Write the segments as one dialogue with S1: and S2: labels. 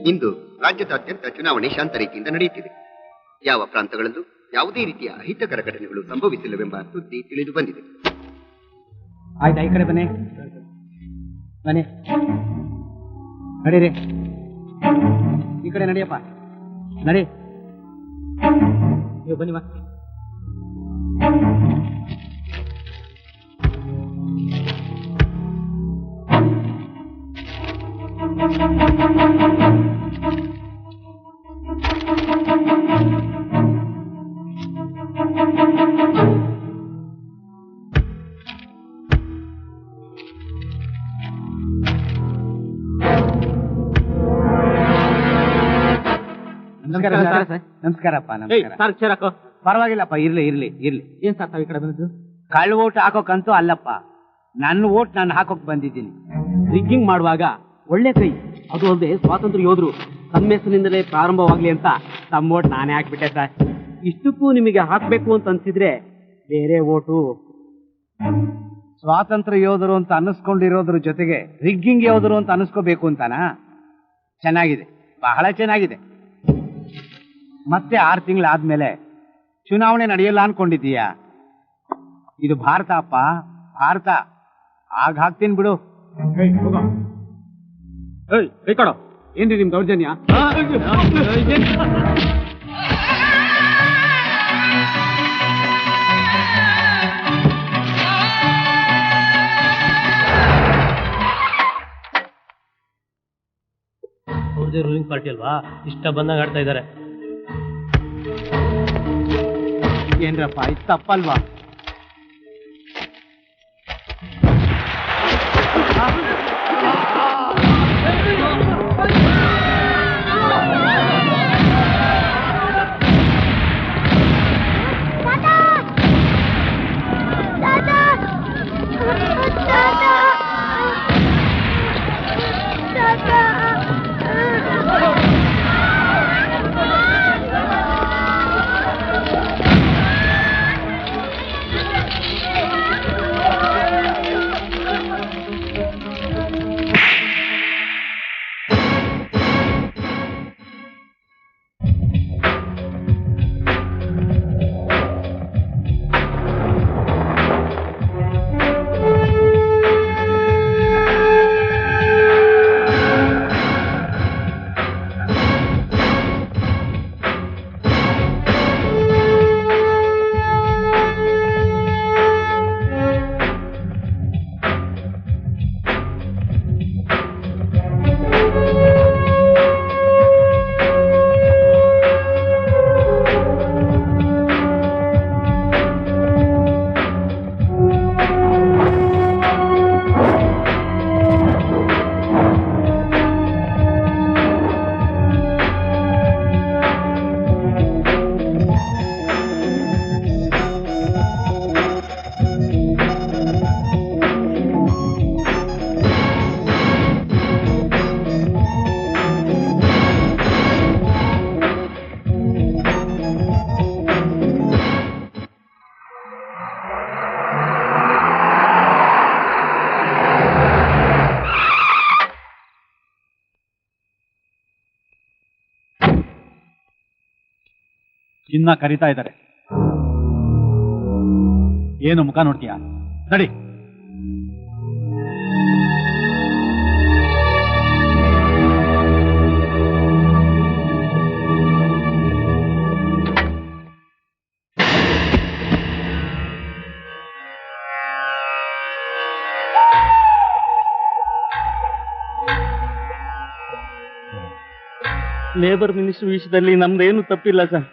S1: ಇಂದು ರಾಜ್ಯದಾದ್ಯಂತ ಚುನಾವಣೆ ಶಾಂತ ರೀತಿಯಿಂದ ನಡೆಯುತ್ತಿದೆ. ಯಾವ ಪ್ರಾಂತಗಳಲ್ಲೂ ಯಾವುದೇ ರೀತಿಯ ಅಹಿತಕರ ಘಟನೆಗಳು ಸಂಭವಿಸಿಲ್ಲವೆಂಬ ಸುದ್ದಿ ತಿಳಿದು ಬಂದಿದೆ.
S2: ಆಯ್ತಾ, ಈ ಕಡೆ ಬನ್ನಿ ಬನ್ನಿ, ನಡೀರಿ, ಈ ಕಡೆ ನಡಿಯಪ್ಪ, ನಡಿ, ನೀವು ಬನ್ನಿ. ನಮಸ್ಕಾರಪ್ಪ. ನಮಸ್ಕಾರ. ಪರವಾಗಿಲ್ಲಪ್ಪ, ಇರ್ಲಿ ಇರ್ಲಿ ಇರ್ಲಿ. ಏನ್ ಸರ್ ತಾವ್ ಈ ಕಡೆ ಬಂದಿದ್ದು? ಕಳ್ಳ ಓಟ್ ಹಾಕೋಕಂತೂ ಅಲ್ಲಪ್ಪ, ನನ್ನ ಓಟ್ ನಾನು ಹಾಕೋಕ್ ಬಂದಿದ್ದೀನಿ. ರಿಗ್ಗಿಂಗ್ ಮಾಡುವಾಗ ಒಳ್ಳೆ ಕೈ, ಅದು ಅಲ್ಲದೆ ಸ್ವಾತಂತ್ರ್ಯ ಯೋಧರು ತಮ್ಮ ಹೆಸರಿನಿಂದಲೇ ಪ್ರಾರಂಭವಾಗ್ಲಿ ಅಂತ ತಮ್ಮ ಓಟ್ ನಾನೇ ಹಾಕ್ಬಿಟ್ಟೆ ಸರ್. ಇಷ್ಟಕ್ಕೂ ನಿಮಗೆ ಹಾಕ್ಬೇಕು ಅಂತ ಅನ್ಸಿದ್ರೆ ಬೇರೆ ಓಟು. ಸ್ವಾತಂತ್ರ್ಯ ಯೋಧರು ಅಂತ ಅನ್ನಿಸ್ಕೊಂಡಿರೋದ್ರ ಜೊತೆಗೆ ರಿಗ್ಗಿಂಗ್ ಯೋಧರು ಅಂತ ಅನ್ನಿಸ್ಕೋಬೇಕು ಅಂತಾನಾ? ಚೆನ್ನಾಗಿದೆ, ಬಹಳ ಚೆನ್ನಾಗಿದೆ. ಮತ್ತೆ 6 ತಿಂಗಳಾದ್ಮೇಲೆ ಚುನಾವಣೆ ನಡೆಯಲ್ಲ ಅನ್ಕೊಂಡಿದ್ದೀಯಾ? ಇದು ಭಾರತ ಅಪ್ಪ, ಭಾರತ. ಆಗ ಹಾಕ್ತೀನಿ ಬಿಡು. ಕೈ ಕೊಡೋ. ಏನ್ರಿ ನಿಮ್ ದೌರ್ಜನ್ಯ?
S3: ಅವ್ರದೇ ರೂಲಿಂಗ್ ಪಾರ್ಟಿ ಅಲ್ವಾ, ಇಷ್ಟ ಬಂದಾಗ ಆಡ್ತಾ ಇದ್ದಾರೆ.
S2: ಏನ್ರಪ್ಪ, ಇದು ತಪ್ಪಲ್ವಾ? ಚಿನ್ನ ಕರೀತಾ ಇದ್ದಾರೆ. ಏನು ಮುಖ ನೋಡ್ತೀಯಾ? ನಡಿ.
S3: ಲೇಬರ್ ಮಿನಿಸ್ಟರ್ ವಿಷಯದಲ್ಲಿ ನಮ್ದೇನು ತಪ್ಪಿಲ್ಲ ಸರ್.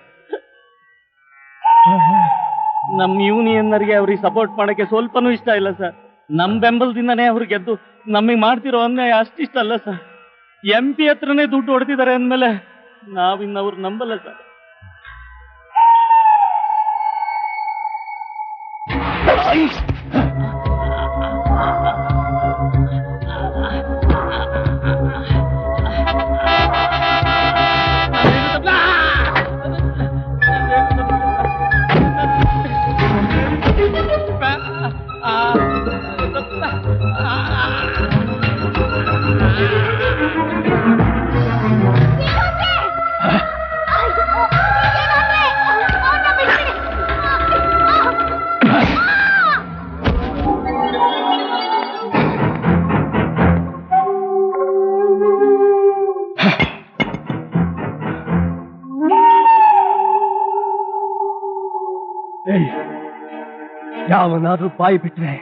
S3: ನಮ್ ಯೂನಿಯನ್ನರಿಗೆ ಅವ್ರಿಗೆ ಸಪೋರ್ಟ್ ಮಾಡಕ್ಕೆ ಸ್ವಲ್ಪನೂ ಇಷ್ಟ ಇಲ್ಲ ಸರ್. ನಮ್ ಬೆಂಬಲದಿಂದನೇ ಅವ್ರು ಗೆದ್ದು ನಮಗೆ ಮಾಡ್ತಿರೋ ಅನ್ಯಾಯ ಅಷ್ಟಿಷ್ಟ ಅಲ್ಲ ಸರ್. MP ಹತ್ರನೇ ದುಡ್ಡು ಹೊಡೆದಿದ್ದಾರೆ ಅಂದ್ಮೇಲೆ ನಾವಿನ್ನ ಅವ್ರು ನಂಬಲ್ಲ ಸರ್.
S2: ಯಾವನಾದ್ರೂ ಬಾಯಿ ಬಿಟ್ರೆ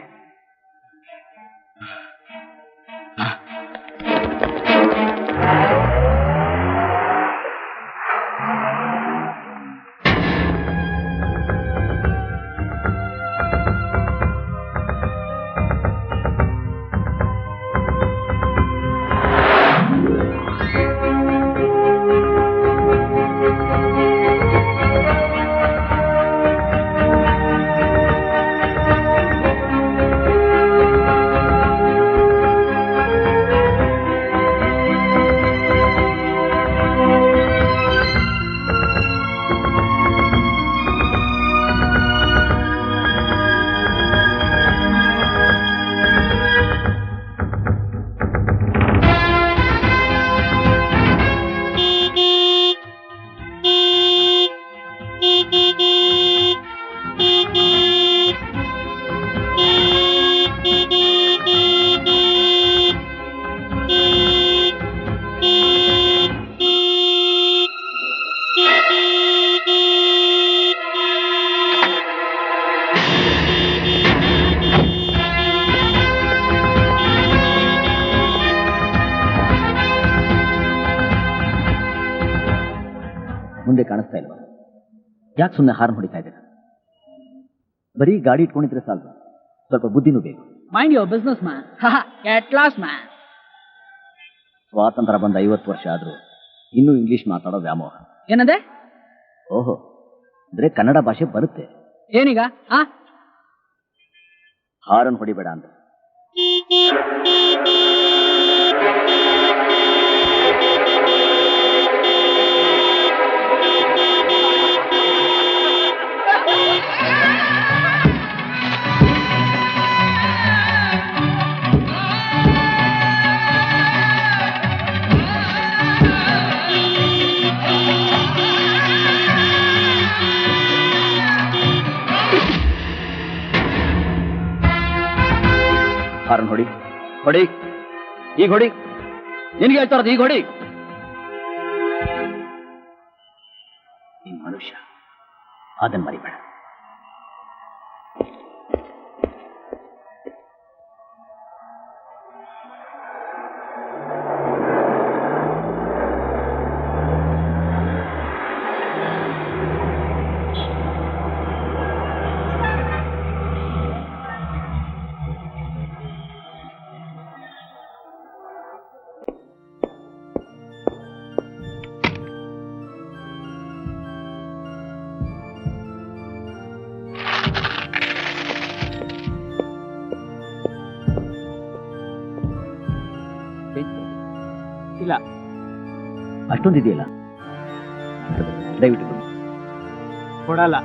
S4: ಮುಂದೆ ಕಾಣಿಸ್ತಾ ಇಲ್ವಾ? ಯಾಕೆ ಸುಮ್ಮನೆ ಹಾರ್ನ್ ಹೊಡಿತಾ ಇದ್ದೀರಾ? ಬರೀ ಗಾಡಿ ಇಟ್ಕೊಂಡಿದ್ರೆ ಸಾಲದು, ಸ್ವಲ್ಪ ಬುದ್ಧಿನೂ ಬೇಕು.
S5: Mind your business man. Get lost man.
S4: ಸ್ವಾತಂತ್ರ್ಯ ಬಂದ 50 ವರ್ಷ ಆದ್ರೂ ಇನ್ನೂ ಇಂಗ್ಲಿಷ್ ಮಾತಾಡೋ ವ್ಯಾಮೋಹ.
S5: ಏನಂದೆ?
S4: ಓಹೋ, ಅಂದ್ರೆ ಕನ್ನಡ ಭಾಷೆ ಬರುತ್ತೆ.
S5: ಏನೀಗ?
S4: ಹಾರನ್ ಹೊಡಿಬೇಡ ಅಂತ. ಹಾರನ್ ಹೊಡಿ, ಹೊಡಿ, ಈಗ ಹೊಡಿ. ನಿನ್ಗೆ ಹೇಳ್ತಾ ಇರೋದು, ಈಗ ಹೊಡಿ. ನೀನ್ ಮನುಷ್ಯ, ಅದನ್ನ ಮರಿಬೇಡ.
S2: ಇಲ್ಲ,
S4: ಅಷ್ಟೊಂದಿದೆಯಲ್ಲ, ದಯವಿಟ್ಟು
S2: ಕೊಡಲ್ಲ.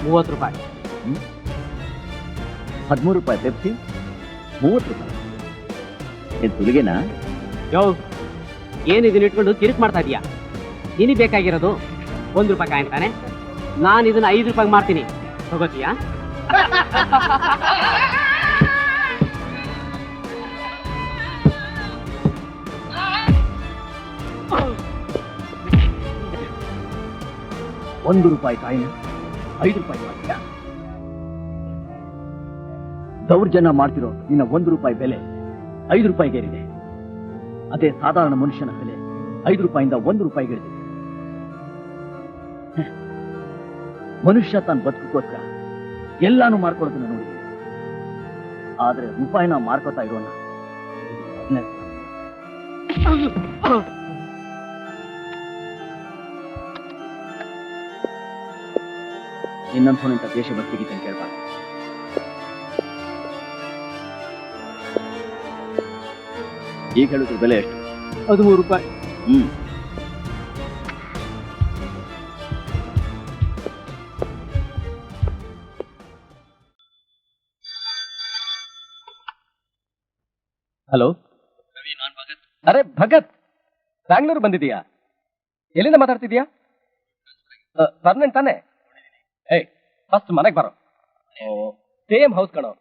S2: ₹30.
S4: 13 ರೂಪಾಯಿ ಪೆಪ್ಸಿ, 30 ರೂಪಾಯಿ. ಏನ್ ಸುಲಿಗೆನಾ?
S2: ಯೋ, ಏನು ಇದನ್ನ ಇಟ್ಕೊಂಡು ತಿರುಗಿ ಮಾಡ್ತಾ ಇದೀಯಾ? ನಿನಗೆ ಬೇಕಾಗಿರೋದು ₹1 ಅಂತಾನೆ. ನಾನು ಇದನ್ನ ₹5 ಮಾಡ್ತೀನಿ, ತಗೋತೀಯಾ?
S4: ₹1 ಕಾಯಿನ ₹5 ಮಾಡ್ತೀಯಾ? ದೌರ್ಜನ್ಯ ಮಾಡ್ತಿರೋ ನಿನ್ನ ₹1 ಬೆಲೆ ₹5 ಅದೇ ಸಾಧಾರಣ ಮನುಷ್ಯನ ಬೆಲೆ ₹5 ₹1 ಮನುಷ್ಯ ತಾನು ಬದುಕೋಸ್ಕರ ಎಲ್ಲಾನು ಮಾಡ್ಕೊಳ್ಳೋದನ್ನ ನೋಡಿ, ಆದ್ರೆ ರೂಪಾಯಿನ ಮಾರ್ಕೋತಾ ಇರೋಣ. ಇನ್ನೊಂದ್ಸೋನಿಂತ ದೇಶಭಕ್ತಿಗೆ ಅಂತ ಕೇಳ್ಬಾರ್ದು. ಈಗ ಹೇಳಿದ್ರು ಬೆಲೆ ಎಷ್ಟು?
S2: ₹13.
S6: ಹಲೋ, ಅರೆ ಭಗತ್, ಬ್ಯಾಂಗ್ಳೂರ್ ಬಂದಿದೀಯಾ? ಎಲ್ಲಿಂದ ಮಾತಾಡ್ತಿದ್ಯಾ? ಪರ್ಮನೆಂಟ್ ತಾನೆ? ಏಯ್, ಫಸ್ಟ್ ಮನೆಗೆ ಬರೋ. ಸೇಮ್ ಹೌಸ್ ಕಣೋ.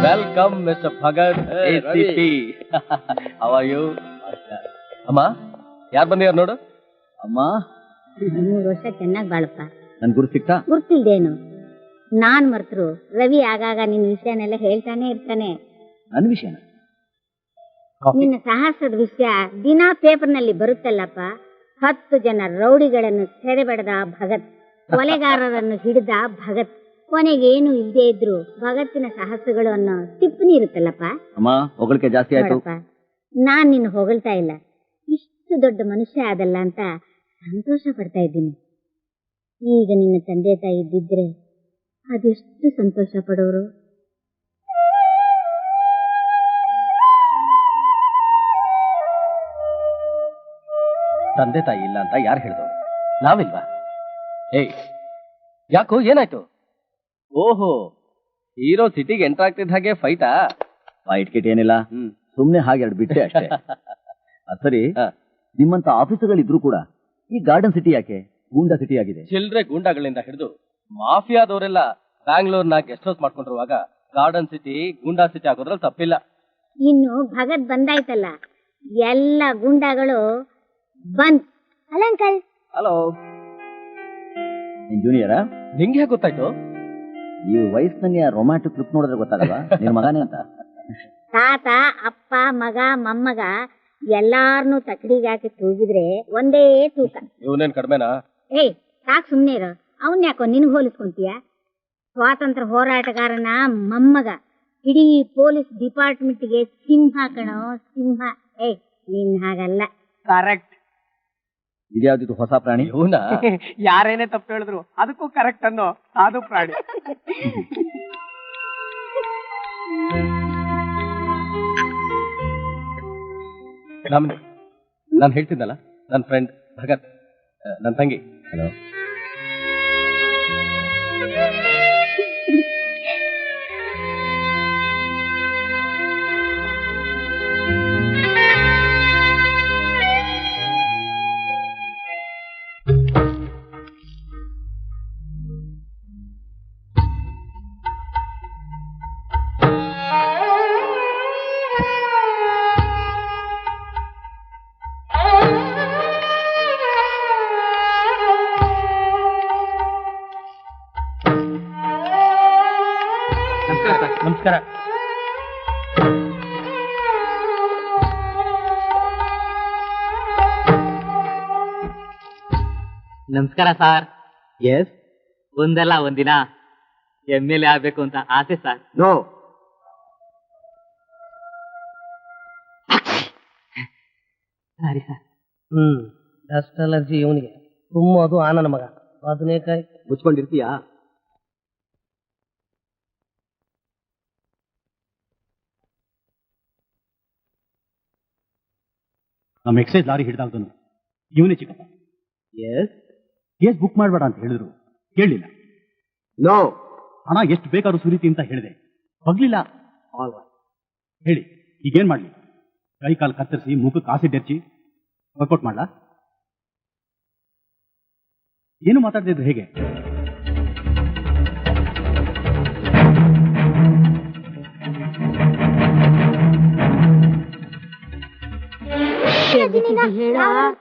S6: Welcome mister Bhagat ACP. How are you? ಅಮ್ಮ ಯಾರು ಬಂದಿಯಾರ ನೋಡು.
S4: ಅಮ್ಮ
S7: 3 ವರ್ಷ ಚೆನ್ನಾಗಿ ಬಾಳಪ್ಪ.
S4: ನನ್ ಗುರು ಸಿಕ್ತಾ?
S7: ಗುರ್ತಿಲ್ದೇನು, ನಾನ್ ಮರ್ತರು ರವಿ ಆಗಾಗ ನಿನ್ನ ವಿಷಯನೆಲ್ಲ ಹೇಳ್ತಾನೆ ಇರ್ತಾನೆ.
S4: ನನ್ನ ವಿಷಯನ?
S7: ನಿನ್ನ ಸಾಹಸದ ವಿಷಯ ದಿನಾ ಪೇಪರ್ನಲ್ಲಿ ಬರುತ್ತಲ್ಲಪ್ಪ. 10 ಜನ ರೌಡಿಗಳನ್ನು ಸೆರೆಬಡದ ಭಗತ್, ಕೊಲೆಗಾರರನ್ನು ಹಿಡಿದ ಭಗತ್, ಕೊನೆಗೇನು ಇಲ್ಲದೆ ಇದ್ರು ಭಗತ್ತಿನ ಸಾಹಸಗಳು ಅನ್ನೋ ಟಿಪ್ಪಣಿ ಇರುತ್ತಲ್ಲಪ್ಪ.
S4: ಅಮ್ಮ ಹೊಗಳಿಕೆ ಜಾಸ್ತಿ ಆಯ್ತು.
S7: ನಾನ್ ನಿನ್ನ ಹೊಗಳ್ತಾ ಇಲ್ಲ, ಇಷ್ಟು ದೊಡ್ಡ ಮನುಷ್ಯ ಆದಲ್ಲ ಅಂತ ಸಂತೋಷ ಪಡ್ತಾ ಇದ್ದೀನಿ. ಈಗ ನಿನ್ನ ತಂದೆ ತಾಯಿ ಇದ್ದಿದ್ರೆ ಅದೆಷ್ಟು ಸಂತೋಷ ಪಡೋರು.
S6: ತಂದೆ ತಾಯಿ ಇಲ್ಲ ಅಂತ ಯಾರು ಹೇಳಿದವರು? ನಾವಿಲ್ವಾ? ಏಯ್ ಯಾಕೋ ಏನಾಯ್ತು? ಓಹೋ, ಹೀರೋ ಸಿಟಿಗೆ ಎಂಟರ್ ಆಗ್ತಿದ್ದ ಹಾಗೆ ಫೈಟಾ?
S4: ಫೈಟ್ ಕಿಟ್ ಏನಿಲ್ಲ, ಸುಮ್ನೆ ಹಾಗೆ 2 ಬಿಟ್ಟೆ ಅಷ್ಟೇ. ಸರಿ, ನಿಮ್ಮಂತ ಆಫೀಸರ್ಗಳಿದ್ರು ಕೂಡ ಈ ಗಾರ್ಡನ್ ಸಿಟಿ ಯಾಕೆ ಗೂಂಡಾ ಸಿಟಿ ಆಗಿದೆ?
S6: ಚಿಲ್ಡ್ರೆ ಗೂಂಡಾಗಳಿಂದ ಹಿಡಿದು ಮಾಫಿಯಾದವರೆಲ್ಲ ಬ್ಯಾಂಗ್ಳೂರ್ನ ಗೆಸ್ಟ್ ಹೌಸ್ ಮಾಡ್ಕೊಂಡಿರುವಾಗ ಗಾರ್ಡನ್ ಸಿಟಿ ಗೂಂಡಾ ಸಿಟಿ ಆಗೋದ್ರಲ್ಲಿ ತಪ್ಪಿಲ್ಲ.
S7: ಇನ್ನು ಭಗತ್ ಬಂದಾಯ್ತಲ್ಲ, ಎಲ್ಲ ಗುಂಡಾಗಳು ಬಂದ್. ಅಲ್ಲ ಅಂಕಲ್?
S4: ಹಲೋ, ನಿನ್ ಜೂನಿಯರಾ?
S6: ನಿಂಗೆ ಹೇಗೆ ಗೊತ್ತಾಯ್ತು?
S4: ಈ ವಯಸ್ಸಿನಲ್ಲಿ ರೊಮ್ಯಾಂಟಿಕ್ ಲುಕ್ ನೋಡಿದ್ರೆ ಗೊತ್ತಾಗಲ್ವಾ ನಿನ್ ಮಗನೇ ಅಂತ?
S7: ತಾತ, ಅಪ್ಪ, ಮಗ, ಮೊಮ್ಮಗ ಎಲ್ಲಾರ್ನು ತಕಡಿಗೆ ಹಾಕಿ ತೂಗಿದ್ರೆ ಒಂದೇ ತೂಕ.
S6: ಇವನೇನ್ ಕಡಿಮೆನಾ?
S7: ಏಯ್ ಸಾಕ್, ಸುಮ್ನೆ ಇರೋ. ಅವನ್ ಯಾಕೋ ನಿನ್ಗೆ ಹೋಲಿಸ್ಕೊಂತೀಯ? ಸ್ವಾತಂತ್ರ್ಯ ಹೋರಾಟಗಾರನ ಮೊಮ್ಮಗ, ಇಡೀ ಪೊಲೀಸ್ ಡಿಪಾರ್ಟ್ಮೆಂಟ್ಗೆ ಸಿಂಹ ಕಣೋ, ಸಿಂಹ. ಏಯ್ ನೀನ್ ಹಾಗಲ್ಲ.
S2: ಕರೆಕ್ಟ್.
S4: ಇದ್ಯಾವ್ದಿತ್ತು ಹೊಸ ಪ್ರಾಣಿ?
S6: ಇವನ
S2: ಯಾರೇನೇ ತಪ್ಪು ಹೇಳಿದ್ರು ಅದಕ್ಕೂ ಕರೆಕ್ಟ್ ಅನ್ನೋ ಸಾಧು ಪ್ರಾಣಿ.
S6: ನಾನು ಹೇಳ್ತಿದ್ದಲ್ಲ, ನನ್ನ ಫ್ರೆಂಡ್ ಭಗತ್, ನನ್ನ ತಂಗಿ.
S4: ಹಲೋ.
S2: ನಮಸ್ಕಾರ. ನಮಸ್ಕಾರ ಸರ್.
S1: ಎಸ್,
S2: ಒಂದಲ್ಲ ಒಂದಿನ MLA ಆಗ್ಬೇಕು ಅಂತ ಆಸೆ ಸರ್.
S1: ನೋ.
S2: ಸರಿ ಸರ್.
S5: ಡಸ್ಟ್ ಅಲರ್ಜಿ ಇವನಿಗೆ, ತುಮ್ಮೋದು ಆನನ ಮಗ. ಬದನೇಕಾಯಿ
S1: ಮುಚ್ಕೊಂಡಿರ್ತೀಯಾ?
S8: ನಮ್ಮ ಎಕ್ಸೈಸ್ ಲಾರಿ ಹಿಡಿದಾಗ್ದನು ಇವನೇ ಚಿಕ್ಕಪ್ಪ.
S1: ಎಸ್.
S8: ಕೇಸ್ ಬುಕ್ ಮಾಡಬೇಡ ಅಂತ ಹೇಳಿದ್ರು, ಕೇಳಲಿಲ್ಲ.
S1: ನೋ.
S8: ಹಣ ಎಷ್ಟು ಬೇಕಾದ್ರೂ ಸುರಿತಿ ಅಂತ ಹೇಳಿದೆ, ಬಗ್ಲಿಲ್ಲ. ಹೇಳಿ ಈಗೇನ್ ಮಾಡ್ಲಿ? ಕೈ ಕಾಲು ಕತ್ತರಿಸಿ ಮುಖಕ್ಕೆ ಆಸಿಡ್ ಹಚ್ಚಿ ವರ್ಕೌಟ್ ಮಾಡ್ಲಾ? ಏನು ಮಾತಾಡ್ತಿದ್ರು ಹೇಗೆ?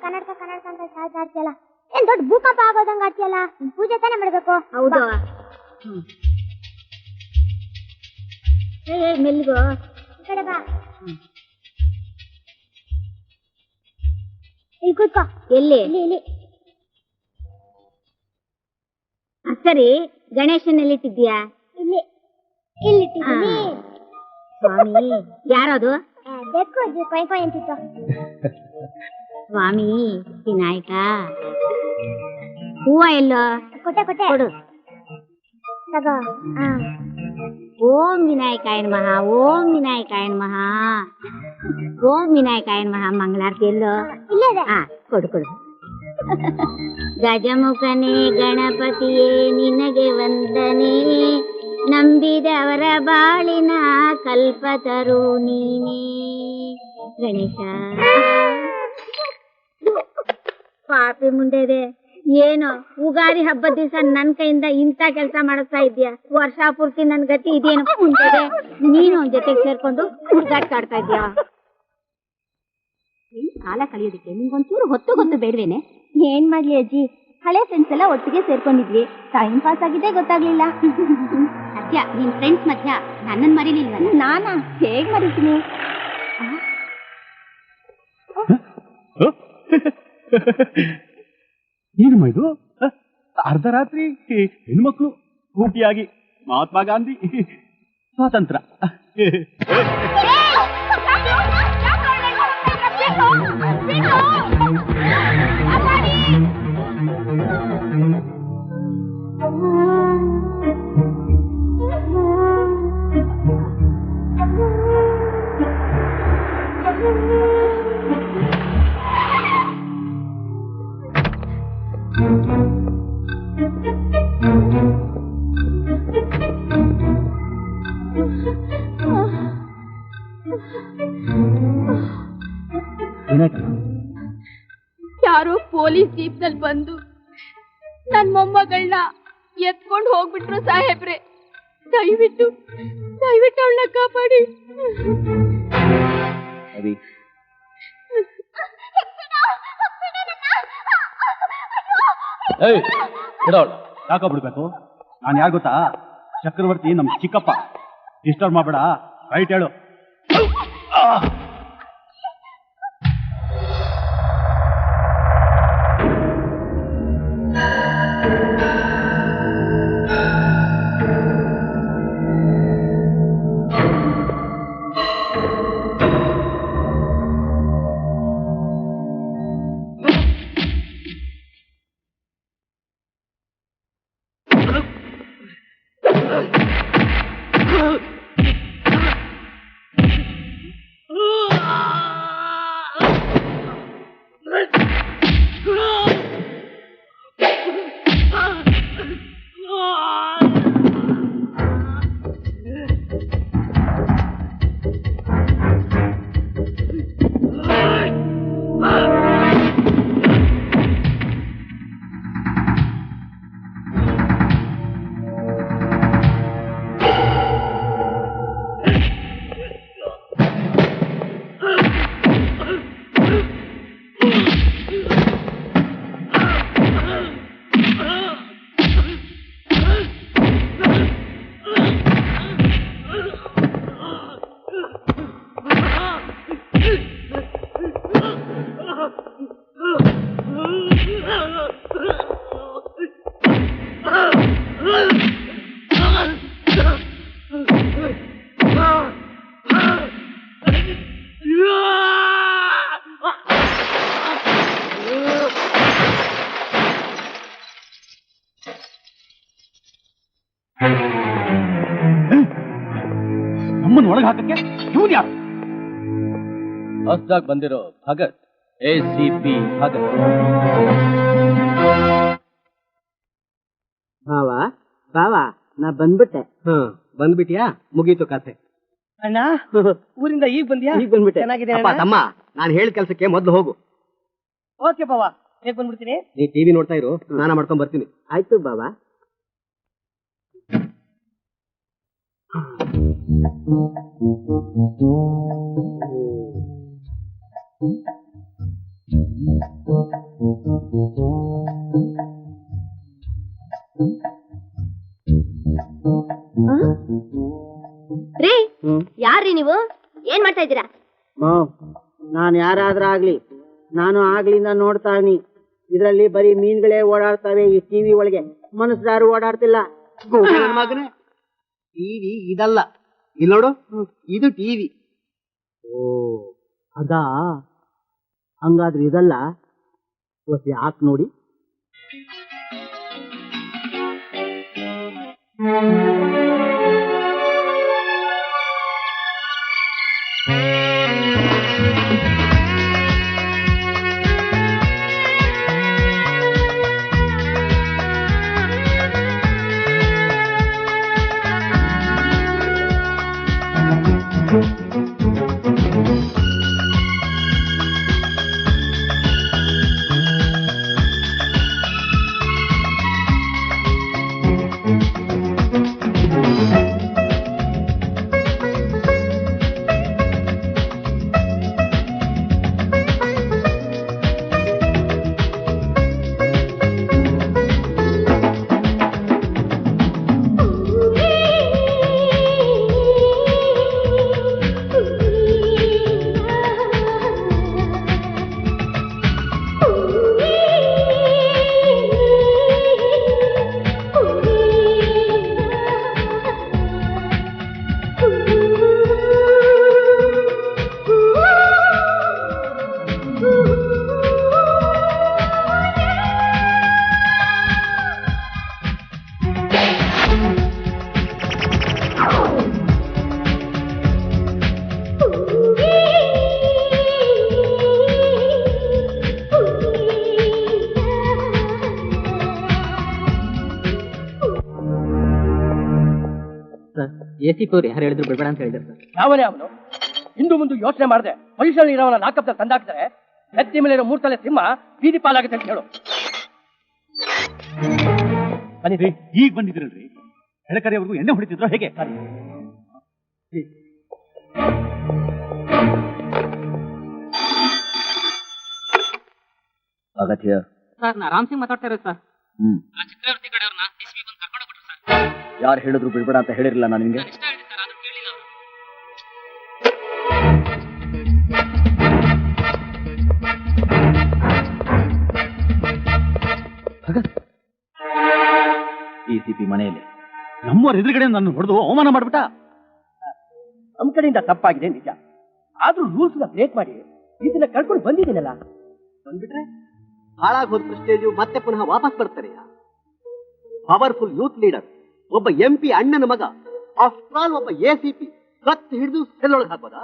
S9: ಕನ್ನಡ ಅಂತ ಸಾಯ್ತಾಡ್ತಿಯಲ್ಲ, ಏನ್ ದೊಡ್ಡ ಭೂಕಂಪ ಆಗೋದಂಗ ಆಡ್ತಿಯಲ್ಲ, ಪೂಜೆ ತಾನೇ ಮಾಡ್ಬೇಕು.
S7: ಹೌದು. ಮೆಲ್ಗೋ
S9: ಈ ಕಡೆ ಬಾ. ಇಲ್ಲಿ ಕೂತ್ಕೋ.
S7: ಎಲ್ಲಿ?
S9: ಇಲ್ಲಿ.
S7: ಸರಿ, ಗಣೇಶನಲ್ಲಿಟ್ಟಿದ್ಯಾ?
S9: ಇಲ್ಲಿಟ್ಟಿದ್ದೀನಿ.
S7: ಸ್ವಾಮಿ ಯಾರದು?
S9: ಬೆಕ್ಕು ಕೊಯ್ ಕೊಯ್ ಅಂತಿತ್ತು.
S7: ಸ್ವಾಮಿ ವಿನಾಯಕ. ಹೂವ ಎಲ್ಲೋ?
S9: ಕೊಟ್ಟೆ
S7: ಕೊಡು.
S9: ತಗೋ.
S7: ಓಂ ವಿನಾಯಕಾಯ ನಮಃ, ಓಂ ವಿನಾಯಕಾಯ ನಮಃ, ಓಂ ವಿನಾಯಕಾಯ ನಮಃ. ಮಂಗಳಾರತಿ ಎಲ್ಲೋ?
S9: ಇಲ್ಲೇ ಇದೆ.
S7: ಕೊಡು. ಗಜಮುಖನೇ ಗಣಪತಿಯೇ ನಿನಗೆ ವಂದನೆ, ನಂಬಿದವರ ಬಾಳಿನ ಕಲ್ಪತರು ನೀನೇ ಗಣೇಶ. ಪಾಪಿ ಮುಂಡೆದೆ, ಏನು ಉಗಾದಿ ಹಬ್ಬದ ದಿವಸ ನನ್ ಕೈಯಿಂದ ಇಂಥ ಕೆಲಸ ಮಾಡಿಸ್ತಾ ಇದ್ಯಾ? ವರ್ಷ ಪೂರ್ತಿ ನನ್ ಗತಿ ಇದೇನು ಮುಂಡೆದೆ? ನೀನು ಒಂದ್ ಜೊತೆಗೆ ಸೇರ್ಕೊಂಡು ಹುಡುಗಾಡ್ತಾ ಇದ್ಯಾ? ಕಾಲ ಕಲಿಯೋದಕ್ಕೆ ನಿಮ್ಗೊಂಚೂರು ಹೊತ್ತು ಬೇಡವೇನೆ?
S9: ಏನ್ ಮಾಡ್ಲಿ ಅಜ್ಜಿ, ಹಳೆ ಫ್ರೆಂಡ್ಸ್ ಎಲ್ಲ ಒಟ್ಟಿಗೆ ಸೇರ್ಕೊಂಡಿದ್ವಿ, ಟೈಮ್ ಪಾಸ್ ಆಗಿದೆ ಗೊತ್ತಾಗ್ಲಿಲ್ಲ.
S7: ಸತ್ಯ, ನಿನ್ ಫ್ರೆಂಡ್ಸ್ ಮಧ್ಯ ನನ್ನನ್ ಮರೀಲಿಲ್ವಲ್ಲ?
S9: ನಾನಾ ಹೇಗ್ ಮರೀತೀನಿ?
S8: ಏನಮ್ಮ ಇದು? ಅರ್ಧ ರಾತ್ರಿ ಹೆಣ್ಮಕ್ಳು ಕೂಟಿಯಾಗಿ ಮಹಾತ್ಮ ಗಾಂಧಿ ಸ್ವಾತಂತ್ರ್ಯ.
S9: ಯಾರೋ ಪೊಲೀಸ್ ಜೀಪ್ ನಲ್ಲಿ ಬಂದು ನನ್ ಮೊಮ್ಮಗಳನ್ನ ಎತ್ಕೊಂಡು ಹೋಗ್ಬಿಟ್ರು ಸಾಹೇಬ್ರೆ. ದಯವಿಟ್ಟು ಅವಳನ್ನ ಕಾಪಾಡಿ.
S8: ಯಾಕೋ ಬಿಡ್ಬೇಕು? ನಾನು ಯಾರು ಗೊತ್ತಾ? ಚಕ್ರವರ್ತಿ ನಮ್ ಚಿಕ್ಕಪ್ಪ. ಡಿಸ್ಟರ್ಬ್ ಮಾಡ್ಬೇಡ, ರೈಟ್ ಹೇಳು. ನಮ್ಮನ್ನು ಒಳಗೆ ಹಾಕಕ್ಕೆ ಇವನು ಯಾರು?
S6: ಹೊಸದಾಗಿ ಬಂದಿರೋ ಭಗತ್, ACP ಭಗತ್.
S2: ಬಾವಾ ನಾ ಬಂದ್ಬಿಟ್ಟೆ. ಬಂದ್ಬಿಟ್ಯಾ? ಮುಗೀತು ಕಥೆ.
S5: ಅಣ್ಣ ಊರಿಂದ ಈಗ ಬಂದ್ಯಾ?
S2: ಈಗ ಬಂದ್ಬಿಟ್ಟೆ.
S5: ಚೆನ್ನಾಗಿದೆ
S2: ಅಪ್ಪ ತಮ್ಮ ನಾನು ಹೇಳಿದ ಕೆಲಸಕ್ಕೆ ಮೊದಲು ಹೋಗು.
S5: ಓಕೆ ಬಾವಾ, ಹೇಗ್ ಬಂದ್ಬಿಡ್ತೀನಿ.
S2: ನೀ ಟಿವಿ ನೋಡ್ತಾ ಇರು, ಸ್ನಾನ ಮಾಡ್ಕೊಂಡ್ ಬರ್ತೀನಿ. ಆಯ್ತು ಬಾಬಾ.
S9: ರೀ, ಯಾರ್ರಿ ನೀವು? ಏನ್ ಮಾಡ್ತಾ ಇದ್ದೀರಾ?
S5: ನಾನು ಯಾರಾದ್ರೂ ಆಗ್ಲಿ, ನಾನು ಆಗ್ಲಿಂದ ನೋಡ್ತಾ ಇದೀನಿ. ಇದ್ರಲ್ಲಿ ಬರೀ ಮೀನ್ಗಳೇ ಓಡಾಡ್ತವೆ ಈ ಟಿವಿ ಒಳಗೆ, ಮನಸ್ಸಾರು ಓಡಾಡ್ತಿಲ್ಲ.
S2: ಮಗನೇ, ಟಿವಿ ಇದಲ್ಲ, ಇಲ್ಲಿ ನೋಡು, ಇದು ಟಿವಿ.
S5: ಓ ಅದಾ, ಹಂಗಾದ್ರೆ ಇದಲ್ಲ. ಯಾಕೆ ನೋಡಿ. ACP ಅವ್ರು ಯಾರು ಹೇಳಿದ್ರು ಬಿಡಬೇಡ ಅಂತ ಹೇಳಿದ್ರು ಸರ್.
S6: ಯಾವನೇ ಅವನು? ಹಿಂದೂ ಮುಂದೆ ಯೋಚನೆ ಮಾಡದೆ ಪೊಲೀಸಲ್ಲಿ ಇರೋವನ್ನ ಲಾಕಪ್ ತಂದಾಕ್ತಾರೆ. ಎತ್ತಿ ಮೇಲೆ 3 ತಲೆ ಸಿಂಹ ಬೀದಿ ಪಾಲಾಗುತ್ತೆ ಅಂತ ಹೇಳು.
S8: ಬನ್ನಿ, ಈಗ ಬಂದಿದ್ದೀರಲ್ರಿ, ಎಳಕರೆಯವರೆಗೂ ಎಣ್ಣೆ ಹೊಡಿತಿದ್ರು ಹೇಗೆ?
S4: ಅಗತ್ಯ
S5: ಸರ್, ನಾ ರಾಮ್ ಸಿಂಗ್ ಮಾತಾಡ್ತಾ ಇರೋದು ಸರ್.
S3: ಚಕ್ರವರ್ತಿ ಕಡೆಯವ್ರನ್ನ ಎಸ್ಪಿ ಬಂದು ಕರ್ಕೊಂಡು ಬಿಟ್ರು ಸರ್.
S4: ಯಾರು ಹೇಳಿದ್ರು ಬಿಡ್ಬೇಡ ಅಂತ ಹೇಳಿರಲಿಲ್ಲ ನಾನು ನಿಮ್ಗೆ?
S3: ಇಷ್ಟ ಹೇಳಿ ಸರ್, ಆದ್ರೂ ಕೇಳಿಲ್ಲ ಅವರು.
S4: ECP ಮನೆಯಲ್ಲಿ
S8: ನಮ್ಮವ್ರ ಎದುರುಗಡೆ ನನ್ನ ಹೊಡೆದು ಅವಮಾನ ಮಾಡ್ಬಿಟ್ಟ.
S6: ನಮ್ ಕಡೆಯಿಂದ ತಪ್ಪಾಗಿದೆ ನಿಜ, ಆದ್ರೂ ರೂಲ್ಸ್ ಬ್ರೇಕ್ ಮಾಡಿ ಇದನ್ನ ಕಳ್ಕೊಂಡು ಬಂದಿದ್ದೀನಲ್ಲ.
S2: ಬಂದ್ಬಿಟ್ರೆ ಹಾಳಾಗಿ ಹೋದ ಪ್ರೆಸ್ಟೇಜು ಮತ್ತೆ ಪುನಃ ವಾಪಸ್ ಬರ್ತಾರೆ. ಪವರ್ಫುಲ್ ಯೂತ್ ಲೀಡರ್, ಒಬ್ಬ MP ಅಣ್ಣನ ಮಗ, ಆಫ್ಟರ್ ಆಲ್ ಒಬ್ಬ ACP, ಕತ್ತು ಹಿಡಿದು ಸೆಲ್ಲೊಳಗೆ ಹಾಕೋದಾ?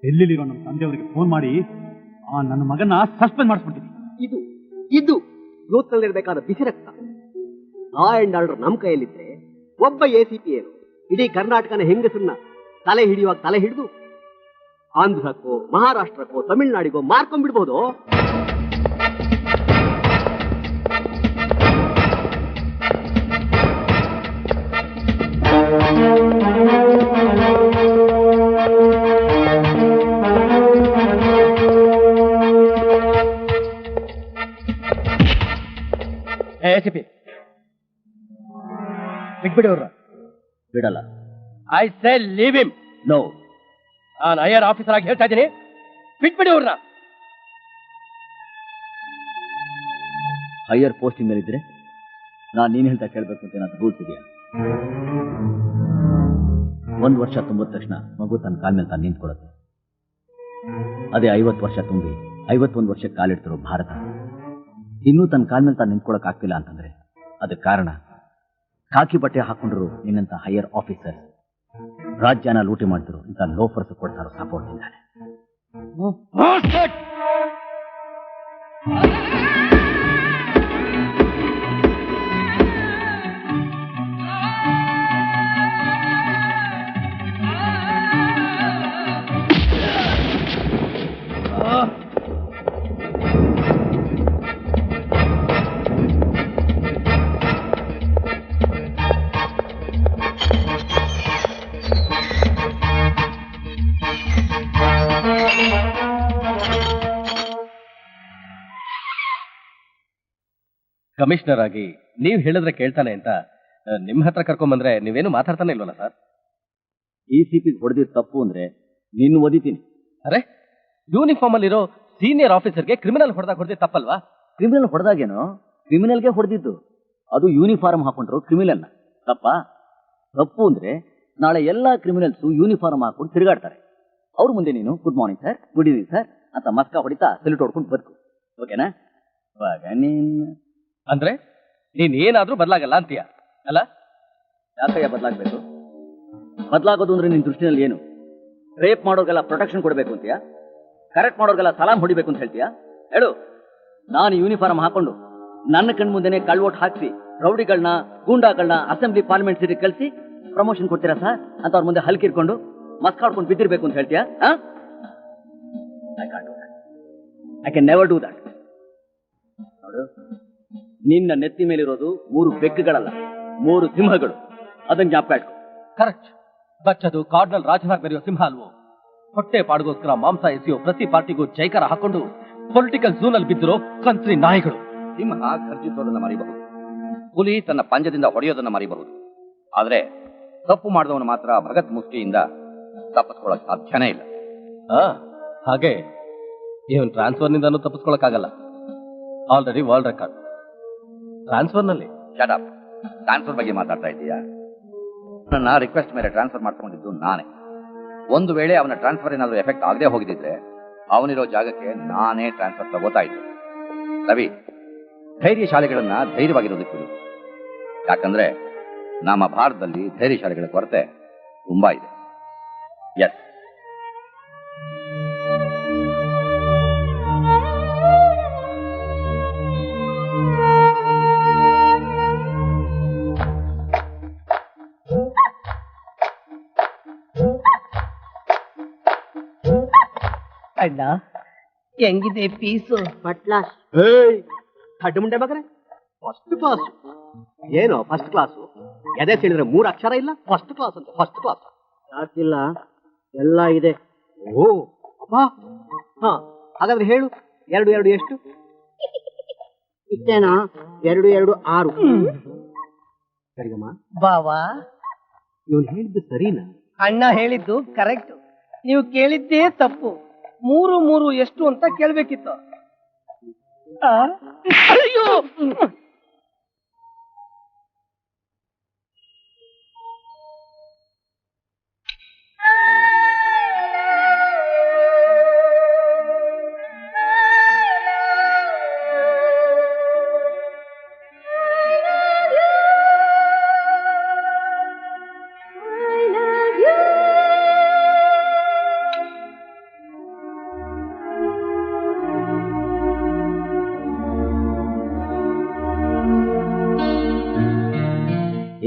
S8: ಡೆಲ್ಲಿಲಿರೋ ನಮ್ಮ ತಂದೆಯವರಿಗೆ ಫೋನ್ ಮಾಡಿ ನನ್ನ ಮಗನ ಸಸ್ಪೆಂಡ್ ಮಾಡಿಸ್ಬಿಡ್ತೀನಿ.
S2: ಇದು ಇದು ಯೂತ್ ನಲ್ಲಿರ್ಬೇಕಾದ ಬಿಸಿ ರಕ್ತ. ಲಾ ಅಂಡ್ ಆರ್ಡರ್ ನಮ್ ಕೈಯಲ್ಲಿದ್ರೆ ಒಬ್ಬ ACP ಏನು ಇಡೀ ಕರ್ನಾಟಕನ ಹೆಂಗಸನ್ನ ತಲೆ ಹಿಡಿಯುವಾಗ ತಲೆ ಹಿಡಿದು ಆಂಧ್ರಕ್ಕೋ ಮಹಾರಾಷ್ಟ್ರಕ್ಕೋ ತಮಿಳ್ನಾಡಿಗೋ ಮಾರ್ಕೊಂಡ್ಬಿಡ್ಬೋದು.
S6: ACP ಬಿಟ್ಬಿಡಿ ಅವ್ರ.
S4: ಬಿಡಲ್ಲ.
S6: I say leave him.
S4: No,
S6: ನಾನು ಹೈಯರ್ ಆಫೀಸರ್ ಆಗಿ ಹೇಳ್ತಾ ಇದ್ದೀನಿ, ಬಿಟ್ಬಿಡಿ ಅವ್ರನ್ನ.
S4: ಹೈಯರ್ ಪೋಸ್ಟಿಂಗ್ ಮೇಲೆ ಇದ್ರೆ ನಾನು ನೀನ್ ಹೇಳ್ತಾ ಕೇಳ್ಬೇಕು ಅಂತ ಏನಾದ್ರು ರೂಲ್ಸ್ ಇದೆಯಾ? 1 ವರ್ಷ ತುಂಬಿದ ತಕ್ಷಣ ಮಗು ತನ್ನ ಕಾಲ ಮೇಲೆ ತಾನು ನಿಂತ್ಕೊಳ್ಳುತ್ತೆ. ಅದೇ 50 ವರ್ಷ ತುಂಬಿ 51 ವರ್ಷಕ್ಕೆ ಕಾಲಿಡ್ತಿರೋ ಭಾರತ ಇನ್ನೂ ತನ್ನ ಕಾಲ ಮೇಲೆ ತಾನು ನಿಂತ್ಕೊಳ್ಳಕ್ ಆಗ್ತಿಲ್ಲ ಅಂತಂದ್ರೆ ಅದಕ್ಕೆ ಕಾರಣ ಖಾಕಿ ಬಟ್ಟೆ ಹಾಕೊಂಡ್ರು ನಿನ್ನಂತ ಹೈಯರ್ ಆಫೀಸರ್ ರಾಜ್ಯನ ಲೂಟಿ ಮಾಡ್ತಿರೋ ಇಂಥ ಲೋಫರ್ಸ್ ಕೊಡ್ತಾರೋ ಸಪೋರ್ಟ್ ಇದ್ದಾನೆ.
S6: ಕಮಿಷನರ್ ಆಗಿ ನೀವ್ ಹೇಳಿದ್ರೆ ಕೇಳ್ತಾನೆ ಅಂತ ನಿಮ್ ಹತ್ರ ಕರ್ಕೊಂಬಂದ್ರೆ ನೀವೇನು ಮಾತಾಡ್ತಾನೆ ಇಲ್ವಲ್ಲ ಸರ್?
S4: DCP ಹೊಡೆದಿದ್ದು ತಪ್ಪು ಅಂದ್ರೆ ನಿನ್ನ ಓದಿತೀನಿ.
S6: ಅರೆ, ಯೂನಿಫಾರ್ಮ್ ಅಲ್ಲಿರೋ ಸೀನಿಯರ್ ಆಫೀಸರ್ಗೆ ಕ್ರಿಮಿನಲ್ ಹೊಡೆದಿದ್ದು ತಪ್ಪಲ್ವಾ?
S4: ಕ್ರಿಮಿನಲ್ ಹೊಡೆದಾಗೇನೋ ಕ್ರಿಮಿನಲ್ಗೆ ಹೊಡೆದಿದ್ದು, ಅದು ಯೂನಿಫಾರ್ಮ್ ಹಾಕೊಂಡ್ರು ಕ್ರಿಮಿನಲ್ನ. ತಪ್ಪಾ? ತಪ್ಪು ಅಂದ್ರೆ ನಾಳೆ ಎಲ್ಲಾ ಕ್ರಿಮಿನಲ್ಸು ಯೂನಿಫಾರ್ಮ್ ಹಾಕೊಂಡು ತಿರುಗಾಡ್ತಾರೆ. ಅವ್ರ ಮುಂದೆ ನೀನು good morning sir, good evening sir ಅಂತ ಮಸ್ಕ ಹೊಡಿತಾ ಸೆಲ್ಯೂಟ್ ಹೊಡ್ಕೊಂಡು ಬದುಕು. ಓಕೆನಾ? ಇವಾಗ
S6: ಅಂದ್ರೆ ನೀನ್ ಏನಾದ್ರೂ ಬದಲಾಗಲ್ಲ ಅಂತೀಯ ಅಲ್ಲ?
S4: ಯಾಕಯ್ಯ ಬದಲಾಗಬೇಕು? ಬದಲಾಗೋದು ಅಂದ್ರೆ ನಿನ್ ದೃಷ್ಟಿನಲ್ಲಿ ಏನು? ರೇಪ್ ಮಾಡೋರ್ಗೆಲ್ಲ ಪ್ರೊಟೆಕ್ಷನ್ ಕೊಡಬೇಕು ಅಂತೀಯಾ? ಕರೆಕ್ಟ್ ಮಾಡೋರ್ಗೆಲ್ಲ ಸಲಾಮ್ ಹೊಡಿಬೇಕು ಅಂತ ಹೇಳ್ತೀಯಾ? ಹೇಳು. ನಾನು ಯೂನಿಫಾರ್ಮ್ ಹಾಕೊಂಡು ನನ್ನ ಕಣ್ ಮುಂದೆನೆ ಕಳ್ವೋಟ್ ಹಾಕಿಸಿ ರೌಡಿಗಳನ್ನ ಗೂಂಡಾಗಳನ್ನ ಅಸೆಂಬ್ಲಿ ಪಾರ್ಲಿಮೆಂಟ್ ಸಿಟಿ ಕಳಿಸಿ ಪ್ರಮೋಷನ್ ಕೊಡ್ತೀರಾ ಸರ್ ಅಂತ ಅವ್ರ ಮುಂದೆ ಹಲ್ಕಿರ್ಕೊಂಡು ಮಸ್ಕಾಡ್ಕೊಂಡು ಬಿದ್ದಿರ್ಬೇಕು ಅಂತ ಹೇಳ್ತೀಯಾ? I can never do that. ನೋಡು, ನಿನ್ನ ನೆತ್ತಿ ಮೇಲಿರೋದು 3 ಬೆಕ್ಕುಗಳಲ್ಲ, 3 ಸಿಂಹಗಳು. ಅದನ್ನ ಜ್ಞಾಪಕ ಇಟ್ಕೊ.
S6: ಕರೆಕ್ಟ್. ಬಚ್ಚದು ಕಾರ್ಡ್ನಲ್ ರಾಜನಾಗ್ ಬೆರೆಯೋ ಸಿಂಹ ಅಲ್ವೋ? ಹೊಟ್ಟೆ ಪಾಡ್ಗೋಸ್ಕರ ಮಾಂಸ ಎಸೆಯೋ ಪ್ರತಿ ಪಾರ್ಟಿಗೂ ಜೈಕಾರ ಹಾಕೊಂಡು ಪೊಲಿಟಿಕಲ್ ಝೂನ್ ಅಲ್ಲಿ ಬಿದ್ದಿರೋ ಕಂತ್ರಿ ನಾಯಿಗಳು.
S10: ಸಿಂಹ ಗರ್ಜಿಸೋದನ್ನ ಮರಿಬಹುದು, ಹುಲಿ ತನ್ನ ಪಂಜದಿಂದ ಹೊಡೆಯೋದನ್ನ ಮರಿಬಹುದು, ಆದ್ರೆ ತಪ್ಪು ಮಾಡಿದವನು ಮಾತ್ರ ಭಗತ್ ಮುಷ್ಟಿಯಿಂದ ತಪ್ಪಿಸ್ಕೊಳ್ಳೋಕೆ ಸಾಧ್ಯನೇ ಇಲ್ಲ.
S6: ಹಾಗೆ ಇವನ್ ಟ್ರಾನ್ಸ್ಫರ್ ನಿಂದನೂ ತಪ್ಪಿಸ್ಕೊಳಕ್ಕಾಗಲ್ಲ. ಆಲ್ರೆಡಿ ವರ್ಲ್ಡ್ ರೆಕಾರ್ಡ್ ಟ್ರಾನ್ಸ್ಫರ್ ನಲ್ಲಿ.
S10: Shut up. ಟ್ರಾನ್ಸ್ಫರ್ ಬಗ್ಗೆ ಮಾತಾಡ್ತಾ ಇದ್ದೀಯಾ? ನನ್ನ ರಿಕ್ವೆಸ್ಟ್ ಮೇಲೆ ಟ್ರಾನ್ಸ್ಫರ್ ಮಾಡ್ಕೊಂಡಿದ್ದು ನಾನೇ. ಒಂದು ವೇಳೆ ಅವನ ಟ್ರಾನ್ಸ್ಫರ್ ಏನಾದರೂ ಎಫೆಕ್ಟ್ ಆಗದೆ ಹೋಗಿದ್ದಿದ್ರೆ ಅವನಿರೋ ಜಾಗಕ್ಕೆ ನಾನೇ ಟ್ರಾನ್ಸ್ಫರ್ ತಗೋತಾ ಇದ್ದೆ. ರವಿ, ಧೈರ್ಯಶಾಲಿಗಳನ್ನ ಧೈರ್ಯವಾಗಿರೋದಕ್ಕೆ ಬಿಡು. ಯಾಕಂದ್ರೆ ನಮ್ಮ ಭಾರತದಲ್ಲಿ ಧೈರ್ಯಶಾಲಿಗಳ ಕೊರತೆ ತುಂಬಾ ಇದೆ. ಎಸ್,
S5: ಅಣ್ಣ ಹೆಂಗಿದೆ ಪೀಸು? ಪಟ್ಲಾಸ್.
S2: ಕಡ್ಡು ಮುಂಡೆ ಮಗನೇ, ಫಸ್ಟ್ ಕ್ಲಾಸ್. ಏನು ಫಸ್ಟ್ ಕ್ಲಾಸು? ಎದೆ ಹೇಳಿದ್ರೆ 3 ಅಕ್ಷರ ಇಲ್ಲ. ಫಸ್ಟ್ ಕ್ಲಾಸ್ ಅಂತ. ಫಸ್ಟ್ ಕ್ಲಾಸ್
S5: ಯಾಕಿಲ್ಲ, ಎಲ್ಲ ಇದೆ.
S2: ಓ ಅಪ್ಪ. ಹಾ, ಹಾಗಾದ್ರೆ ಹೇಳು, 2 2 ಎಷ್ಟು?
S5: ಇಷ್ಟೇನಾ? 2 2 6.
S2: ಸರಿಗಮ್ಮ.
S5: ಬಾವಾ,
S2: ಇವನು ಹೇಳಿದ್ದು ಸರಿನಾ?
S5: ಅಣ್ಣ ಹೇಳಿದ್ದು ಕರೆಕ್ಟ್. ನೀವು ಕೇಳಿದ್ದೇ ತಪ್ಪು. 3 3 ಎಷ್ಟು ಅಂತ ಕೇಳ್ಬೇಕಿತ್ತು. ಅಯ್ಯೋ,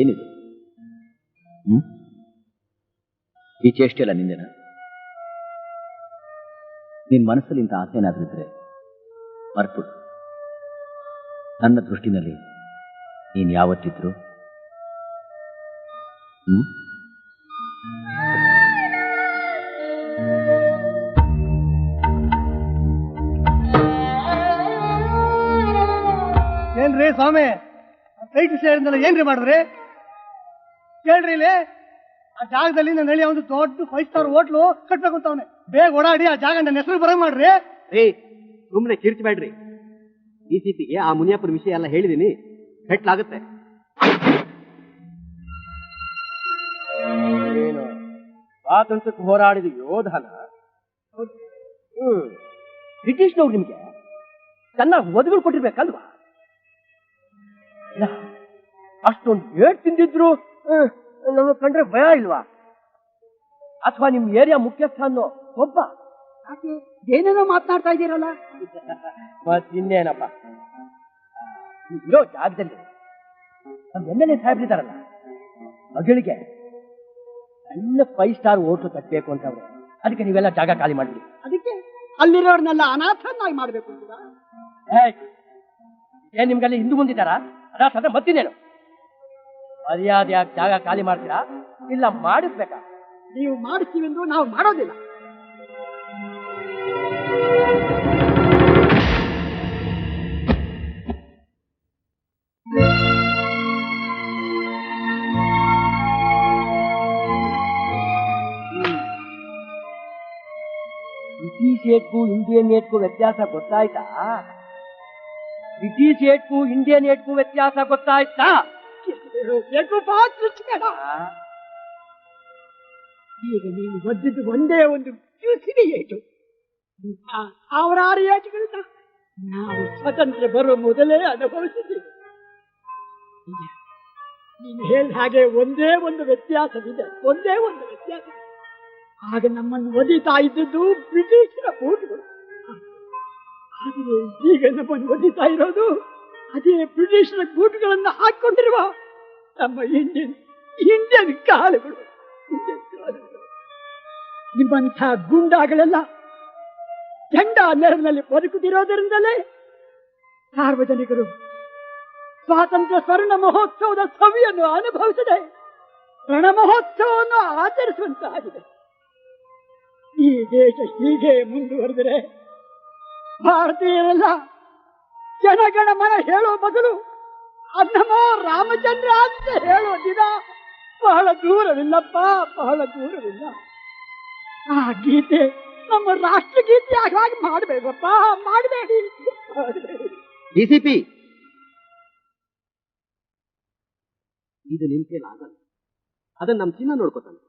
S4: ಏನಿದು? ಈ ಚೇಷ್ಟೆ ಎಲ್ಲ ನಿಂದೇನ? ನಿನ್ ಮನಸ್ಸಲ್ಲಿ ಇಂಥ ಆಸೆ ಏನಾದ್ರೂ ಇದ್ರೆ ಮರ್ತು. ನನ್ನ ದೃಷ್ಟಿನಲ್ಲಿ ನೀನ್ ಯಾವತ್ತಿದ್ರು
S5: ಏನ್ರಿ ಸ್ವಾಮಿ, ರೈಟ್ ಸೇರಿದ್ನಲ್ಲ, ಏನ್ರಿ ಮಾಡಿದ್ರಿ? ಕೇಳ್ರಿ, ಇಲ್ಲಿ ಆ ಜಾಗದಲ್ಲಿ ನನ್ನ ಹಳ್ಳಿ ಒಂದು ದೊಡ್ಡ 5 ಸ್ಟಾರ್ ಹೋಟ್ಲು ಕಟ್ಬೇಕು ಅಂತ ಅವನೇ. ಬೇಗ ಓಡಾಡಿ ಆ ಜಾಗ ನನ್ನ ಹೆಸರು ಬರಂಗ್ ಮಾಡ್ರಿ.
S2: ಸುಮ್ಮನೆ ಕಿರ್ಚಬೇಡ್ರಿ. DCPಗೆ ಆ ಮುನಿಯಪ್ಪರ ವಿಷಯ ಎಲ್ಲ ಹೇಳಿದೀನಿ, ಸೆಟ್ಲಾಗುತ್ತೆ.
S5: ಏನು ಸ್ವಾತಂತ್ರ್ಯಕ್ಕೆ ಹೋರಾಡಿದ ಯೋಧನ? ಬ್ರಿಟಿಷ್ನವ್ರು ನಿಮ್ಗೆ ಚೆನ್ನಾಗಿ ಒದಗಳು ಕೊಟ್ಟಿರ್ಬೇಕಲ್ವಾ? ಅಷ್ಟೊಂದು ಏಟ್ ತಿಂದಿದ್ರು ನಮಗೆ ಕಂಡ್ರೆ ಭಯ ಇಲ್ವಾ? ಅಥವಾ ನಿಮ್ ಏರಿಯಾ ಮುಖ್ಯಸ್ಥ ಅನ್ನೋ ಒಬ್ಬ ಏನೇನೋ ಮಾತನಾಡ್ತಾ ಇದ್ದೀರಲ್ಲ? ಮತ್ತಿನ್ನೇನಪ್ಪ, ಇರೋ ಜಾಗದಲ್ಲಿ ನಮ್ಮ MLA ಸಾಹೇಬ್ರಿದಾರಲ್ಲ, ಮಗಳಿಗೆ ಸಣ್ಣ 5 ಸ್ಟಾರ್ ಹೋಟ್ಲು ಕಟ್ಟಬೇಕು ಅಂತ ಅವ್ರೆ. ಅದಕ್ಕೆ ನೀವೆಲ್ಲ ಜಾಗ ಖಾಲಿ ಮಾಡ್ಬಿಡಿ. ಅದಕ್ಕೆ ಅಲ್ಲಿರೋರ್ನೆಲ್ಲ ಅನಾಥನಾಗಿ ಮಾಡ್ಬೇಕು ಅಂತ ಏನ್ ನಿಮ್ಗೆಲ್ಲ ಹಿಂದೂ ಮುಂದಿದ್ದಾರಾ? ಅನಾಥ ಅಂದ್ರೆ ಮತ್ತಿನೇನು? ಮರ್ಯಾದೆಯಾಗಿ ಜಾಗ ಖಾಲಿ ಮಾಡ್ತೀರಾ ಇಲ್ಲ ಮಾಡಿಸ್ಬೇಕಾ? ನೀವು ಮಾಡಿಸ್ತೀವಿ ಅಂದ್ರೂ ನಾವು ಮಾಡೋದಿಲ್ಲ. ಬ್ರಿಟಿಷ್ ಏಟ್ಗೂ ಇಂಡಿಯನ್ ಏಟ್ಗೂ ವ್ಯತ್ಯಾಸ ಗೊತ್ತಾಯ್ತಾ? ಬ್ರಿಟಿಷ್ ಏಟ್ಗೂ ಇಂಡಿಯನ್ ಏಟ್ಗೂ ವ್ಯತ್ಯಾಸ ಗೊತ್ತಾಯ್ತಾ?
S11: ಈಗ ನೀನು ಒದ್ದಿದ್ದು ಒಂದೇ ಒಂದು ಪಿಯುಸಿಗೆ ಏಟು. ಸಾವಿರಾರು ಏಟುಗಳನ್ನ ನಾವು ಸ್ವತಂತ್ರ ಬರುವ ಮೊದಲೇ ಅನುಭವಿಸಿದ್ದೀವಿ. ನೀನು ಹೇಳಿದ ಹಾಗೆ ಒಂದೇ ಒಂದು ವ್ಯತ್ಯಾಸವಿದೆ, ಒಂದೇ ಒಂದು ವ್ಯತ್ಯಾಸ. ಆಗ ನಮ್ಮನ್ನು ಒದಿತಾ ಇದ್ದದ್ದು ಬ್ರಿಟಿಷರ ಬೂಟುಗಳು. ಆದರೆ ಈಗ ನಮ್ಮನ್ನು ಒದಿತಾ ಇರೋದು ಅದೇ ಬ್ರಿಟಿಷರ ಬೂಟುಗಳನ್ನು ಹಾಕೊಂಡಿರುವ ನಮ್ಮ ಇಂಡಿಯನ್ ಕಾಲುಗಳು. ನಿಮ್ಮಂಥ ಗುಂಡಾಗಳೆಲ್ಲ ದಂಡ ನೆರಳಿನಲ್ಲಿ ಬದುಕುತ್ತಿರೋದರಿಂದಲೇ ಸಾರ್ವಜನಿಕರು ಸ್ವಾತಂತ್ರ್ಯ ಸ್ವರ್ಣ ಮಹೋತ್ಸವದ ಸವಿಯನ್ನು ಅನುಭವಿಸದೆ ರಣ ಮಹೋತ್ಸವವನ್ನು ಆಚರಿಸುವಂತಾಗಿದೆ. ಈ ದೇಶ ಹೀಗೆ ಮುಂದುವರೆದರೆ ಭಾರತೀಯರೆಲ್ಲ ಜನಗಣ ಮನ ಹೇಳುವ ಬದಲು ಅನ್ನಮೋ ರಾಮಚಂದ್ರ ಅಂತ ಹೇಳುವ ದಿನ ಬಹಳ ದೂರವಿಲ್ಲಪ್ಪ, ಬಹಳ ದೂರವಿಲ್ಲ. ಆ ಗೀತೆ ನಮ್ಮ ರಾಷ್ಟ್ರಗೀತೆ ಹಾಗೆ ಮಾಡಬೇಕಪ್ಪ, ಮಾಡಬೇಡಿ.
S6: ಡಿಸಿಪಿ, ಇದು ನಿನ್ ಕೈಲಾಗಲ್ಲ. ಅದನ್ನ ನಮ್ಮ ಚಿನ್ನ ನೋಡ್ಕೋತಾನೆ.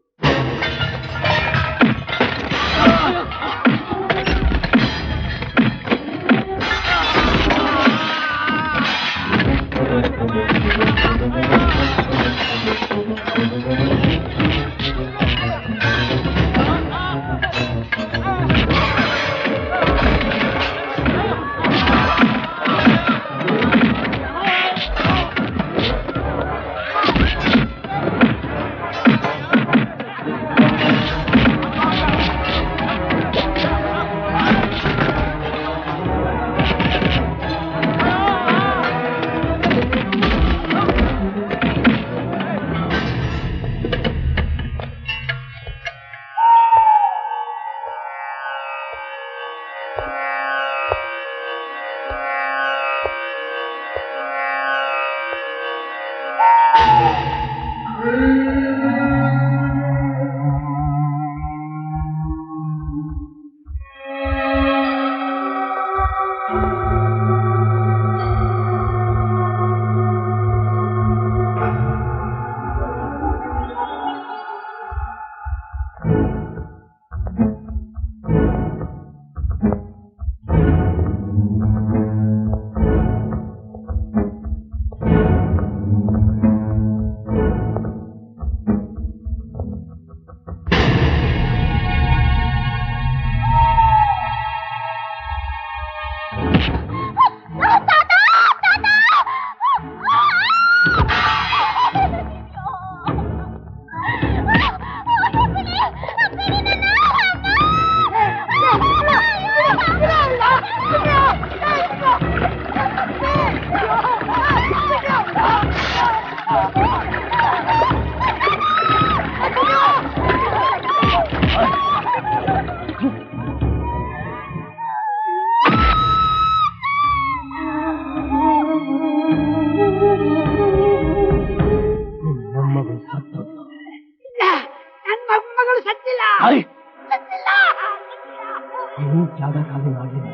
S5: ಜಾಗ ಖಾಲಿ ಮಾಡಲಿಲ್ಲ,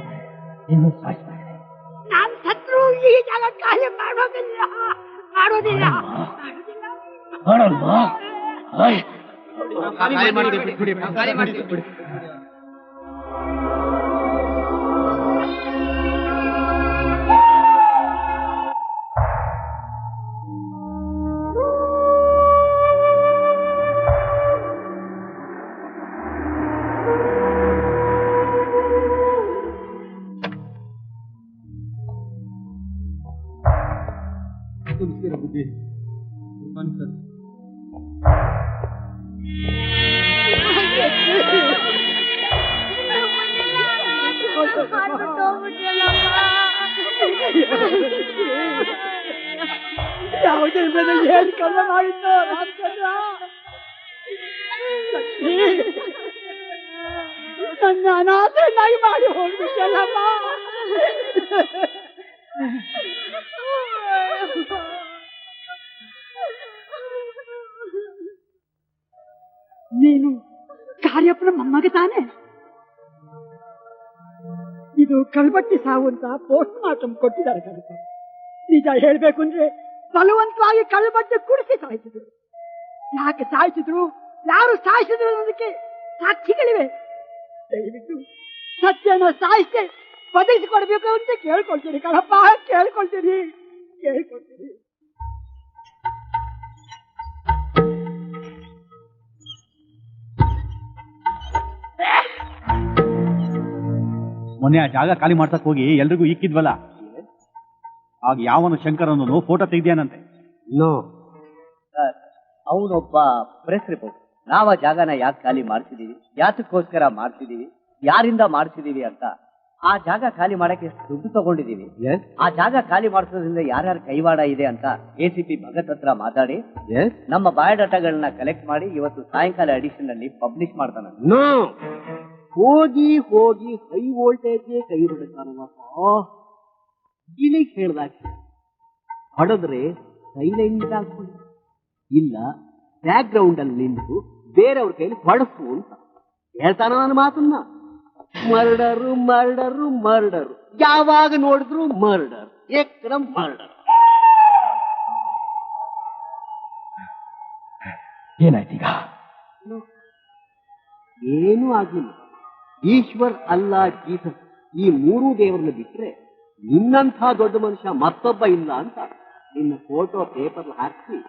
S5: ಇನ್ನು ಸಾಯಿಸ್ತಾ ಇದೆ.
S11: ನಾನು ಸತ್ರು ಈ ಜಾಗ ಖಾಲಿ ಮಾಡೋದಿಲ್ಲ, ಮಾಡೋದಿಲ್ಲ. ಯಾವುದೇ ಮೇಲೆ ಏನ್ ಕಲ್ಲ ಮಾಡಿದ್ದು ರಾಮಚಂದ್ರ? ನನ್ನ ಅನಾಥನಾಗಿ ಮಾಡಿ ಹೋಗ್ಬಿಟ್ಟಲ್ಲಮ್ಮ. ನೀನು ಕಾರ್ಯಪ್ಪನ ಮೊಮ್ಮಗ ತಾನೆ? ಇದು ಕಳ್ಬಟ್ಟಿ ಸಾವು ಅಂತ ಪೋಸ್ಟ್ ಮಾರ್ಟಮ್ ಕೊಟ್ಟಿದ್ದಾರೆ ಕಣಪ್ಪ. ನಿಜ ಹೇಳ್ಬೇಕು ಅಂದ್ರೆ ಬಲವಂತವಾಗಿ ಕಳ್ಬಟ್ಟೆ ಕುಡಿಸಿ ಸಾಯಿಸಿದ್ರು. ಯಾಕೆ ಸಾಯಿಸಿದ್ರು, ಯಾರು ಸಾಯಿಸಿದ್ರು ಅನ್ನೋದಕ್ಕೆ ಸಾಕ್ಷಿಗಳಿವೆ. ದಯವಿಟ್ಟು ಸತ್ಯನ ಸಾಯಿಸಿ ಬದಲಿಸಿಕೊಡ್ಬೇಕು ಅಂತ ಕೇಳ್ಕೊಳ್ತೀನಿ ಕಣಪ್ಪ, ಕೇಳ್ಕೊಳ್ತೀನಿ.
S8: ಮೊನ್ನೆ ಆ ಜಾಗ ಖಾಲಿ ಮಾಡ್ಸಕ್ ಹೋಗಿ ಎಲ್ರಿಗೂ ಇಕ್ಕಿದ್ವಲ್ಲ, ಆಗ ಯಾವನು ಶಂಕರ್ ಅನ್ನೋನು ಫೋಟೋ ತೆಗ್ದ್ಯಾನಂತೆ.
S6: ಅವನೊಬ್ಬ ಪ್ರೆಸ್ ರಿಪೋರ್ಟ್. ನಾವ್ ಆ ಜಾಗನ ಯಾಕೆ ಖಾಲಿ ಮಾಡ್ತಿದೀವಿ, ಯಾತಕ್ಕೋಸ್ಕರ ಮಾಡ್ತಿದೀವಿ, ಯಾರಿಂದ ಮಾಡ್ತಿದೀವಿ ಅಂತ, ಆ ಜಾಗ ಖಾಲಿ ಮಾಡಕ್ಕೆ ಎಷ್ಟು ದುಡ್ಡು ತಗೊಂಡಿದೀವಿ, ಆ ಜಾಗ ಖಾಲಿ ಮಾಡಿಸೋದ್ರಿಂದ ಯಾರ್ಯಾರ ಕೈವಾಡ ಇದೆ ಅಂತ ACP ಭಗತ್ ಹತ್ರ ಮಾತಾಡಿ ನಮ್ಮ ಬಯೋಡಾಟಾಗಳನ್ನ ಕಲೆಕ್ಟ್ ಮಾಡಿ ಇವತ್ತು ಸಾಯಂಕಾಲ ಎಡಿಷನ್ ಅಲ್ಲಿ ಪಬ್ಲಿಷ್ ಮಾಡ್ತಾನೆ.
S5: ಹೋಗಿ ಹೋಗಿ ಹೈ ವೋಲ್ಟೇಜ್ಗೆ ಕೈ ಹೊಡೆದಾನಪ್ಪ. ಗಿಳಿಗೆ ಹೇಳ್ದಾಗ ಹೊಡೆದ್ರೆ ಸೈಲೆಂಟ್ ಆಗ್ಬಿಡಿ, ಇಲ್ಲ ಬ್ಯಾಕ್ ಗ್ರೌಂಡ್ ಅಲ್ಲಿ ನಿಂತು ಬೇರೆಯವ್ರ ಕೈಲಿ ಹೊಡೆಸು ಅಂತ ಹೇಳ್ತಾನ ನನ್ನ ಮಾತನ್ನ. ಮರ್ಡರು ಮರ್ಡರು ಮರ್ಡರು, ಯಾವಾಗ ನೋಡಿದ್ರು ಮರ್ಡರ್, ಏಕ್ದಮ್ ಮರ್ಡರ್.
S6: ಏನಾಯ್ತೀಗ?
S5: ಏನೂ ಆಗ್ಲಿಲ್ಲ. ಈಶ್ವರ್ ಅಲ್ಲಾ ಜೀಸಸ್ ಈ ಮೂರೂ ದೇವರನ್ನ ಬಿಟ್ರೆ ನಿನ್ನಂಥ ದೊಡ್ಡ ಮನುಷ್ಯ ಮತ್ತೊಬ್ಬ ಇಲ್ಲ ಅಂತ ನಿನ್ನ ಫೋಟೋ ಪೇಪರ್ ಹಾಕಿ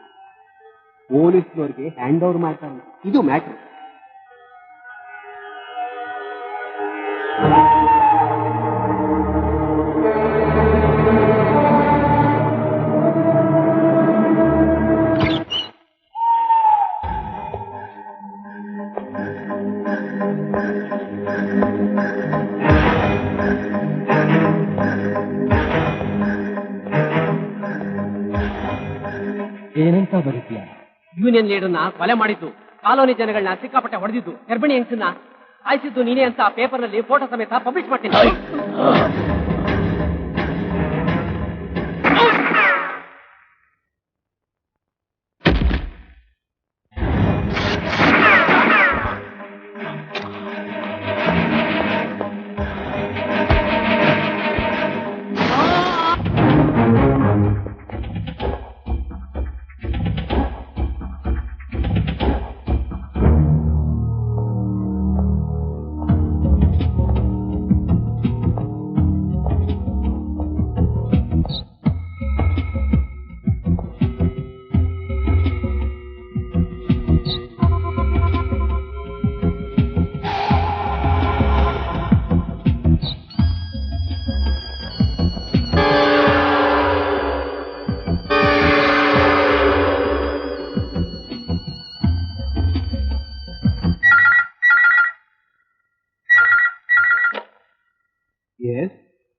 S5: ಪೊಲೀಸ್ನವ್ರಿಗೆ ಹ್ಯಾಂಡ್ ಓವರ್ ಮಾಡ್ತಾರೆ. ಇದು ಮ್ಯಾಟರ್.
S6: ಏನಂತ ಬರೀತೀಯ?
S5: ಯೂನಿಯನ್ ಲೀಡರ್ನ ಕೊಲೆ ಮಾಡಿದ್ದು, ಕಾಲೋನಿ ಜನಗಳನ್ನ ಸಿಕ್ಕಾಪಟ್ಟೆ ಹೊಡೆದಿದ್ದು, ಗರ್ಭಿಣಿ ಹೆಂಗಸನ್ನ ಸಾಯಿಸಿದ್ದು ನೀನೇ ಅಂತ ಪೇಪರ್ ನಲ್ಲಿ ಫೋಟೋ ಸಮೇತ ಪಬ್ಲಿಷ್ ಮಾಡ್ತೀನಿ.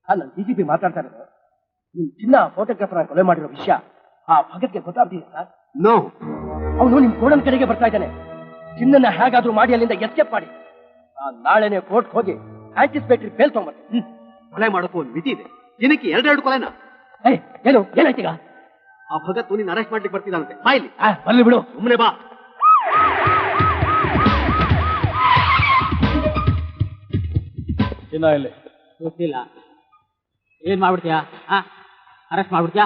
S5: ನಾನು DGP ಮಾತಾಡ್ತಾ ಇರೋದು. ನಿಮ್ ಚಿನ್ನ ಫೋಟೋಗ್ರಾಫರ್ ಕೊಲೆ ಮಾಡಿರೋ ವಿಷಯ ಆ ಭಗತ್ಗೆ ಗೊತ್ತಾಗ್ತಿದೆ ಸರ್?
S1: ನೋ,
S5: ಅವನು ನಿಮ್ ಗೋಡನ್ ಕಡೆಗೆ ಬರ್ತಾ ಇದ್ದಾನೆ. ಚಿನ್ನನ್ನ ಹೇಗಾದ್ರೂ ಮಾಡಿ ಅಲ್ಲಿಂದ ಎಸ್ಕೇಪ್ ಮಾಡಿ ನಾಳೆನೆ ಕೋರ್ಟ್ ಹೋಗಿ ಆಂಟಿಸಿಪೇಟರಿ ಬೇಲ್ ತಗೊಂಡ್ಬರ್ತೀನಿ.
S1: ಕೊಲೆ ಮಾಡೋಕ್ಕೂ ಒಂದು ಮಿತಿ ಇದೆ. ದಿನಕ್ಕೆ 2 ಕೊಲೆನ.
S5: ಏನು ಏನಾಯ್ತೀಗ?
S1: ಆ ಭಗತ್ ನೀನು ಅರೆಸ್ಟ್ ಮಾಡ್ಲಿಕ್ಕೆ ಬರ್ತಿದ್ದಾನಂತೆ. ಬಾ ಇಲ್ಲಿ.
S5: ಬರ್ಲಿ ಬಿಡು,
S1: ಸುಮ್ಮನೆ ಬಾ.
S3: ಚಿನ್ನ ಇಲ್ಲಿ
S2: ಗೊತ್ತಿಲ್ಲ. ಏನ್ ಮಾಡ್ಬಿಡ್ತೀಯಾ? ಅರೆಸ್ಟ್ ಮಾಡ್ಬಿಡ್ತೀಯಾ?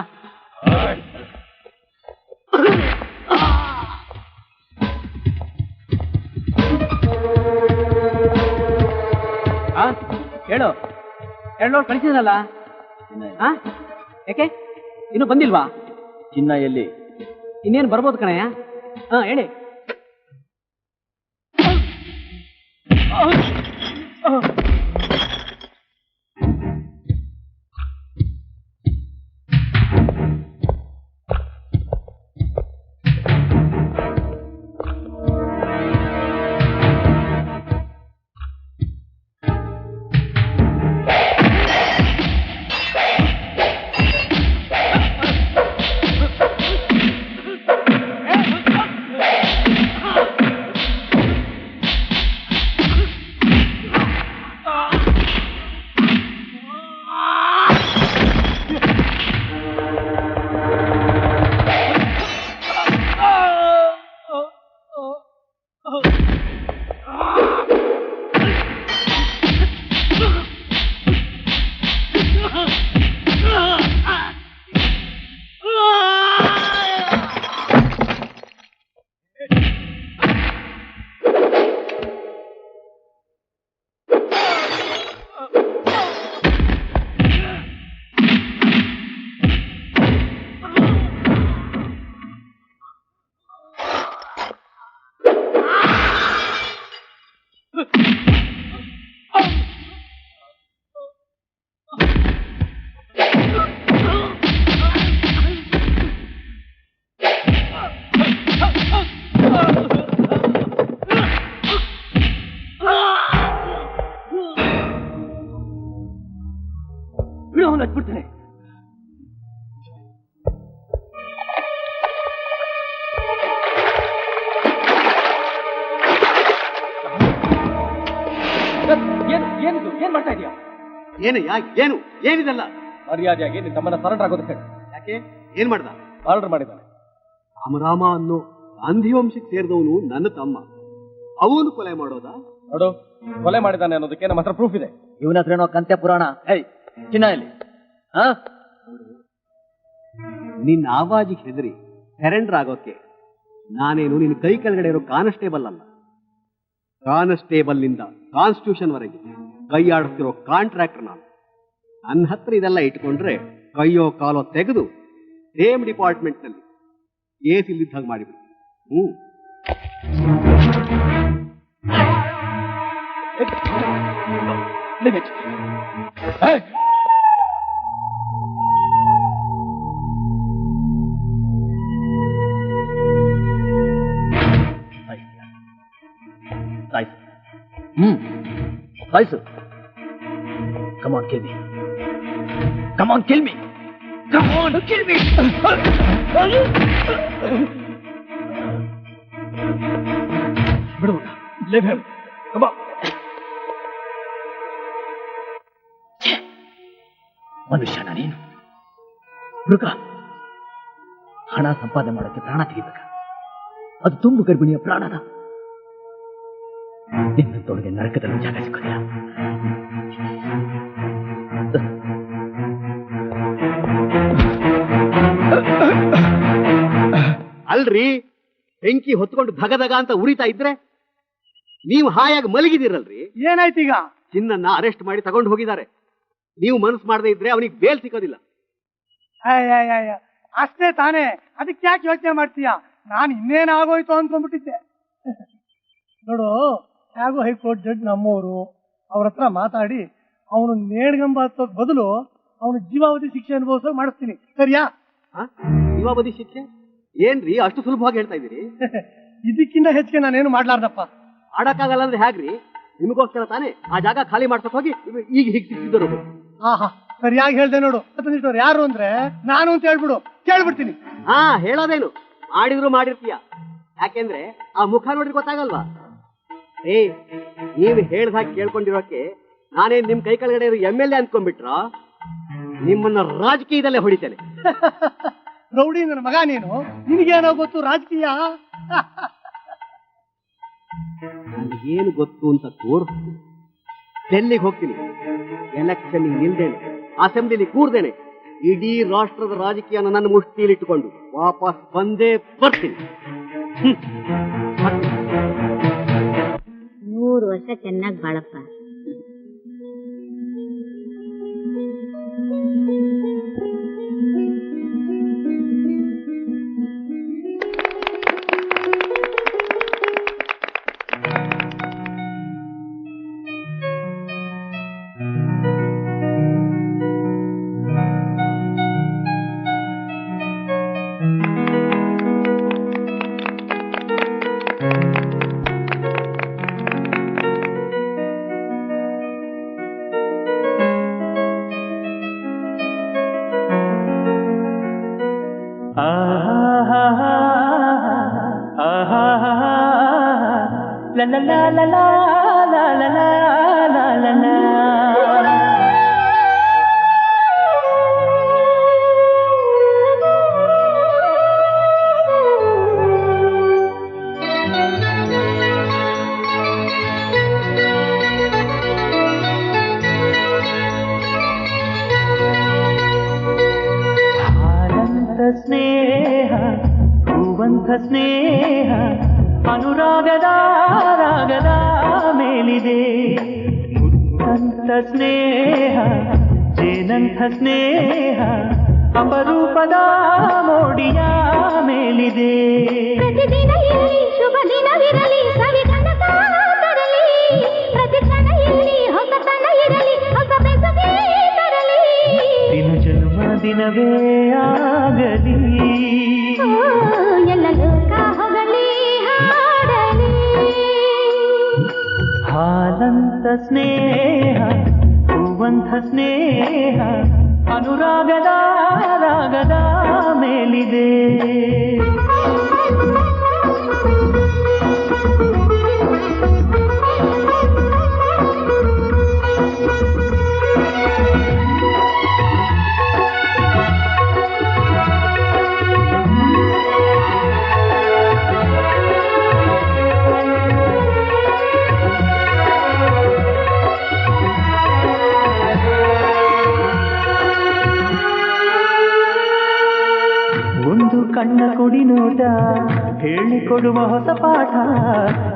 S2: ಹೇಳು, 2 ಲೋಡ್ ಕಳಿಸಿದ್ರಲ್ಲ, ಯಾಕೆ ಇನ್ನು ಬಂದಿಲ್ವಾ?
S4: ಚಿನ್ನ ಎಲ್ಲಿ?
S2: ಇನ್ನೇನು ಬರ್ಬೋದು ಕಣಯ್ಯ. ಹೇಳಿ.
S5: ಬಿಡೋನು ಹಚ್ಬಿಡ್ತೇನೆ. ಏನ್ ಮಾಡ್ತಾ ಇದೀಯಾ?
S8: ಏನು ಏನಿದೆಲ್ಲ?
S5: ಮರ್ಯಾದೆಯಾಗಿ ನಿನ್ನ ತಮ್ಮನ ಸರೆಂಡರ್ ಆಗೋದಕ್ಕೆ ಹೇಳಿ.
S8: ಯಾಕೆ? ಏನ್ ಮಾಡ್ದ?
S5: ಆರ್ಡರ್ ಮಾಡಿದ್ದಾನೆ.
S8: ರಾಮರಾಮ ಅನ್ನೋ ಗಾಂಧಿ ವಂಶಕ್ಕೆ ಸೇರಿದವನು ನನ್ನ ತಮ್ಮ, ಅವನು ಕೊಲೆ ಮಾಡೋದಾ?
S5: ನೋಡು, ಕೊಲೆ ಮಾಡಿದ್ದಾನೆ ಅನ್ನೋದಕ್ಕೆ ನಮ್ಮ ಹತ್ರ ಪ್ರೂಫ್ ಇದೆ.
S6: ಇವನ ಹತ್ರ ಏನೋ ಕಂತೆ ಪುರಾಣ. ಚಿನ್ನ ಇಲ್ಲಿ
S8: ನಿನ್ನ ಆವಾಜಿಗೆ ಹೆದರಿ ಸರೆಂಡರ್ ಆಗೋಕೆ ನಾನೇನು ನಿನ್ನ ಕೈ ಕೆಳಗಡೆ ಇರೋ ಕಾನ್ಸ್ಟೇಬಲ್ ಅಲ್ಲ. ಕಾನ್ಸ್ಟೇಬಲ್ ನಿಂದ ಕಾನ್ಸ್ಟಿಟ್ಯೂಷನ್ ವರೆಗೆ ಕೈ ಆಡಿಸ್ತಿರೋ ಕಾಂಟ್ರಾಕ್ಟರ್ ನಾನು. ನನ್ನ ಹತ್ರ ಇದೆಲ್ಲ ಇಟ್ಕೊಂಡ್ರೆ ಕೈಯೋ ಕಾಲೋ ತೆಗೆದು ಸೇಮ್ ಡಿಪಾರ್ಟ್ಮೆಂಟ್ ನಲ್ಲಿ ಕೇಸ್ ಇಲ್ಲಿದ್ದ ಹಾಗೆ ಮಾಡಿಬಿಡ್ತೀನಿ.
S6: ಸಾಯಿಸು. Come on, kill me. Come on, kill me. Come on, kill me.
S5: ಬಿಡು, leave him. Come on.
S6: ಮನುಷ್ಯನ ನೀನು ಮೃಗ. ಹಣ ಸಂಪಾದನೆ ಮಾಡೋಕ್ಕೆ ಪ್ರಾಣ ತೆಗಿಬೇಕ? ಅದು ತುಂಬು ಗರ್ಭಿಣಿಯ ಪ್ರಾಣದ. ನಿನ್ನಂತೊಳಗೆ ನರಕದಲ್ಲಿ ಜಾಗ ಸಿಕ್ಕೋದಿಲ್ಲ.
S8: ಅಲ್ರಿ, ಬೆಂಕಿ ಹೊತ್ಕೊಂಡು ಧಗಧಗ ಅಂತ ಉರಿತಾ ಇದ್ರೆ ನೀವು ಹಾಯಾಗಿ ಮಲಗಿದಿರಲ್ರಿ.
S11: ಏನಾಯ್ತು ಈಗ?
S8: ಚಿನ್ನನ್ನ ಅರೆಸ್ಟ್ ಮಾಡಿ ತಗೊಂಡು ಹೋಗಿದ್ದಾರೆ. ನೀವು ಮನಸ್ಸು ಮಾಡದೇ ಇದ್ರೆ ಅವನಿಗೆ ಬೇಲ್ ಸಿಕ್ಕೋದಿಲ್ಲ.
S11: ಅಷ್ಟೇ ತಾನೇ, ಅದಕ್ಕೆ ಯಾಕೆ ಯೋಚನೆ ಮಾಡ್ತೀಯ? ನಾನು ಇನ್ನೇನಾಗೋಯ್ತು ಅನ್ಕೊಂಡ್ಬಿಟ್ಟಿದ್ದೆ. ನೋಡು, ಹೇಗೋ ಹೈಕೋರ್ಟ್ ಜಡ್ಜ್ ನಮ್ಮವರು, ಅವ್ರ ಹತ್ರ ಮಾತಾಡಿ ಅವನು ನೇಡ್ಗಂಬ ಹತ್ತೋಕ್ ಬದಲು ಅವನು ಜೀವಾವಧಿ ಶಿಕ್ಷೆ ಅನುಭವಿಸೋ ಮಾಡಿಸ್ತೀನಿ. ಸರಿಯಾ?
S8: ಜೀವಾವಧಿ ಶಿಕ್ಷೆ ಏನ್ರಿ ಅಷ್ಟು ಸುಲಭವಾಗಿ ಹೇಳ್ತಾ ಇದ್ದೀರಿ?
S11: ಇದಕ್ಕಿಂತ ಹೆಚ್ಚಿಗೆ ನಾನೇನು ಮಾಡ್ಲಾರ್ದಪ್ಪ.
S8: ಆಡಕ್ಕಾಗಲ್ಲ ಅಂದ್ರೆ ಹೇಗ್ರಿ? ನಿಮಗೋಸ್ಕರ ತಾನೇ ಆ ಜಾಗ ಖಾಲಿ ಮಾಡ್ಸಕ್ ಹೋಗಿ ಈಗ ಹೀಗೆ ಸಿಕ್ಕಿದ್ದರು.
S11: ಆಹಾ, ಸರಿಯಾಗಿ ಹೇಳ್ದೆ ನೋಡು. ಹತ್ತನಿಷ್ಠವ್ರು ಯಾರು ಅಂದ್ರೆ ನಾನು ಅಂತ ಹೇಳ್ಬಿಡು, ಕೇಳ್ಬಿಡ್ತೀನಿ.
S8: ಹೇಳೋದೇನು? ಮಾಡಿದ್ರು ಮಾಡಿರ್ತೀಯ. ಯಾಕೆಂದ್ರೆ ಆ ಮುಖ ನೋಡ್ರಿ ಗೊತ್ತಾಗಲ್ವಾ? ನೀವು ಹೇಳ್ದಾಗ ಕೇಳ್ಕೊಂಡಿರೋಕೆ ನಾನೇನ್ ನಿಮ್ ಕೈ ಕೆಳಗಡೆ ಇರೋ MLA ಅಂದ್ಕೊಂಡ್ಬಿಟ್ರ? ನಿಮ್ಮನ್ನ ರಾಜಕೀಯದಲ್ಲೇ ಹೊಡಿತೇನೆ.
S11: ರೌಡಿ ನನ್ನ ಮಗ ನೀನು, ನಿನಗೇನೋ ಗೊತ್ತು ರಾಜಕೀಯ?
S8: ಏನು ಗೊತ್ತು ಅಂತ ತೋರಿಸ್ತೀನಿ. ಡೆಲ್ಲಿಗೆ ಹೋಗ್ತೀನಿ, ಎಲೆಕ್ಷನ್ ನಿಲ್ದೇನೆ, ಅಸೆಂಬ್ಲಿಲಿ ಕೂರ್ದೇನೆ, ಇಡೀ ರಾಷ್ಟ್ರದ ರಾಜಕೀಯನ ನನ್ನ ಮುಷ್ಟಿಲಿಟ್ಟುಕೊಂಡು ವಾಪಸ್ ಬಂದೇ ಬರ್ತೀನಿ.
S7: 100 ವರ್ಷ ಚೆನ್ನಾಗಿ ಬಾಳಪ್ಪ.
S3: ಸ್ನೇಹ ಹೂವಂತ ಸ್ನೇಹ ಅನುರಾಗದ ರಾಗದ ಮೇಲಿದೆ. ಮುತ್ತಂತ ಸ್ನೇಹ ಜೇನಂಥ ಸ್ನೇಹ ಅಪರೂಪದ ಮೋಡಿಯ ಮೇಲಿದೆ.
S9: ಪ್ರತಿದಿನ ಇಲ್ಲಿ ಶುಭ ದಿನವಿರಲಿ, ಸವಿಗನಕ ತರಲಿ,
S12: ದಿನವೇ ಆಗಲಿ
S9: ಎಲ್ಲ ಲೋಕ ಹೊಗಲಿ ಹಾಡಲಿ
S12: ಹಾಲಂತ ಸ್ನೇಹ ಹೂವಂತ ಸ್ನೇಹ ಅನುರಾಗದ ರಾಗದ ಮೇಲಿದೆ ಕಣ್ಣ ಕುಡಿ ನೋಟ ಹೇಳಿಕೊಡುವ ಹೊಸ ಪಾಠ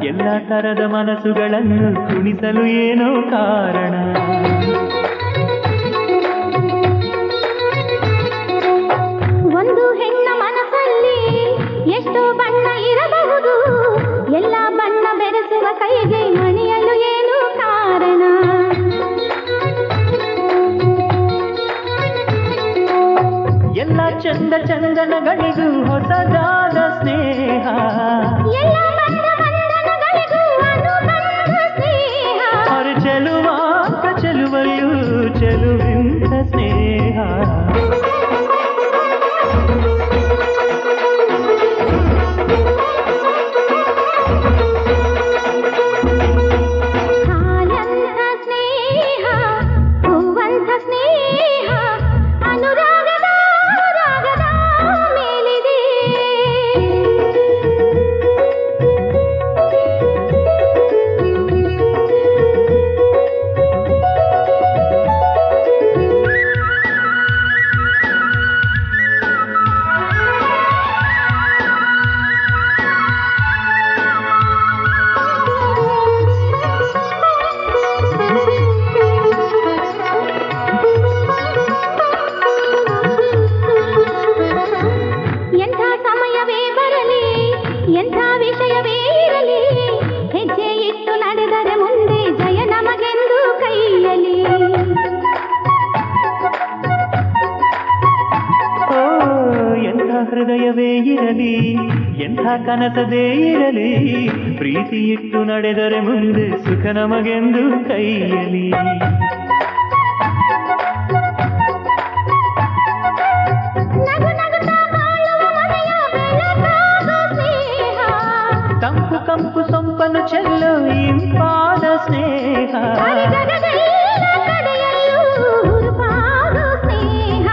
S12: ಎಲ್ಲ ತರದ ಮನಸ್ಸುಗಳನ್ನು ಕುಣಿಸಲು ಏನೋ ಕಾರಣ
S9: ಒಂದು ಹೆಣ್ಣ ಮನಸ್ಸಲ್ಲಿ ಎಷ್ಟೋ ಬಣ್ಣ ಇರಬಹುದು ಎಲ್ಲ ಬಣ್ಣ ಬೆರೆಸುವ ಕೈಗೆ ಮಣಿಯಲು ಏನೋ ಕಾರಣ
S12: ಎಲ್ಲ ಚಂದ ಚಂದನಗಳಿಗೂ ಹೊಸದಾದ ಸ್ನೇಹ
S9: ಎಲ್ಲ ಬಂಧನಗಳಿಗೂ ಅನುಬಂಧ ಸ್ನೇಹ
S12: ಅವರು ಚೆಲುವಾಂತ ಚೆಲುವಲ್ಲೂ ಚೆಲುವಿಂತ ಸ್ನೇಹ
S9: ಹಾಲಂತ ಸ್ನೇಹ ಹೂವಂತ ಸ್ನೇಹ ಅನುರಾಗದ ರಾಗದ ಮೇಲಿದೆ ಎಂಥ ಸಮಯವೇ ಬರಲಿ ಎಂಥ ವಿಷಯವೇ ಇರಲಿ ಹೆಜ್ಜೆ ಇಟ್ಟು ನಡೆದರೆ ಮುಂದೆ ಜಯ ನಮಗೆಂದು ಕೈಯಲಿ
S12: ಓ ಎಂಥ ಹೃದಯವೇ ಇರಲಿ ಎಂಥ ಕನಸದೇ ಇರಲಿ ಪ್ರೀತಿ ಇಟ್ಟು ನಡೆದರೆ ಮುಂದೆ ಸುಖ ನಮಗೆಂದು ಕೈಯಲಿ
S9: ನಗು ನಗುತ್ತಾ ಬಾಳುವ ಮನೆಯ ಬೆಳಕಾಗೋ ಸ್ನೇಹ
S12: ತಂಪು ಕಂಪು ಸೊಂಪನ್ನು ಚೆಲ್ಲು ಇಂಪಾದ ಸ್ನೇಹ
S9: ಜಗದೆಲ್ಲ ಕಡೆಯಲ್ಲೂ ಹುರುಪಾಗೋ ಸ್ನೇಹ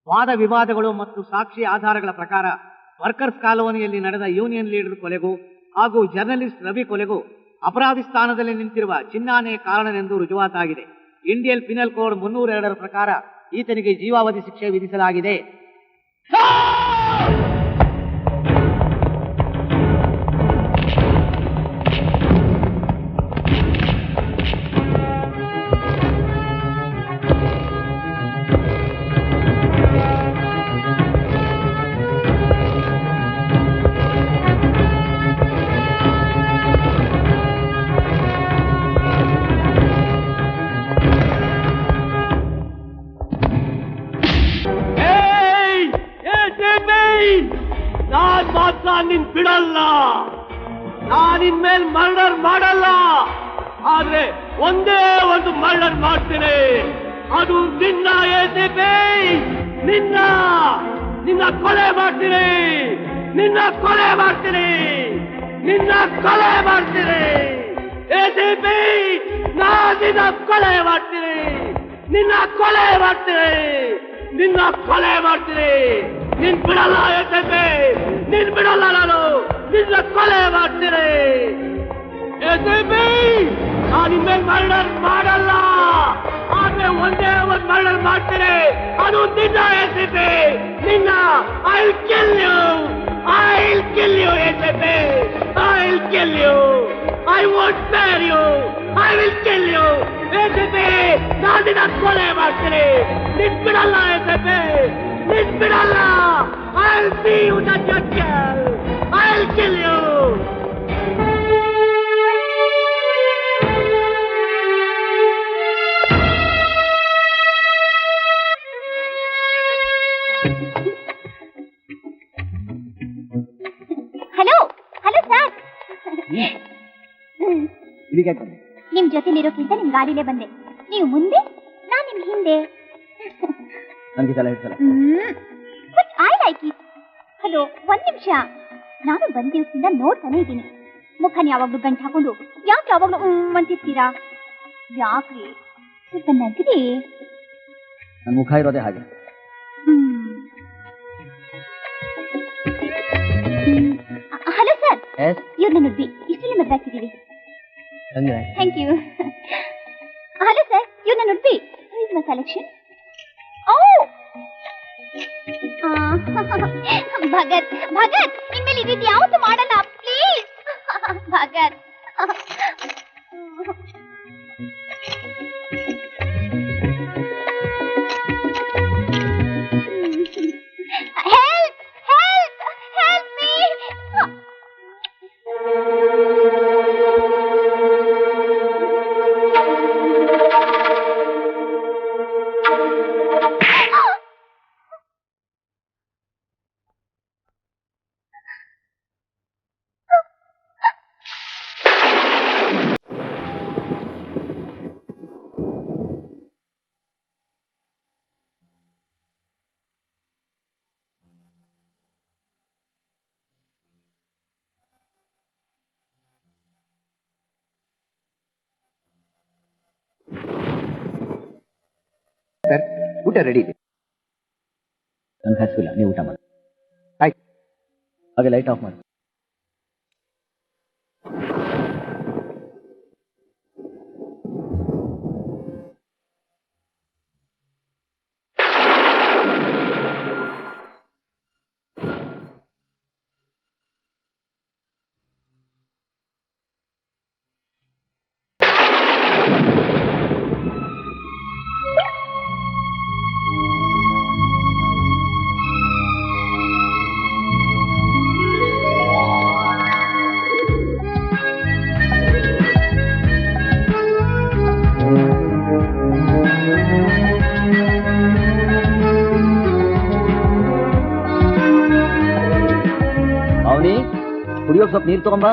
S2: ವಾದ ವಿವಾದಗಳು ಮತ್ತು ಸಾಕ್ಷಿ ಆಧಾರಗಳ ಪ್ರಕಾರ ವರ್ಕರ್ಸ್ ಕಾಲೋನಿಯಲ್ಲಿ ನಡೆದ ಯೂನಿಯನ್ ಲೀಡರ್ ಕೊಲೆಗೂ ಹಾಗೂ ಜರ್ನಲಿಸ್ಟ್ ರವಿ ಕೊಲೆಗೂ ಅಪರಾಧಿ ಸ್ಥಾನದಲ್ಲಿ ನಿಂತಿರುವ ಚಿನ್ನಾನೇ ಕಾರಣನೆಂದು ರುಜುವಾತಾಗಿದೆ. ಇಂಡಿಯನ್ ಪಿನಲ್ ಕೋಡ್ 302 ಪ್ರಕಾರ ಈತನಿಗೆ ಜೀವಾವಧಿ ಶಿಕ್ಷೆ ವಿಧಿಸಲಾಗಿದೆ.
S5: ನಾನ್ ಮಾತ್ರ ನಿನ್ ಬಿಡಲ್ಲ, ನಾನಿನ್ಮೇಲೆ ಮರ್ಡರ್ ಮಾಡಲ್ಲ. ಆದ್ರೆ ಒಂದೇ ಒಂದು ಮರ್ಡರ್ ಮಾಡ್ತೀನಿ, ಅದು ನಿನ್ನ ACP, ನಿನ್ನ ಕೊಲೆ ಮಾಡ್ತೀನಿ, ನಿನ್ನ ಕೊಲೆ ಮಾಡ್ತೀನಿ, ನಿನ್ನ ಕೊಲೆ ಮಾಡ್ತೀನಿ ACP, ನಿನ್ನ ಕೊಲೆ ಮಾಡ್ತೀನಿ, ನಿನ್ನ ಕೊಲೆ ಮಾಡ್ತೀನಿ, ನಿನ್ನ ಕೊಲೆ ಮಾಡ್ತೀನಿ, ನಿನ್ ಬಿಡಲ್ಲ ACP, ನಿನ್ ಬಿಡಲ್ಲ ನಾನು, ನಿನ್ನ ಕೊಲೆ ಮಾಡ್ತೀನಿ ACP. ನಾನು ನಿಮ್ಗೆ ಮರ್ಡರ್ ಮಾಡಲ್ಲ, ಆದ್ರೆ ಒಂದೇ ಒಂದು ಮರ್ಡರ್ ಮಾಡ್ತೀನಿ, ಅದು ನಿನ್ನ ACP, ನಿನ್ನ. I'll kill you, I'll kill you ACP, I'll kill you, I won't spare you, I will kill you ACP. ನಾನು ನಿನ್ನ ಕೊಲೆ ಮಾಡ್ತೀನಿ, ನಿನ್ ಬಿಡಲ್ಲ ACP, ನಿನ್ ಬಿಡಲ್ಲ. I'll see you that you kill, I'll kill you.
S9: Hello hello sir, ನಿಮ್ ಜೊತೆಲಿರೋಕ್ಕಿಂತ ನಿಮ್ ಗಾಡಿಲೇ ಬಂದೆ. ನೀವು ಮುಂದೆ, ನಾನ್ ನಿಮ್ ಹಿಂದೆ. I like it. ಹಲೋ, ಒಂದ್ ನಿಮಿಷ. ನಾನು ಬಂದ ದಿವಸದಿಂದ ನೋಡ್ತಾನೆ ಇದ್ದೀನಿ. ಮುಖನ ಯಾವಾಗ್ಲೂ ಗಂಟು ಹಾಕೊಂಡು ಯಾಕೆ ಯಾವಾಗ್ಲೂ ಅಂತಿರ್ತೀರಾ? ಯಾಕ್ರಿ? ಸ್ವಲ್ಪ ನಗ್ರಿ.
S4: ನನ್ನ ಮುಖ ಇರೋದೇ ಹಾಗೆ.
S9: ಹಲೋ ಸರ್, ಇವ್ರನ್ನ ನುಡ್ಬಿ ಇಷ್ಟರಲ್ಲಿ ಮದ್ವೆ ಆಗ್ತಿದ್ದೀವಿ. Thank you. ಹಲೋ ಸರ್, ಇವ್ರನ್ನ ನುಡ್ಬಿ ಮೈ ಸೆಲೆಕ್ಷನ್. ಓ ಭಗತ್, ಭಗತ್ ಇನ್ಮೇಲೆ ಈ ರೀತಿ ಯಾವತ್ತೂ ಮಾಡಲ್ಲ ಪ್ಲೀಸ್. ಭಗತ್
S1: ಸರ್, ಊಟ ರೆಡಿ ಇದೆ.
S4: ನನ್ಗೆ ಹಸಿವಿಲ್ಲ, ನೀವು ಊಟ ಮಾಡಿ.
S1: ಆಯ್ತು.
S4: ಹಾಗೆ ಲೈಟ್ ಆಫ್ ಮಾಡಿ. ಕುಡಿಯೋಕ್ ಸ್ವಲ್ಪ ನೀರು ತಗೊಂಬ.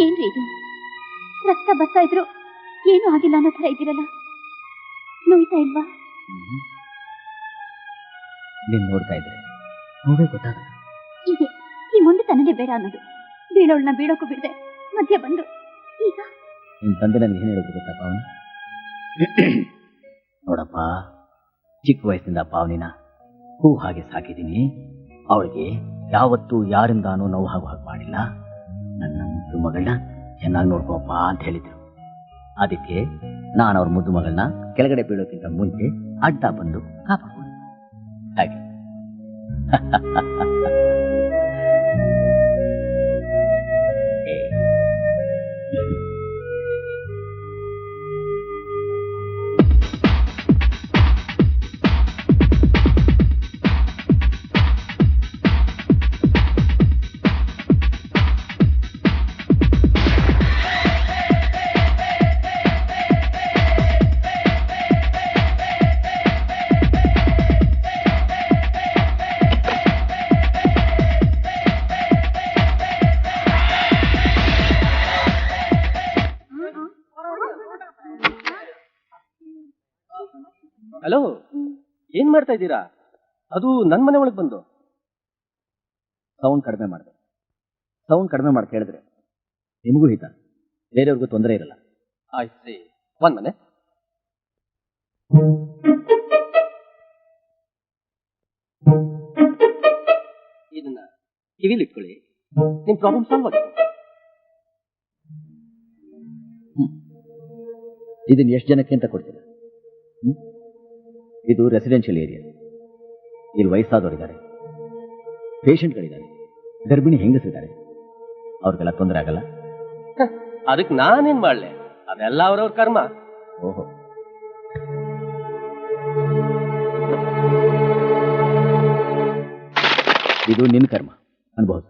S9: ಏನ್ರಿ ಇದು? ರಕ್ತ ಬರ್ತಾ ಇದ್ರು ಏನು ಆಗಿಲ್ಲ ಅನ್ನೋ ತರ ಇದ್ದೀರಲ್ಲ, ನೋಯ್ತಾ ಇಲ್ವಾ?
S4: ನೀನ್ ನೋಡ್ತಾ ಇದ್ರೆ ನೋವೇ ಗೊತ್ತಾಗಲ್ಲ.
S9: ಇದೆ ಈ ಮುಂದೆ ತನಗೆ ಬೇಡ ಅನ್ನೋದು. ಬೀಳೋಳನ್ನ ಬೀಳೋಕ್ಕೂ ಬಿಡದೆ ಮಧ್ಯೆ ಬಂದು ಈಗ
S4: ನಿನ್ ತಂದೆ ನನಗೆ ಏನ್ ಹೇಳಿದ್ರು ಗೊತ್ತಾ ಪಾವನಿ? ನೋಡಪ್ಪ, ಚಿಕ್ಕ ವಯಸ್ಸಿನಿಂದ ಪಾವನಿನ ಹೂ ಹಾಗೆ ಸಾಕಿದ್ದೀನಿ. ಅವಳಿಗೆ ಯಾವತ್ತೂ ಯಾರಿಂದಾನೂ ನೋವು ಹಾಗೆ ಮಾಡಿಲ್ಲ. ನನ್ನ ಮುದ್ದು ಮಗಳನ್ನ ಚೆನ್ನಾಗಿ ನೋಡ್ಕೋಪ್ಪ ಅಂತ ಹೇಳಿದ್ರು. ಅದಕ್ಕೆ ನಾನು ಅವ್ರ ಮುದ್ದು ಮಗಳನ್ನ ಕೆಳಗಡೆ ಬೀಳೋಕ್ಕಿಂತ ಮುಂಚೆ ಅಡ್ಡ ಬಂದು ಕಾಪಾಡ್ಕೊಂಡು.
S5: ಹಲೋ, ಏನ್ ಮಾಡ್ತಾ ಇದ್ದೀರಾ? ಅದು ನನ್ ಮನೆ ಒಳಗೆ ಬಂದು
S4: ಸೌಂಡ್ ಕಡಿಮೆ ಮಾಡಿದೆ. ಸೌಂಡ್ ಕಡಿಮೆ ಮಾಡಿ ಕೇಳಿದ್ರೆ ನಿಮಗೂ ಹಿತ, ಬೇರೆಯವ್ರಿಗೂ ತೊಂದರೆ ಇರಲ್ಲ.
S5: ಆಯ್ತು, ಒಂದ್ ಮನೆ. ಇದನ್ನ ಕಿವಿಲಿ ಇಟ್ಕೊಳ್ಳಿ, ನಿಮ್ ಪ್ರಾಬ್ಲಮ್ ಸಾಲ್ವ್ ಆಗಿದೆ.
S4: ಇದನ್ನ ಎಷ್ಟು ಜನಕ್ಕೆ ಅಂತ ಕೊಡ್ತೀರಾ? ಇದು ರೆಸಿಡೆನ್ಷಿಯಲ್ ಏರಿಯಾ. ಇಲ್ಲಿ ವಯಸ್ಸಾದವರಿದ್ದಾರೆ, ಪೇಷಂಟ್ಗಳಿದ್ದಾರೆ, ಗರ್ಭಿಣಿ ಹೆಂಗಸಿದ್ದಾರೆ. ಅವ್ರಿಗೆಲ್ಲ ತೊಂದರೆ ಆಗಲ್ಲ.
S5: ಅದಕ್ಕೆ ನಾನೇನ್ ಮಾಡ್ಲೆ, ಅದೆಲ್ಲ ಅವ್ರವ್ರ ಕರ್ಮ.
S4: ಓಹೋ, ಇದು ನಿನ್ನ ಕರ್ಮ ಅನ್ಬಹುದು.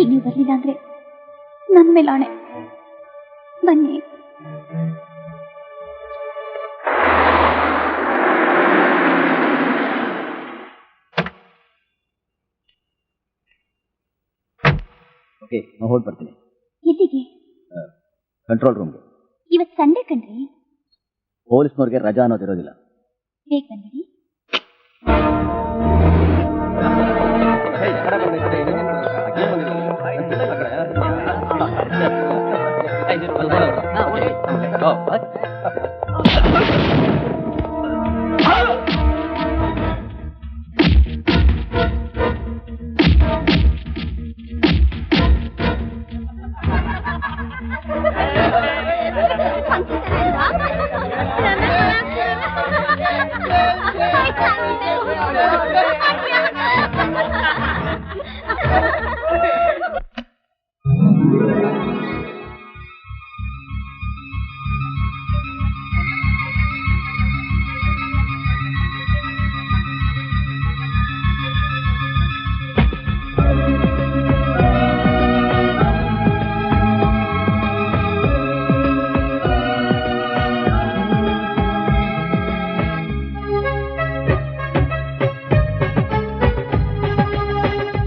S9: ಈಗ ನೀವು ಬರ್ಲಿಲ್ಲ ಅಂದ್ರೆ ನನ್ನ ಮೇಲೆ ಆಣೆ, ಬನ್ನಿ.
S4: ಓಕೆ, ನಾನು ಹೋಗಿ ಬರ್ತೀನಿ.
S9: ಎಲ್ಲಿಗೆ?
S4: ಕಂಟ್ರೋಲ್ ರೂಮ್ಗೆ.
S9: ಇವತ್ತು ಸಂಡೇ ಕಣ್ರಿ.
S4: ಪೊಲೀಸ್ನವ್ರಿಗೆ ರಜಾ ಅನ್ನೋದಿರೋದಿಲ್ಲ.
S9: ಬೇಗ ಬಂದ್ಬಿಡಿ.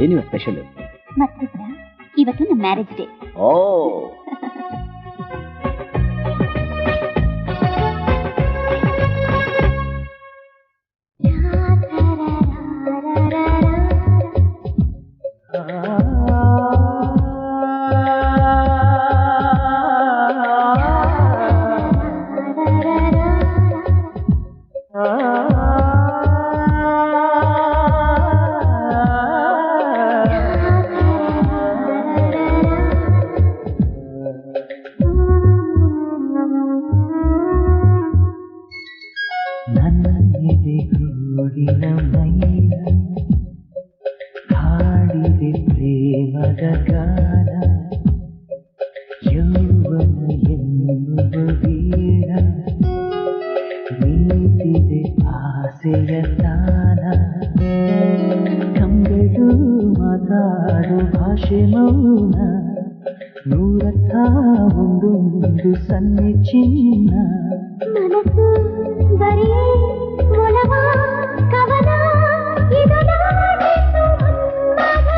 S4: ಏನಿವ ಸ್ಪೆಷಲ್?
S9: ಮತ್ತೆ ಇವತ್ತು ನಮ್ಮ ಮ್ಯಾರೇಜ್ ಡೇ.
S4: ಓ,
S12: ಹಾಡಿದೆ ಪ್ರೇಮದ ಗಾನ, ಯೌವನ ಎನ್ನುವ ಭಾಷೆ ಮೌನ ನೂರಥ ಒಂದೊಂದು ಸನ್ನೆ ಚಿನ್ನ
S9: ಮನಸ್ಸು ಬರೀ ಒಲವ ಕವನ ಇದು ನಾಡಿದ್ದು ಮನ್ಮಥ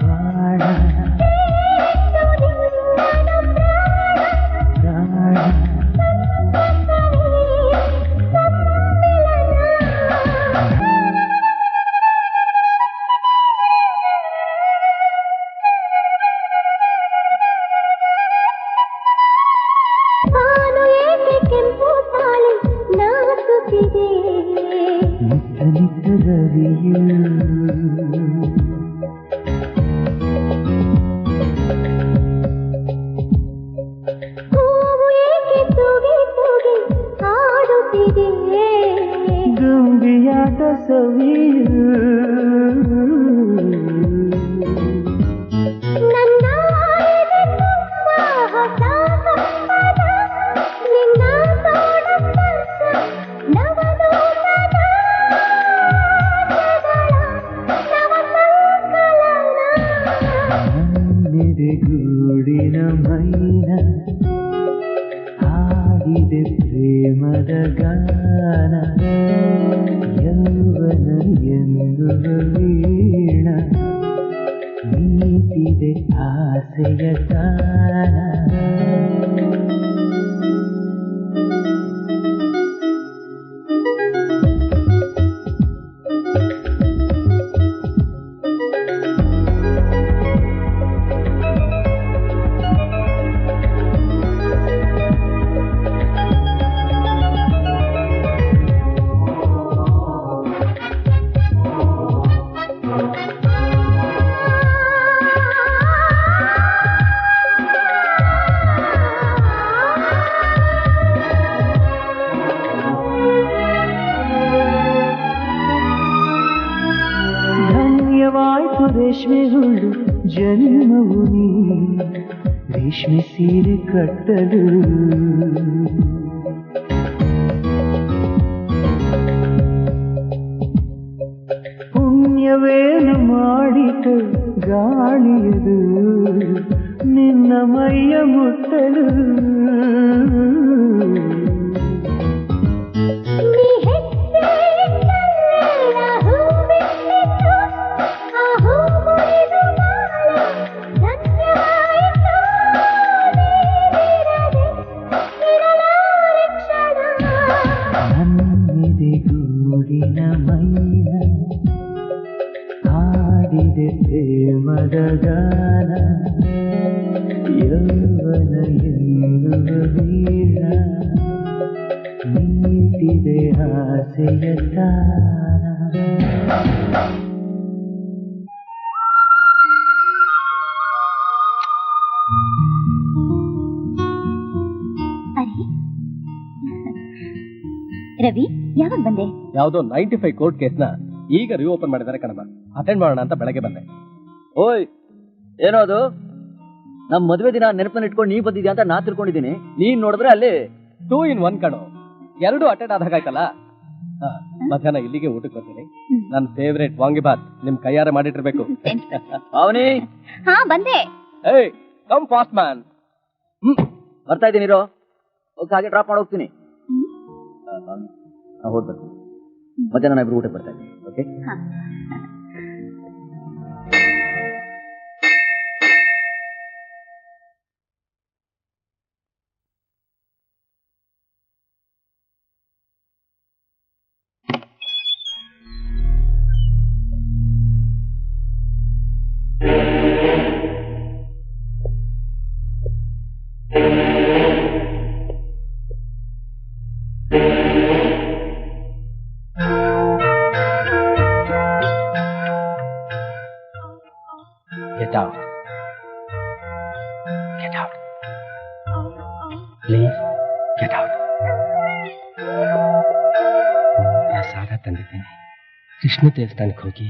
S12: ಬಾಳ ದುಂಬಿಯಾಟ ಸವಿಯು ಗೂಡಿನ ಮೈನ ಹಾಡಿದೆ ಪ್ರೇಮದ ಗಾನ ಯೌವನ ಎನ್ನುವ ವೀಣ ನೀತಿದೆ ಆಸೆಯ ತಾನ ರೇಷ್ಮೆ ಹುಳು ಜನ್ಮವು ನೀ ರೇಷ್ಮೆ ಸೀರೆ ಕಟ್ಟಲು ಪುಣ್ಯವೇನು ಮಾಡಿತು ಗಾಳಿಯದು ನಿನ್ನ ಮೈಯ ಮುಟ್ಟಲು ಗೂಡಿನ ಮೈನ ಹಾಡಿದೆ ಪ್ರೇಮದ ಗಾನ ಯೌವನ ಎನ್ನುವ ವೀಣ ನೀತಿದೆ ಆಸೆಯ ತಾನ
S9: ರವಿ ಯಾವಾಗ ಬಂದೆ?
S5: ಯಾವುದೋ 95 ಕೋರ್ಟ್ ಕೇಸ್ನ ಈಗ ರಿಓಪನ್ ಮಾಡಿದ್ದಾರೆ ಕಣಮ್ಮ. ಅಟೆಂಡ್ ಮಾಡೋಣ ಅಂತ ಬೆಳಗ್ಗೆ ಬಂದೆ.
S4: ಓಯ್ ಏನೋ ಅದು ನಮ್ಮ ಮದುವೆ ದಿನ ನೆನಪನ್ನ ಇಟ್ಕೊಂಡು ನೀ ಬಂದಿದ್ಯಾ ಅಂತ ನಾ ತಿಳ್ಕೊಂಡಿದ್ದೀನಿ. ನೀನ್ ನೋಡಿದ್ರೆ ಅಲ್ಲಿ
S5: 2 in 1 ಕಣೋ, 2 ಅಟೆಂಡ್ ಆದಾಗಾಯ್ತಲ್ಲ. ಮಧ್ಯಾಹ್ನ ಇಲ್ಲಿಗೆ ಊಟಕ್ಕೆ ಬರ್ತೀನಿ. ನನ್ನ ಫೇವ್ರೇಟ್ ವಾಂಗಿಬಾತ್ ನಿಮ್ ಕೈಯಾರೆ ಮಾಡಿಟ್ಟಿರ್ಬೇಕು.
S4: ಅವನಿ
S9: ಹಾ ಬಂದೆ.
S5: ಏಯ್ ಕಮ್ ಫಾಸ್ಟ್ ಮ್ಯಾನ್.
S4: ಬರ್ತಾ ಇದ್ದೀನಿರೋ. ಹಾಗೆ ಡ್ರಾಪ್ ಮಾಡಿ ಹೋಗ್ತೀನಿ. ಹೋಗ್ಬೇಕು. ಮಧ್ಯಾಹ್ನ ಇಬ್ರು ಊಟಕ್ಕೆ ಬರ್ತಾ ಇದ್ದೀನಿ. Okay
S5: Get out. Get out. Please, get out. ಪ್ರಸಾದ ತಂದಿದ್ದೇನೆ. ಕೃಷ್ಣ ದೇವಸ್ಥಾನಕ್ಕೆ ಹೋಗಿ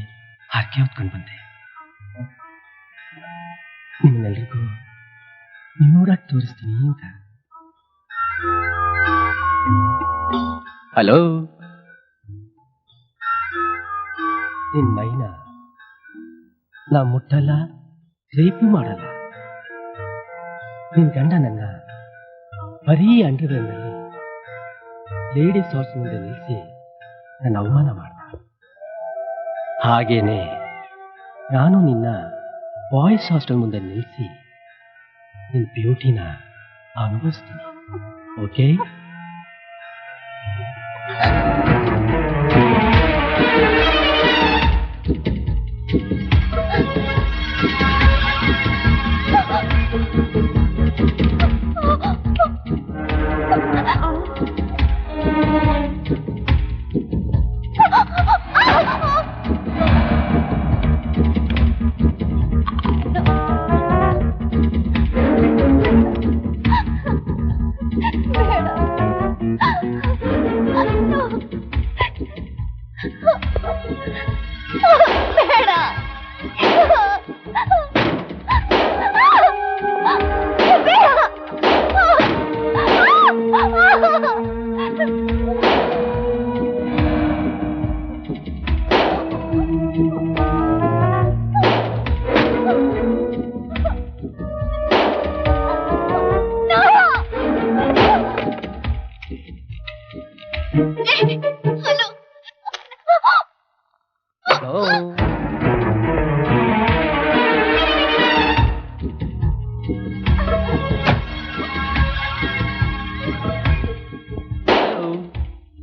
S5: ಹರಕೆ ಹೊತ್ಕೊಂಡು ಬಂದೆ. ನಿಮ್ಮನ್ನೆಲ್ರಿಗೂ ನಿಮ್ಮೂರಾಗಿ ತೋರಿಸ್ತೀನಿ ಅಂತ. ಹಲೋ, ನಿನ್ ಮೈನ ನಾ ಮುಟ್ಟಲ್ಲ, ರೇಪು ಮಾಡಲ್ಲ. ನಿನ್ ಗಂಡ ನನ್ನ ಬರೀ ಅಂಡರ್ವೇರ್ನಲ್ಲಿ ಲೇಡೀಸ್ ಹಾರ್ಸ್ ಮುಂದೆ ನಿಲ್ಲಿಸಿ ನನ್ನ ಅವಮಾನ ಮಾಡ್ದ. ಹಾಗೇನೆ ನಾನು ನಿನ್ನ ಬಾಯ್ಸ್ ಹಾಸ್ಟೆಲ್ ಮುಂದೆ ನಿಲ್ಲಿಸಿ ನಿನ್ ಬ್ಯೂಟಿನ ಅನುಭವಿಸ್ತೀನಿ. Okay?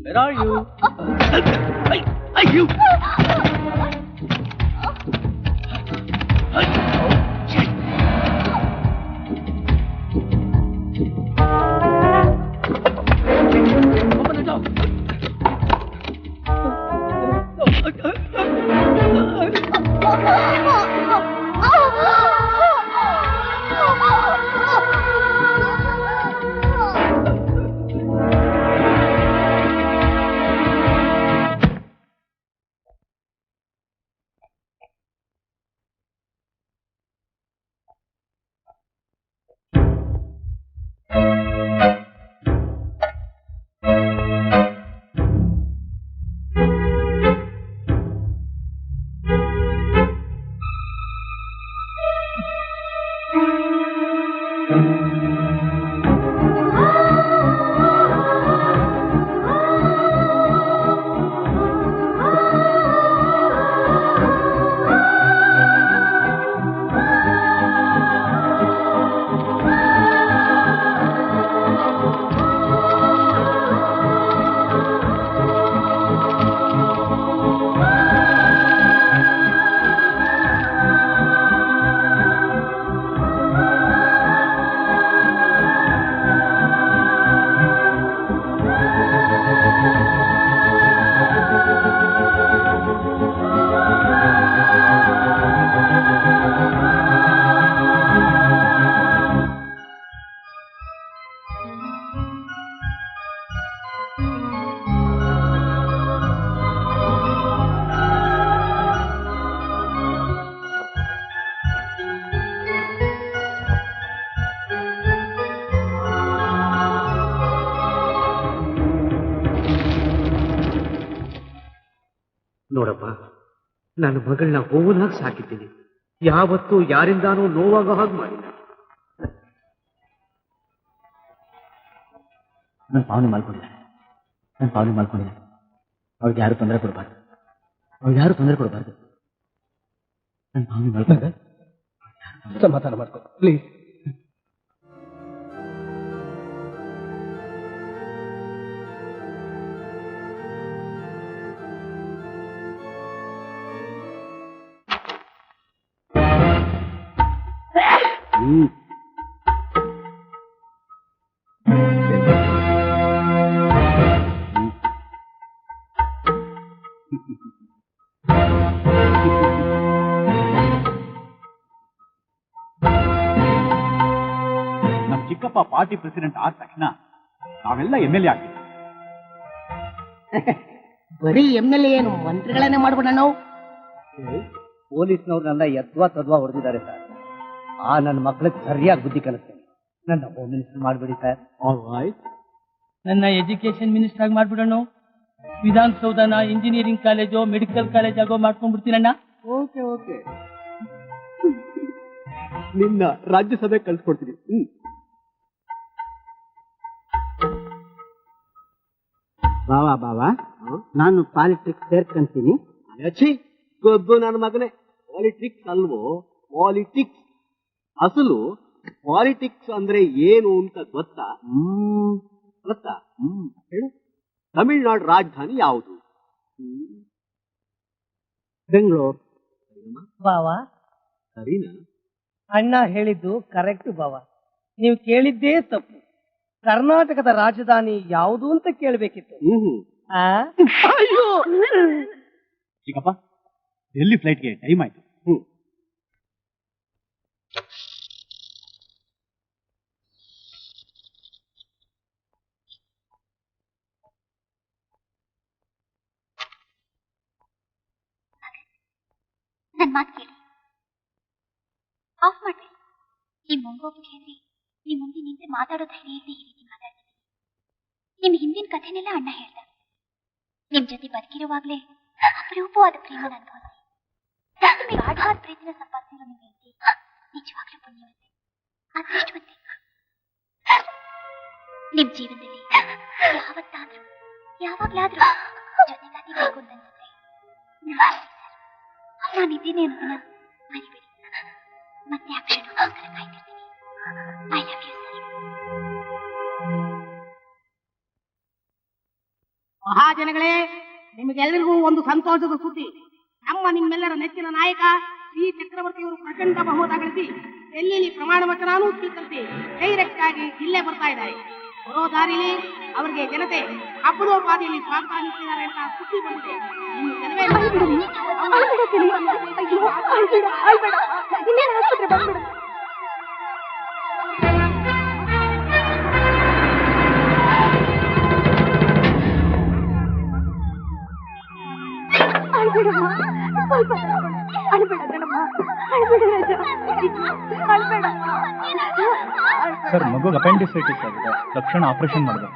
S5: Where are you? You! Open the door!
S2: ನೋಡಪ್ಪ, ನನ್ನ ಮಗಳನ್ನ ಹೂವನಾಗಿ ಸಾಕಿದ್ದೀನಿ. ಯಾವತ್ತೂ ಯಾರಿಂದಾನೂ ನೋವಾಗೋ ಹಾಗೆ ಮಾಡಿಲ್ಲ.
S4: ನಾನು ಪಾವನೆ ಮಾಡ್ಕೊಂಡಿದ್ದೆ. ಅವ್ರಿಗೆ ಯಾರು ತೊಂದರೆ ಕೊಡಬಾರ್ದು. ನಾನು ಪಾವನೆ ಮಾಡ್ಕೊಂಡೆ.
S5: ಸಮಾಧಾನ ಮಾಡ್ಕೊ ಪ್ಲೀಸ್.
S8: ನಮ್ಮ ಚಿಕ್ಕಪ್ಪ ಪಾರ್ಟಿ ಪ್ರೆಸಿಡೆಂಟ್ ಆದ ತಕ್ಷಣ ನಾವೆಲ್ಲ MLA ಆಗ್ತೀವಿ.
S5: ಬರೀ MLA ಏನು ಮಂತ್ರಿಗಳನ್ನೇ ಮಾಡ್ಬಿಡ ನಾವು.
S6: ಪೊಲೀಸ್ನವ್ರನ್ನೆಲ್ಲ ಯದ್ವಾ ತದ್ವಾ ಹೊಡೆದಿದ್ದಾರೆ ಸರ್. ಆ ನನ್ನ ಮಕ್ಕಳಿಗೆ ಸರಿಯಾಗಿ ಬುದ್ಧಿ ಕಲಿಸ್ತೇನೆ. ನನ್ನ ಹೋಮ್ ಮಿನಿಸ್ಟರ್ ಮಾಡ್ಬಿಡಿ ಸರ್.
S3: ನನ್ನ ಎಜುಕೇಶನ್ ಮಿನಿಸ್ಟರ್ ಆಗಿ ಮಾಡ್ಬಿಡೋಣ. ವಿಧಾನಸೌಧನ ಇಂಜಿನಿಯರಿಂಗ್ ಕಾಲೇಜು ಮೆಡಿಕಲ್ ಕಾಲೇಜ್ ಆಗೋ ಮಾಡ್ಕೊಂಡ್ಬಿಡ್ತೀನಣ್ಣ.
S5: ಓಕೆ
S8: ನಿನ್ನ ರಾಜ್ಯಸಭೆ ಕಳ್ಸ್ಕೊಡ್ತೀನಿ.
S2: ಬಾವಾ ನಾನು ಪಾಲಿಟಿಕ್ಸ್ ಸೇರ್ಕೊಂತೀನಿ.
S8: ಗೊದ್ದು ನನ್ನ ಮಗನೇ, ಪಾಲಿಟಿಕ್ಸ್ ಅಲ್ವೋ ಪಾಲಿಟಿಕ್ಸ್. ಅಸಲು ಪಾಲಿಟಿಕ್ಸ್ ಅಂದ್ರೆ ಏನು ಅಂತ ಗೊತ್ತಾ? ಹೇಳು. ತಮಿಳುನಾಡು ರಾಜಧಾನಿ ಯಾವುದು?
S2: ಬೆಂಗಳೂರು.
S5: ಬಾವಾ,
S8: ಸರಿನಾ?
S5: ಅಣ್ಣ ಹೇಳಿದ್ದು ಕರೆಕ್ಟ್ ಬಾವಾ. ನೀವು ಕೇಳಿದ್ದೇ ತಪ್ಪು. ಕರ್ನಾಟಕದ ರಾಜಧಾನಿ ಯಾವುದು ಅಂತ ಕೇಳಬೇಕಿತ್ತು.
S8: ಚಿಕ್ಕಪ್ಪ, ಡೆಲ್ಲಿ ಫ್ಲೈಟ್ಗೆ ಟೈಮ್ ಆಯ್ತು.
S9: ನನ್ ಮಾತು ಕೇಳಿ, ಆಫ್ ಮಾಡ್ರಿ. ನಿಮ್ ಮುಂಗೋಪಿಗೆ ಹೇಳಿ, ನಿಮ್ ಮುಂದೆ ನಿಂತೆ ಮಾತಾಡೋ ಧೈರ್ಯ ಇದ್ದು ಈ ರೀತಿ ಮಾತಾಡ್ತೀನಿ. ನಿಮ್ ಹಿಂದಿನ ಕಥೆನೆಲ್ಲ ಅಣ್ಣ ಹೇಳ್ದ. ನಿಮ್ ಜೊತೆ ಬದುಕಿರುವಾಗ್ಲೇ ಅಪರೂಪವಾದ ಪ್ರೇಮನ ಅನುಭವಿಸಿ ನಿಮಗೆ ಆಢವಾದ ಪ್ರೀತಿನ ಸಂಪಾದಿಸಿರೋ ನಿಮ್ ಹೆಂಡತಿ ನಿಜವಾಗ್ಲೂ ಪುಣ್ಯವಂತೆ, ಅದೃಷ್ಟವಂತೆ. ನಿಮ್ ಜೀವನದಲ್ಲಿ ಯಾವತ್ತಾದ್ರೂ ಯಾವಾಗ್ಲಾದ್ರೂ ಜೊತೆಗಾತಿ ಬೇಕು ಅಂತ ಅನ್ಸುತ್ತೆ. ನಾನಿದ್ದೇನೆ ಅನ್ನೋದನ್ನ ಮರಿಬೇಡಿ. ಮತ್ತೆ ಆ ಕ್ಷಣಕ್ಕೋಸ್ಕರ ಕಾಯ್ತಿರ್ತೀನಿ. I love you sir.
S5: ಮಹಾಜನಗಳೇ, ನಿಮಗೆಲ್ಲರಿಗೂ ಒಂದು ಸಂತೋಷದ ಸುದ್ದಿ. ನಿಮ್ಮೆಲ್ಲರ ನೆಚ್ಚಿನ ನಾಯಕ ಶ್ರೀ ಚಕ್ರವರ್ತಿಯವರು ಪ್ರಚಂಡ ಬಹುಮತ ಗಳಿಸಿ ಡೆಲ್ಲಿಯಲ್ಲಿ ಪ್ರಮಾಣ ವಚನಾನೂ ಸ್ವೀಕರಿಸಿ ಡೈರೆಕ್ಟ್ ಆಗಿ ಇಲ್ಲೇ ಬರ್ತಾ ಇದ್ದಾರೆ. ಬರೋ ದಾರಿಲಿ ಅವರಿಗೆ ಜನತೆ ಹಬ್ಬದೋಪಾದಿಯಲ್ಲಿ ಸ್ವಾಗತ ನೀಡ್ತಿದ್ದಾರೆ ಅಂತ ಸುದ್ದಿ ಬಂದಿದೆ. ಇನ್ನು ಕೆಲವೇ
S13: ಸರ್, ಮಗುಗೆ ಅಪೆಂಡಿಸೈಟಿಸ್ ಆಗಿದೆ, ತಕ್ಷಣ ಆಪರೇಷನ್ ಮಾಡಬೇಕು.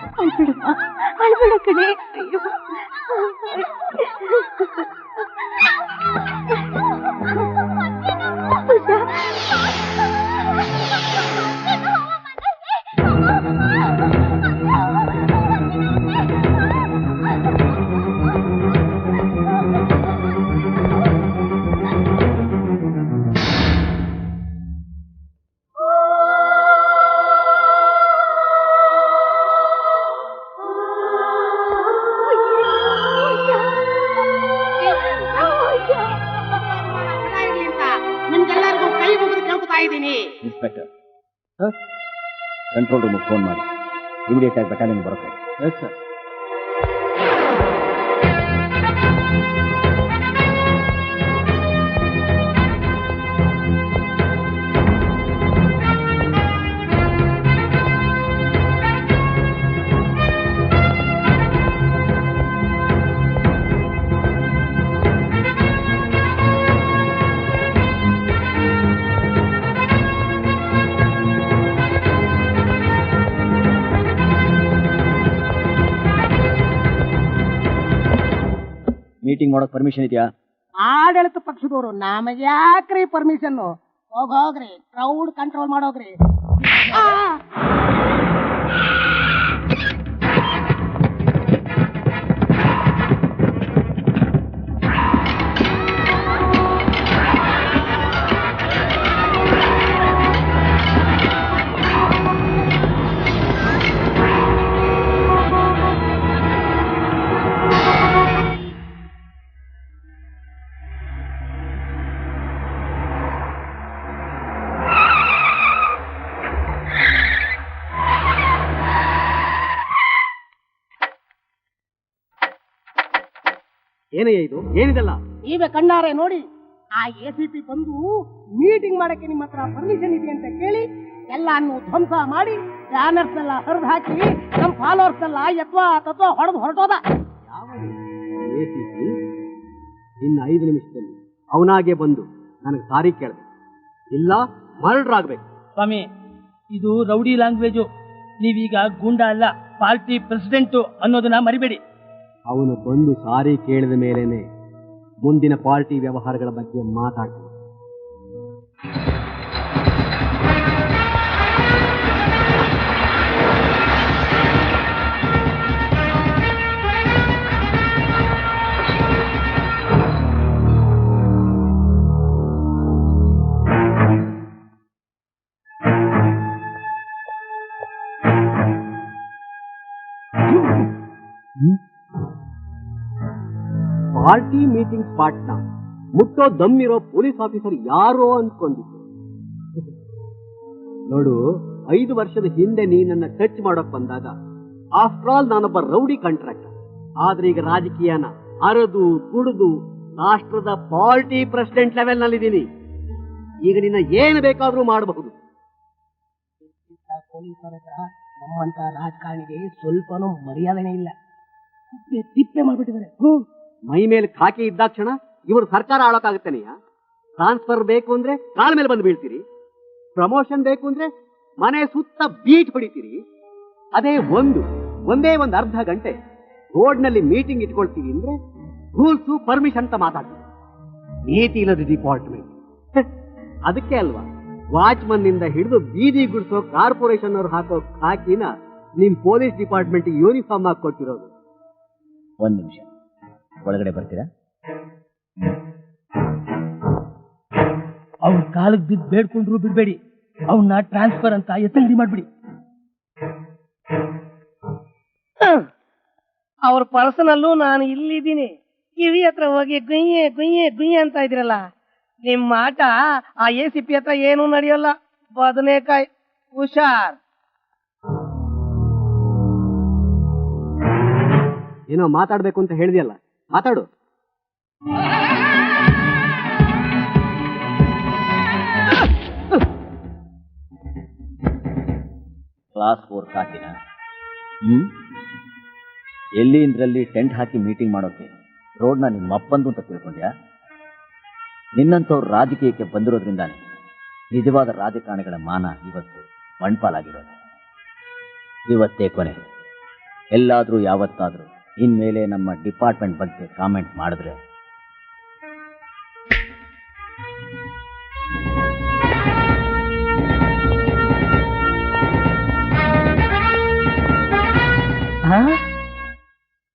S13: ನಿಮ್ಗೆಲ್ಲರಿಗೂ ಕೈ ಮುಗಿದು ಕೇಳ್ಕೊತಾ ಇದ್ದೀನಿ.
S4: ಇನ್ಸ್ಪೆಕ್ಟರ್, ಕಂಟ್ರೋಲ್ ರೂಮ್ ಫೋನ್ ಮಾಡಿ ಇಮಿಡಿಯೇಟ್ ಆಗಿ ಬೆಟಾಲಿಯನ್ ಬರುತ್ತೆ.
S2: Yes sir.
S4: ಮೀಟಿಂಗ್ ಮಾಡೋಕೆ ಪರ್ಮಿಷನ್ ಇದೆಯಾ?
S5: ಆಡಳಿತ ಪಕ್ಷದವರು ನಮಗೆ ಯಾಕ್ರಿ ಪರ್ಮಿಷನ್? ಹೋಗ್ರಿ, ಕ್ರೌಡ್ ಕಂಟ್ರೋಲ್ ಮಾಡೋಗ್ರಿ.
S8: ಏನಯ್ಯ ಇದು? ಏನಿದೆಲ್ಲ?
S5: ನೀವೇ ಕಣ್ಣಾರೆ ನೋಡಿ. ಆ ACP ಬಂದು ಮೀಟಿಂಗ್ ಮಾಡಕ್ಕೆ ನಿಮ್ಮ ಹತ್ರ ಪರ್ಮಿಷನ್ ಇದೆ ಅಂತ ಕೇಳಿ ಎಲ್ಲಾನು ಧ್ವಂಸ ಮಾಡಿ ಬ್ಯಾನರ್ಸ್ ಎಲ್ಲ ಹರಿದು ಹಾಕಿ ನಮ್ಮ ಫಾಲೋವರ್ಸ್ ಎಲ್ಲ ಯತ್ವಾ ತತ್ವ ಹೊಡೆದು ಹೊರಟೋದ.
S8: ACP ಇನ್ನು 5 ನಿಮಿಷದಲ್ಲಿ ಅವನಾಗೆ ಬಂದು ನನಗೆ ಸಾರಿ ಕೇಳಬೇಕು, ಇಲ್ಲ ಮರ್ಡರ್ ಆಗ್ಬೇಕು.
S3: ಸ್ವಾಮಿ, ಇದು ರೌಡಿ ಲ್ಯಾಂಗ್ವೇಜು. ನೀವೀಗ ಗೂಂಡ ಅಲ್ಲ, ಪಾರ್ಟಿ ಪ್ರೆಸಿಡೆಂಟು ಅನ್ನೋದನ್ನ ಮರಿಬೇಡಿ.
S8: ಅವನು ಬಂದು ಸಾರಿ ಕೇಳಿದ ಮೇಲೇನೆ ಮುಂದಿನ ಪಾರ್ಟಿ ವ್ಯವಹಾರಗಳ ಬಗ್ಗೆ ಮಾತಾಡ್ತಾನೆ. ಪಾರ್ಟಿ ಮೀಟಿಂಗ್ ಸ್ಪಾಟ್ನ ಮುಟ್ಟೋ ದಮ್ಮಿರೋ ಪೊಲೀಸ್ ಆಫೀಸರ್ ಯಾರೋ ಅನ್ಕೊಂಡಿದ್ದೆ. ನೋಡು, 5 ವರ್ಷದ ಹಿಂದೆ ನೀನನ್ನ ಟಚ್ ಮಾಡೋಕ್ ಬಂದಾಗ ಆಫ್ಟರ್ ಆಲ್ ನಾನೊಬ್ಬ ರೌಡಿ ಕಾಂಟ್ರಾಕ್ಟರ್. ಆದ್ರೆ ಈಗ ರಾಜಕೀಯನ ಅರದು ಕುಡಿದು ರಾಷ್ಟ್ರದ ಪಾರ್ಟಿ ಪ್ರೆಸಿಡೆಂಟ್ ಲೆವೆಲ್ ನಲ್ಲಿದ್ದೀನಿ. ಈಗ ನಿನ್ನ ಏನು ಬೇಕಾದ್ರೂ ಮಾಡಬಹುದು.
S5: ಪೊಲೀಸರ ಹತ್ರ ನಮ್ಮಂತ ರಾಜಕಾರಣಿಗೆ ಸ್ವಲ್ಪನೂ ಮರ್ಯಾದೆನೇ ಇಲ್ಲ. ತಿಪ್ಪೆ ಮಾಡ್ಬಿಟ್ಟಿದ್ದಾರೆ.
S8: ಮೈ ಮೇಲೆ ಖಾಕಿ ಇದ್ದಾಕ್ಷಣ ಇವರು ಸರ್ಕಾರ ಆಳೋಕ್ಕಾಗುತ್ತೇನೆಯಾ? ಟ್ರಾನ್ಸ್ಫರ್ ಬೇಕು ಅಂದ್ರೆ ಕಾಲ ಮೇಲೆ ಬಂದು ಬೀಳ್ತೀರಿ. ಪ್ರಮೋಷನ್ ಬೇಕು ಅಂದ್ರೆ ಮನೆ ಸುತ್ತ ಬೀಟ್ ಹೊಡಿತೀರಿ. ಅದೇ ಒಂದೇ ಒಂದು ಅರ್ಧ ಗಂಟೆ ರೋಡ್ನಲ್ಲಿ ಮೀಟಿಂಗ್ ಇಟ್ಕೊಳ್ತೀವಿ ಅಂದ್ರೆ ರೂಲ್ಸು ಪರ್ಮಿಷನ್ ಅಂತ ಮಾತಾಡ್ತೀವಿ. ನೀತಿ ಇಲ್ಲದ ಡಿಪಾರ್ಟ್ಮೆಂಟ್. ಅದಕ್ಕೆ ಅಲ್ವಾ ವಾಚ್ಮನ್ ನಿಂದ ಹಿಡಿದು ಬೀದಿ ಗುಡಿಸೋ ಕಾರ್ಪೊರೇಷನ್ ಅವ್ರು ಹಾಕೋ ಖಾಕಿನ ನಿಮ್ ಪೊಲೀಸ್ ಡಿಪಾರ್ಟ್ಮೆಂಟ್ ಯೂನಿಫಾರ್ಮ್ ಹಾಕಿ ಕೊಟ್ಟಿರೋದು.
S4: 1 ನಿಮಿಷ, ಒಳಗಡೆ ಬರ್ತೀರಾ?
S5: ಅವ್ನ ಕಾಲಕ್ಕೆ ಬಿದ್ದು ಬೇಡ್ಕೊಂಡ್ರು ಬಿಡ್ಬೇಡಿ. ಅವನ್ನ ಟ್ರಾನ್ಸ್ಫರ್ ಅಂತ ಎತ್ತಂಗಡಿ ಮಾಡ್ಬಿಡಿ. ಅವ್ರ ಪರ್ಸನಲ್ಲೂ ನಾನು ಇಲ್ಲಿದ್ದೀನಿ. ಕಿವಿ ಹತ್ರ ಹೋಗಿ ಗುಯ್ಯೆ ಗುಯ್ಯೆ ಗುಯ್ಯೆ ಅಂತ ಇದ್ರಲ್ಲ, ನಿಮ್ಮ ಆಟ ಆ ACP ಹತ್ರ ಏನೂ ನಡೆಯಲ್ಲ. ಬದನೆಕಾಯಿ ಹುಷಾರ್.
S8: ಏನೋ ಮಾತಾಡ್ಬೇಕು ಅಂತ ಹೇಳಿದೆಯಲ್ಲ, ಮಾತಾಡು.
S4: ಕ್ಲಾಸ್ 4 ಕಾಕಿನ ಎಲ್ಲಿ ಇಂದ್ರಲ್ಲಿ ಟೆಂಟ್ ಹಾಕಿ ಮೀಟಿಂಗ್ ಮಾಡೋಕೆ ರೋಡ್ನ ನಿಮ್ಮ ಅಪ್ಪಂದು ಅಂತ ತಿಳ್ಕೊಂಡ್ಯಾ? ನಿನ್ನಂಥವ್ರು ರಾಜಕೀಯಕ್ಕೆ ಬಂದಿರೋದ್ರಿಂದ ನಿಜವಾದ ರಾಜಕಾರಣಿಗಳ ಮಾನ ಇವತ್ತು ಮಣ್ಪಾಲಾಗಿರೋದು. ಇವತ್ತೇ ಕೊನೆ. ಎಲ್ಲಾದ್ರೂ ಯಾವತ್ತಾದ್ರೂ ಇನ್ಮೇಲೆ ನಮ್ಮ ಡಿಪಾರ್ಟ್ಮೆಂಟ್ ಬಗ್ಗೆ ಕಾಮೆಂಟ್ ಮಾಡಿದ್ರೆ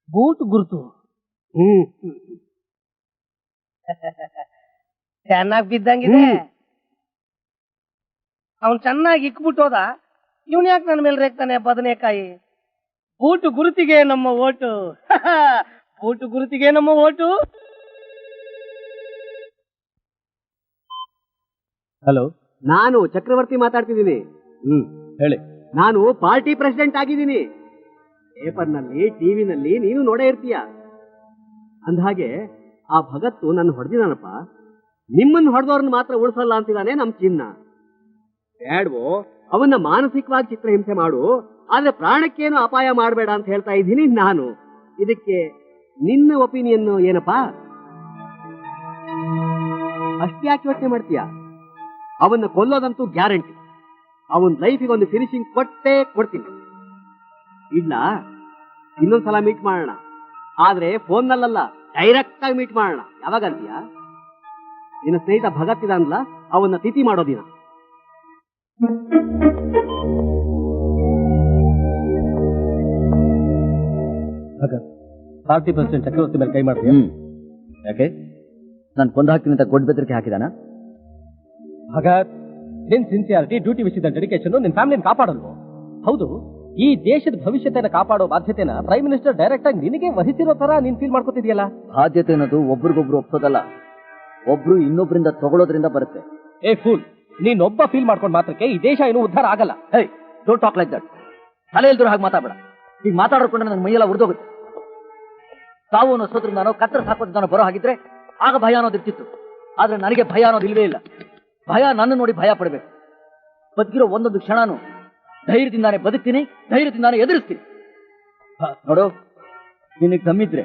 S5: ಬೂಟ್ ಗುರುತು ಚೆನ್ನಾಗಿ ಬಿದ್ದಂಗಿದೆ. ಅವನ್ ಚೆನ್ನಾಗಿ ಇಕ್ಬಿಟ್ಟೋದ. ಇವನ್ ಯಾಕೆ ನನ್ನ ಮೇಲೆ ರೇಗ್ತಾನೆ ಬದನೆಕಾಯಿ? ಬೂಟು ಗುರುತಿಗೆ ನಮ್ಮ ಓಟು. ಬೂಟು ಗುರುತಿಗೆ ನಮ್ಮ ಓಟು.
S8: ಹಲೋ, ನಾನು ಚಕ್ರವರ್ತಿ ಮಾತಾಡ್ತಿದ್ದೀನಿ.
S4: ಹೇಳಿ.
S8: ನಾನು ಪಾರ್ಟಿ ಪ್ರೆಸಿಡೆಂಟ್ ಆಗಿದ್ದೀನಿ. ಪೇಪರ್ನಲ್ಲಿ ಟಿವಿನಲ್ಲಿ ನೀನು ನೋಡೇ ಇರ್ತೀಯ. ಅಂದಹಾಗೆ ಆ ಭಗತ್ತು ನನ್ನ ಹೊಡೆದಿದಾನಪ್ಪ. ನಿಮ್ಮನ್ನು ಹೊಡೆದವ್ರನ್ನ ಮಾತ್ರ ಉಳಿಸಲ್ಲ ಅಂತಿದ್ದಾನೆ ನಮ್ ಚಿನ್ನ. ಬೇಡ್ವೋ, ಅವನ್ನ ಮಾನಸಿಕವಾಗಿ ಚಿತ್ರಹಿಂಸೆ ಮಾಡು, ಆದ್ರೆ ಪ್ರಾಣಕ್ಕೇನು ಅಪಾಯ ಮಾಡಬೇಡ ಅಂತ ಹೇಳ್ತಾ ಇದ್ದೀನಿ ನಾನು. ಇದಕ್ಕೆ ನಿನ್ನ ಒಪಿನಿಯನ್ ಏನಪ್ಪಾ? ಅಷ್ಟ್ಯಾಕೆ ಯೋಚನೆ ಮಾಡ್ತೀಯ? ಅವನ್ನ ಕೊಲ್ಲೋದಂತೂ ಗ್ಯಾರಂಟಿ. ಅವನ್ ಲೈಫಿಗೆ ಒಂದು ಫಿನಿಶಿಂಗ್ ಕೊಟ್ಟೇ ಕೊಡ್ತೀನಿ. ಇಲ್ಲ, ಇನ್ನೊಂದ್ಸಲ ಮೀಟ್ ಮಾಡೋಣ. ಆದ್ರೆ ಫೋನ್ನಲ್ಲ, ಡೈರೆಕ್ಟ್ ಆಗಿ ಮೀಟ್ ಮಾಡೋಣ. ಯಾವಾಗ ಅಂತೀಯ? ನಿನ್ನ ಸ್ನೇಹಿತ ಭಗತ್ ಇದಾನಲ್ಲ, ಅವನ್ನ ತಿಥಿ ಮಾಡೋ ದಿನ.
S5: ಭಗತ್, ಪಾರ್ಟಿ ಪ್ರೆಸಿಡೆಂಟ್ ಚಕ್ರವರ್ತಿ ಮೇಲೆ ಕೈ ಮಾಡ್ತೀಯ?
S4: ಯಾಕೆ? ನಾನು ಕೊಂದು ಹಾಕ್ತೀನಿ ಅಂತ ಗೊಡ್ಡ ಬೆದರಿಕೆ ಹಾಕಿದಾನ?
S5: ಭಗತ್, ನಿನ್ ಸಿನ್ಸಿಯಾರಿಟಿ, ಡ್ಯೂಟಿ ವಿಷಯದ ಡೆಡಿಕೇಶನ್ ನಿನ್ ಫ್ಯಾಮಿಲಿನ ಕಾಪಾಡಲ್ವೋ? ಹೌದು, ಈ ದೇಶದ ಭವಿಷ್ಯತೆಯನ್ನು ಕಾಪಾಡೋ ಬಾಧ್ಯತೆನ ಪ್ರೈಮ್ ಮಿನಿಸ್ಟರ್ ಡೈರೆಕ್ಟ್ ಆಗಿ ನಿನಗೆ ವಹಿಸಿರೋ ತರ ನೀನ್ ಫೀಲ್ ಮಾಡ್ಕೋತಿದ್ಯಲ್ಲ.
S4: ಬಾಧ್ಯತೆ ಅನ್ನೋದು ಒಬ್ರಿಗೊಬ್ರು ಒಪ್ಸೋದಲ್ಲ, ಒಬ್ರು ಇನ್ನೊಬ್ರಿಂದ ತಗೊಳ್ಳೋದ್ರಿಂದ ಬರುತ್ತೆ.
S5: ಫೂಲ್, ನೀನೊಬ್ಬ ಫೀಲ್ ಮಾಡ್ಕೊಂಡು ಮಾತ್ರಕ್ಕೆ ಈ ದೇಶ ಏನು ಉದ್ಧಾರ ಆಗಲ್ಲ.
S4: ಹೇ, ಡೋಂಟ್ ಟಾಕ್ ಲೈಕ್ ದಟ್. ತಲೆ ಇಲ್ದ್ರು ಹಾಗೆ ಮಾತಾಡಬೇಡ. ಈಗ ಮಾತಾಡ್ಕೊಂಡ್ರೆ ನನ್ನ ಮೈಯೆಲ್ಲ ಉರಿದೋಗುತ್ತೆ. ತಾವು ಅನ್ನೋ ಸೋದ್ರಿಂದಾನೋ ಕತ್ತರಿಸಿ ಹಾಕೋದ್ರಿಂದಾನೋ ಬರೋ ಹಾಗಿದ್ರೆ ಆಗ ಭಯ ಅನ್ನೋದಿರ್ತಿತ್ತು. ಆದ್ರೆ ನನಗೆ ಭಯ ಅನ್ನೋದು ಇಲ್ವೇ ಇಲ್ಲ. ಭಯ ನನ್ನ ನೋಡಿ ಭಯ ಪಡಬೇಕು. ಬದುಕಿರೋ ಒಂದೊಂದು ಕ್ಷಣನೂ ಧೈರ್ಯದಿಂದಾನೆ ಬದುಕ್ತೀನಿ, ಧೈರ್ಯದಿಂದಾನೆ ಎದುರಿಸ್ತೀನಿ. ನೋಡು, ನಿನಗೆ ಕಮ್ಮಿದ್ರೆ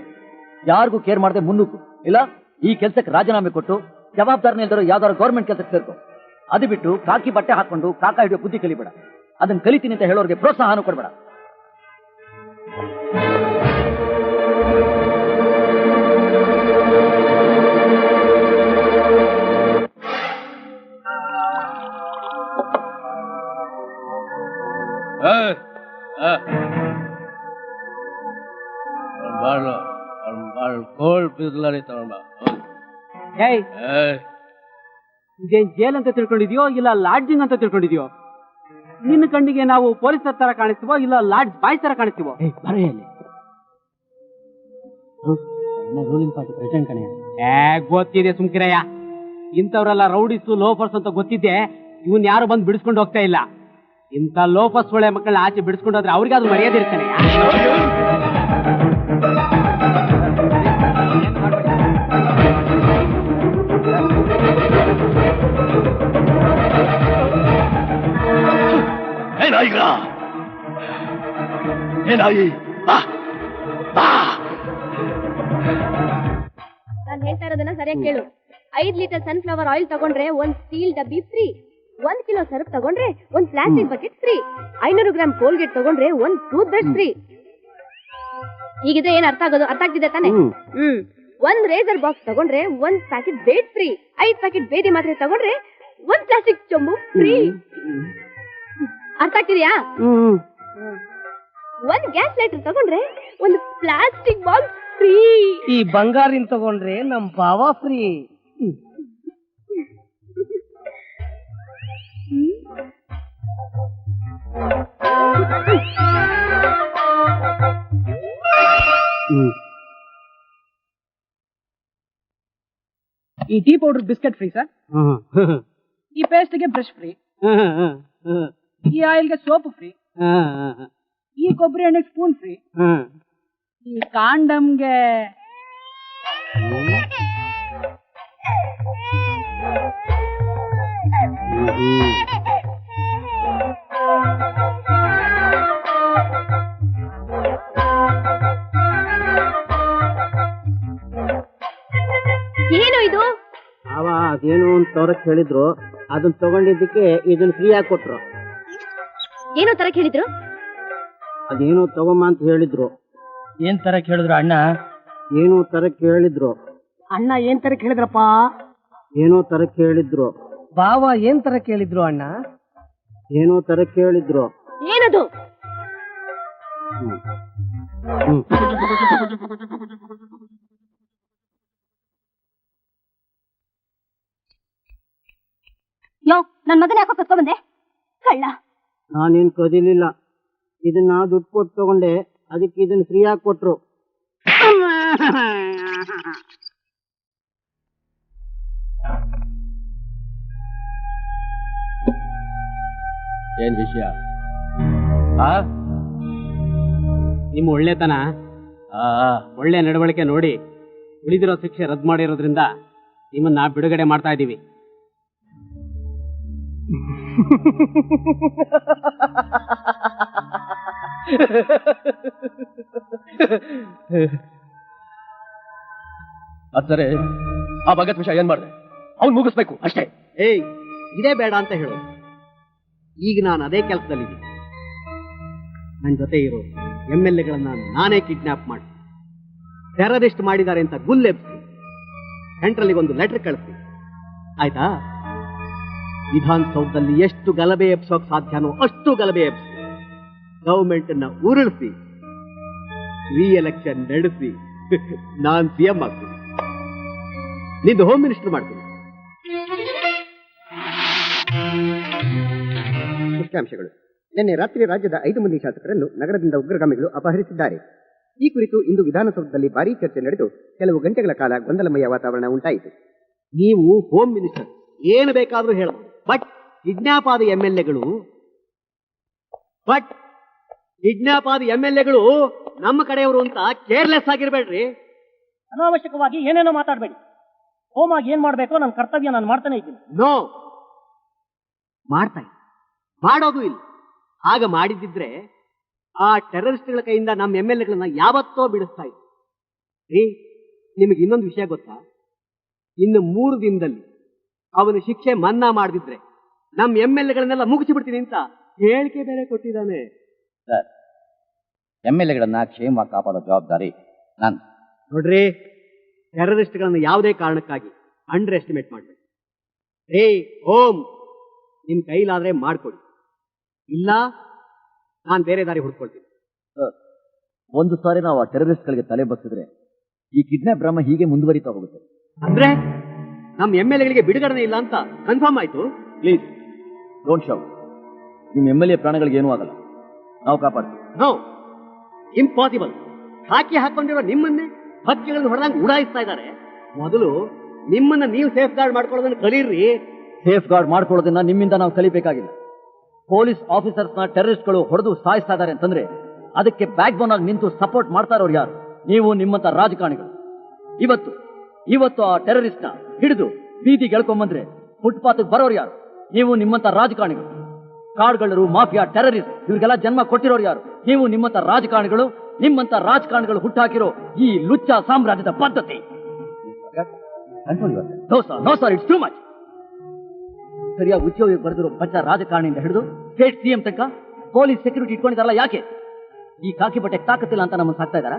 S4: ಯಾರಿಗೂ ಕೇರ್ ಮಾಡದೆ ಮುನ್ನುಗ್ಗು. ಇಲ್ಲ ಈ ಕೆಲಸಕ್ಕೆ ರಾಜೀನಾಮೆ ಕೊಟ್ಟು ಜವಾಬ್ದಾರಿನ ಇಲ್ದಿರೋ ಯಾವ್ದಾದ್ರು ಗೌರ್ಮೆಂಟ್ ಕೆಲಸಕ್ಕೆ ಸೇರ್ಕೊ. ಅದು ಬಿಟ್ಟು ಕಾಕಿ ಬಟ್ಟೆ ಹಾಕೊಂಡು ಕಾಕ ಹಿಡಿಯೋ ಬುದ್ಧಿ ಕಲಿಬೇಡ. ಅದನ್ನ ಕಲಿತೀನಿ ಅಂತ ಹೇಳೋರಿಗೆ ಪ್ರೋತ್ಸಾಹನೂ ಕೊಡಬೇಡ.
S8: ಇದೇನ್ ಜೇಲ್ ಅಂತ ತಿಳ್ಕೊಂಡಿದ್ಯೋ ಇಲ್ಲ ಲಾಡ್ಜಿಂಗ್ ಅಂತ ತಿಳ್ಕೊಂಡಿದ್ಯೋ? ನಿನ್ನ ಕಣ್ಣಿಗೆ ನಾವು ಪೊಲೀಸರ ತರ ಕಾಣಿಸ್ತೀವೋ ಇಲ್ಲ ಲಾಡ್ಜ್ ಬಾಯ್ ತರ ಕಾಣಿಸ್ತೀವೋ?
S2: ರೂಲಿಂಗ್ ಪಾರ್ಟಿ ಪ್ರೆಸಿಡೆಂಟ್ ಕಣೆ. ಗೊತ್ತಿದೆ ಸುಮ್ಕಿರಯ್ಯ. ಇಂಥವ್ರೆಲ್ಲ ರೌಡಿಸು ಲೋಫರ್ಸ್ ಅಂತ ಗೊತ್ತಿದ್ದೆ ಇವನ್ ಯಾರು ಬಂದು ಬಿಡಿಸ್ಕೊಂಡು ಹೋಗ್ತಾ ಇಲ್ಲ. ಇಂಥ ಲೋಫರ್ಸ್ ಒಳ್ಳೆ ಮಕ್ಕಳನ್ನ ಆಚೆ ಬಿಡಿಸ್ಕೊಂಡು ಹೋದ್ರೆ ಅವ್ರಿಗೆ ಅದು ಮರ್ಯಾದೆ ಇರ್ತಾನೆ.
S9: ನಾನು ಹೇಳ್ತಾ ಇರೋದನ್ನ ಸರಿಯಾಗಿ ಕೇಳು. 5 ಲೀಟರ್ ಸನ್ಫ್ಲವರ್ ಆಯಿಲ್ ತಗೊಂಡ್ರೆ 1 ಸ್ಟೀಲ್ ಡಬ್ಬಿ ಫ್ರೀ. 1 ಕಿಲೋ ಸರ್ಫ್ ತಗೊಂಡ್ರೆ 1 plastic bucket free. 500 gram Colgate ತಗೊಂಡ್ರೆ 1 ಟೂತ್ ಬ್ರಷ್ ಫ್ರೀ. ಈಗಿದೆ ಏನ್ ಅರ್ಥ ಆಗ್ತಿದೆ ತಾನೆ? 1 ರೇಸರ್ ಬಾಕ್ಸ್ ತಗೊಂಡ್ರೆ 1 ಪ್ಯಾಕೆಟ್ ಬೇಟ್ ಫ್ರೀ. 5 ಪ್ಯಾಕೆಟ್ ಬೇದಿ ಮಾತ್ರೆ ತಗೊಂಡ್ರೆ 1 ಪ್ಲಾಸ್ಟಿಕ್ ಚೊಂಬು ಫ್ರೀ. ಅರ್ಥ ಆಗ್ತಿದ್ಯಾ? 1 ಗ್ಯಾಸ್ ಲೈಟರ್ ತಗೊಂಡ್ರೆ 1 ಪ್ಲಾಸ್ಟಿಕ್ ಬಾಕ್ಸ್ ಫ್ರೀ.
S5: ಈ ಬಂಗಾರಿನ ತಗೊಂಡ್ರೆ ನಮ್ ಬಾವ ಫ್ರೀ. ಈ tea powder biscuit free sir. ಈ ಪೇಸ್ಟ್ಗೆ ಬ್ರಷ್ ಫ್ರೀ. ಈ ಆಯಿಲ್ಗೆ ಸೋಪ್ ಫ್ರೀ. ಈ ಕೊಬ್ಬರಿ ಎಣ್ಣೆ ಸ್ಪೂನ್ ಫ್ರೀ. ಈ ಕಾಂಡಮ್ಗೆ
S9: ಏನು ಇದು?
S2: ಅದೇನು ಅಂತ ತೋರಕ್ ಹೇಳಿದ್ರು, ಅದನ್ನ ತಗೊಂಡಿದ್ದಕ್ಕೆ ಇದನ್ನ ಫ್ರೀ ಆಗಿ ಕೊಟ್ರು.
S9: ಏನೋ ತರಕ್ ಹೇಳಿದ್ರು?
S2: ಅದೇನೋ ತಗೊಂಬ ಅಂತ ಹೇಳಿದ್ರು.
S5: ಏನ್ ತರ ಕೇಳಿದ್ರು ಅಣ್ಣ?
S2: ಏನೋ ತರಕ್ ಹೇಳಿದ್ರು.
S5: ಅಣ್ಣ ಏನ್ ತರ ಕೇಳಿದ್ರಪ್ಪ?
S2: ಏನೋ ತರಕ್ ಹೇಳಿದ್ರು.
S5: ಬಾವ ಏನ್ ತರ ಕೇಳಿದ್ರು ಅಣ್ಣ?
S2: ಏನೋ ತರಕ್ ಹೇಳಿದ್ರು.
S9: ಏನದು? ಯೋ, ನನ್ ಮಗನ ಯಾಕೋ ಕತ್ಕೊಂಡ್ ಬಂದೆ? ಕಳ್ಳ.
S2: ನಾನೇನ್ ಕದಿಲಿಲ್ಲ. ಇದನ್ನ ದುಡ್ಡು ಕೊಟ್ಟು ತಗೊಂಡೆ, ಅದಕ್ಕೆ ಇದನ್ನ ಫ್ರೀ ಆಗಿ ಕೊಟ್ರು.
S4: ಏನ್ ವಿಷಯ?
S2: ನಿಮ್ಮ ಒಳ್ಳೆತನ, ಒಳ್ಳೆ ನಡವಳಿಕೆ ನೋಡಿ ಉಳಿದಿರೋ ಶಿಕ್ಷೆ ರದ್ದು ಮಾಡಿರೋದ್ರಿಂದ ನಿಮ್ಮನ್ನ ಬಿಡುಗಡೆ ಮಾಡ್ತಾ ಇದ್ದೀವಿ.
S4: ಸರಿ, ಆ ಭಗತ್ ವಿಷಯ ಏನ್ ಮಾಡಿದೆ? ಅವ್ನು ಮುಗಿಸ್ಬೇಕು ಅಷ್ಟೇ.
S8: ಏಯ್, ಇದೇ ಬೇಡ ಅಂತ ಹೇಳು. ಈಗ ನಾನು ಅದೇ ಕೆಲಸದಲ್ಲಿದ್ದೀನಿ. ನನ್ನ ಜೊತೆ ಇರೋ MLAಗಳನ್ನ ನಾನೇ ಕಿಡ್ನಾಪ್ ಮಾಡಿ ಟೆರರಿಸ್ಟ್ ಮಾಡಿದ್ದಾರೆ ಅಂತ ಗುಲ್ಲೆಬ್ಸಿ ಸೆಂಟ್ರಲ್ಗೆ ಒಂದು ಲೆಟರ್ ಕಳಿಸಿ, ಆಯ್ತಾ? ವಿಧಾನಸೌಧದಲ್ಲಿ ಎಷ್ಟು ಗಲಭೆ ಎಬ್ಸೋಕ್ ಸಾಧ್ಯನೋ ಅಷ್ಟು ಗಲಭೆ ಎಬ್ಸಿ ಗವರ್ಮೆಂಟ್ ಅನ್ನ ಉರುಳಿಸಿ ರೀಎಲೆಕ್ಷನ್ ನಡೆಸಿ ನಾನ್ CM ಆಗ್ತೀನಿ. ನಿಂದು ಹೋಮ್ ಮಿನಿಸ್ಟರ್ ಮಾಡ್ತೀನಿ.
S1: ಮುಖ್ಯಾಂಶಗಳು. ನಿನ್ನೆ ರಾತ್ರಿ ರಾಜ್ಯದ 5 ಮಂದಿ ಶಾಸಕರನ್ನು ನಗರದಿಂದ ಉಗ್ರಗಾಮಿಗಳು ಅಪಹರಿಸಿದ್ದಾರೆ. ಈ ಕುರಿತು ಇಂದು ವಿಧಾನಸೌಧದಲ್ಲಿ ಭಾರೀ ಚರ್ಚೆ ನಡೆದು ಕೆಲವು ಗಂಟೆಗಳ ಕಾಲ ಗೊಂದಲಮಯ ವಾತಾವರಣ ಉಂಟಾಯಿತು.
S8: ನೀವು ಹೋಮ್ ಮಿನಿಸ್ಟರ್, ಏನು ಬೇಕಾದ್ರೂ ಹೇಳಬಹುದು. ಬಟ್ ಕಿಡ್ನಾಪ್ ಆದ MLAಗಳು ನಮ್ಮ ಕಡೆಯವರು ಅಂತ ಕೇರ್ಲೆಸ್ ಆಗಿರ್ಬೇಡ್ರಿ.
S5: ಅನಾವಶ್ಯಕವಾಗಿ ಏನೇನೋ ಮಾತಾಡಬೇಡಿ. ಹೋಮಾಗಿ ಏನ್ ಮಾಡ್ಬೇಕೋ ನನ್ನ ಕರ್ತವ್ಯ ನಾನು ಮಾಡ್ತಾನೆ ಇದ್ದೀನಿ.
S8: ನೋ, ಮಾಡ್ತಾ ಮಾಡೋದು ಇಲ್ಲ. ಆಗ ಮಾಡಿದ್ದಿದ್ರೆ ಆ ಟೆರರಿಸ್ಟ್ಗಳ ಕೈಯಿಂದ ನಮ್ಮ MLAಗಳನ್ನ ಯಾವತ್ತೋ ಬಿಡಿಸ್ತಾ ಇದ್ರು. ನಿಮಗೆ ಇನ್ನೊಂದು ವಿಷಯ ಗೊತ್ತಾ? ಇನ್ನು 3 ದಿನದಲ್ಲಿ ಅವನ ಶಿಕ್ಷೆ ಮನ್ನಾ ಮಾಡದಿದ್ರೆ ನಮ್ಮ MLAಗಳನ್ನೆಲ್ಲ ಮುಗಿಸಿಬಿಡ್ತೀನಿ ಅಂತ ಹೇಳಿಕೆ ಬೇರೆ ಕೊಟ್ಟಿದ್ದಾನೆ.
S10: ಸರ್, MLAಗಳನ್ನ ಕ್ಷೇಮವಾಗಿ ಕಾಪಾಡೋ ಜವಾಬ್ದಾರಿ ನಾನು.
S8: ನೋಡ್ರಿ, ಟೆರರಿಸ್ಟ್ಗಳನ್ನ ಯಾವುದೇ ಕಾರಣಕ್ಕಾಗಿ ಅಂಡರ್ ಎಸ್ಟಿಮೇಟ್ ಮಾಡಬೇಕು. ಓಂ, ನಿಮ್ ಕೈಲಾದ್ರೆ ಮಾಡ್ಕೊಡಿ, ಇಲ್ಲ ನಾನು ಬೇರೆ ದಾರಿ ಹುಡ್ಕೊಳ್ತೀನಿ.
S4: ಒಂದು ಸಾರಿ ನಾವು ಆ ಟೆರರಿಸ್ಟ್ಗಳಿಗೆ ತಲೆ ಬಗ್ಸಿದ್ರೆ ಈ ಕಿಡ್ನಾಪ್ ಡ್ರಾಮಾ ಹೀಗೆ ಮುಂದುವರಿತಾ ಹೋಗುತ್ತೆ.
S8: ಅಂದ್ರೆ ನಮ್ಮ MLAಗಳಿಗೆ ಬಿಡುಗಡೆ ಇಲ್ಲ ಅಂತ ಕನ್ಫರ್ಮ್ ಆಯ್ತು.
S4: Please don't shout. ನಿಮ್ಮ MLA ಪ್ರಾಣಗಳಿಗೆ ಏನೂ ಆಗಲ್ಲ, ನಾವು ಕಾಪಾಡ್ತೀವಿ.
S8: No, impossible. ಹಾಕಿ ಹಾಕೊಂಡಿರೋ ನಿಮ್ಮನ್ನೇ ಹಕ್ಕಿಗಳನ್ನು ಹೊಡೆದಂಗೆ ಉಡಾಯಿಸ್ತಾ ಇದ್ದಾರೆ. ಮೊದಲು ನಿಮ್ಮನ್ನ ನೀವು ಸೇಫ್ ಗಾರ್ಡ್ ಮಾಡ್ಕೊಳ್ಳೋದನ್ನ ಕಲೀರ್ರಿ.
S4: ಸೇಫ್ ಗಾರ್ಡ್ ಮಾಡ್ಕೊಳ್ಳೋದನ್ನ ನಿಮ್ಮಿಂದ ನಾವು ಕಲಿಬೇಕಾಗಿಲ್ಲ. ಪೊಲೀಸ್ ಆಫೀಸರ್ಸ್ನ ಟೆರರಿಸ್ಟ್ಗಳು ಹೊಡೆದು ಸಾಯಿಸ್ತಾ ಇದ್ದಾರೆ ಅಂತಂದ್ರೆ ಅದಕ್ಕೆ ಬ್ಯಾಕ್ ಬೋನ್ ಆಗಿ ನಿಂತು ಸಪೋರ್ಟ್ ಮಾಡ್ತಾ ಇರೋರು ಯಾರು? ನೀವು, ನಿಮ್ಮಂತ ರಾಜಕಾರಣಿಗಳು. ಇವತ್ತು ಆ ಟೆರರಿಸ್ಟ್ ನ ಹಿಡಿದು ಬೀದಿಗೆ ಎಳ್ಕೊಂಬಂದ್ರೆ ಫುಟ್ಪಾತ್ ಬರೋರು ಯಾರು? ನೀವು, ನಿಮ್ಮಂತ ರಾಜಕಾರಣಿಗಳು. ಕಾಡ್ಗಳರು, ಮಾಫಿಯಾ, ಟೆರರಿಸ್ಟ್ ಇವ್ರಿಗೆಲ್ಲ ಜನ್ಮ ಕೊಟ್ಟಿರೋರು ಯಾರು? ನೀವು, ನಿಮ್ಮಂತ ರಾಜಕಾರಣಿಗಳು. ನಿಮ್ಮಂತ ರಾಜಕಾರಣಿಗಳು ಹುಟ್ಟಾಕಿರೋ ಈ ಲುಚ್ಚ ಸಾಮ್ರಾಜ್ಯದ ಪದ್ಧತಿ. No sir, it's too much. ಸರಿಯಾಗಿ ಉದ್ಯೋಗ ಬರೆದಿರೋ ಬಚ್ಚ ರಾಜಕಾರಣಿಯಿಂದ ಹಿಡಿದು ಸ್ಟೇಟ್ ಸಿಎಂ ತನಕ ಪೊಲೀಸ್ ಸೆಕ್ಯೂರಿಟಿ ಇಟ್ಕೊಂಡಿದಾರಲ್ಲ, ಯಾಕೆ? ಈ ಕಾಕಿ ಬಟ್ಟೆ ತಾಕತ್ತಿಲ್ಲ ಅಂತ ನಮ್ಮನ್ನು ಸಾಕ್ತಾ ಇದಾರ?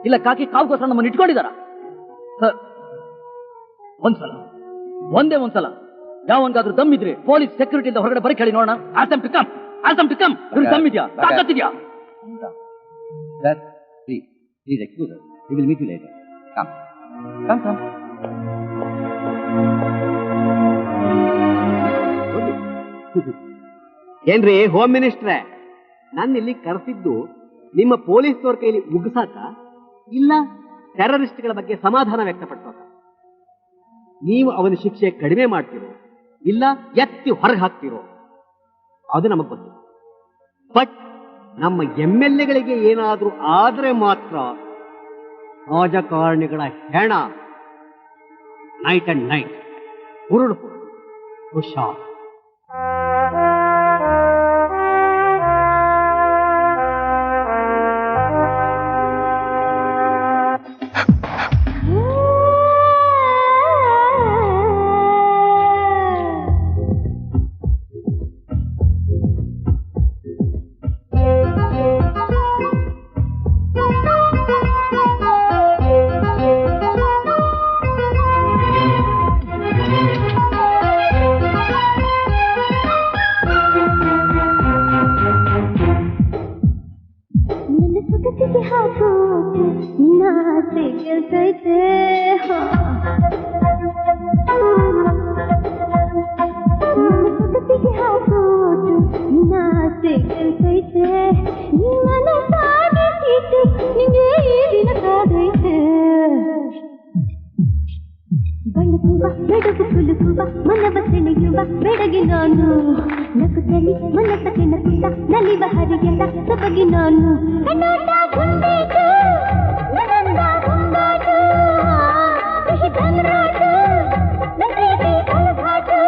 S4: ಇಲ್ಲ ಕಾಕಿ ಕಾವುಗೋಸ್ಕರ ನಮ್ಮನ್ನು ಇಟ್ಕೊಂಡಿದಾರ? ಸರ್, ಒಂದೇ ಒಂದ್ಸಲ ಯಾವನ್ಗಾದ್ರೂ ದಮ್ಮಿದ್ರೆ ಪೊಲೀಸ್ ಸೆಕ್ಯೂರಿಟಿ ಇಂದ ಹೊರಗಡೆ ಬರೀ ಕೇಳಿ ನೋಡೋಣ. Awesome to come. ದಮ್ಮಿದ್ಯಾ? ತಾಕತ್ತಿದ್ಯಾ?
S10: Sir, please excuse us. We will meet you later. Come.
S8: ಏನ್ರಿ ಹೋಮ್ ಮಿನಿಸ್ಟ್ರೇ, ನನ್ನ ಇಲ್ಲಿ ಕರೆಸಿದ್ದು ನಿಮ್ಮ ಪೊಲೀಸ್ನವ್ರ ಕೈಲಿ ಮುಗಿಸಾಕ ಇಲ್ಲ ಟೆರರಿಸ್ಟ್ಗಳ ಬಗ್ಗೆ ಸಮಾಧಾನ ವ್ಯಕ್ತಪಡಿಸೋಕ? ನೀವು ಅವನ ಶಿಕ್ಷೆ ಕಡಿಮೆ ಮಾಡ್ತಿರೋ ಇಲ್ಲ ಎತ್ತಿ ಹೊರಗೆ ಹಾಕ್ತಿರೋ ಅದು ನಮಗ್ ಗೊತ್ತಿಲ್ಲ. ಬಟ್ ನಮ್ಮ MLAಗಳಿಗೆ ಏನಾದ್ರೂ ಆದ್ರೆ ಮಾತ್ರ ರಾಜಕಾರಣಿಗಳ ಹೆಣ ನೈಟ್ ಅಂಡ್ ನೈಟ್ ಹುರುಳು ಹುಷಾರ್.
S14: ಬೆಡಗಿ ನಾನು ನಗುತ್ತಲಿ ಮನಸ್ಸಕ್ಕೆ ನಗುತ್ತ ನಲಿವ ಹರಿಗೆಲ್ಲ ಸೊಬಗಿ ನಾನು ಕಣ್ಣಾಟ ಗುಂಡೇಟು ನನ್ನಂದ ಗುಂಡಾಟು ಕಹಿ ಧನರಾಟು ನನ್ನೇಗೆ ಕಳಘಾಟು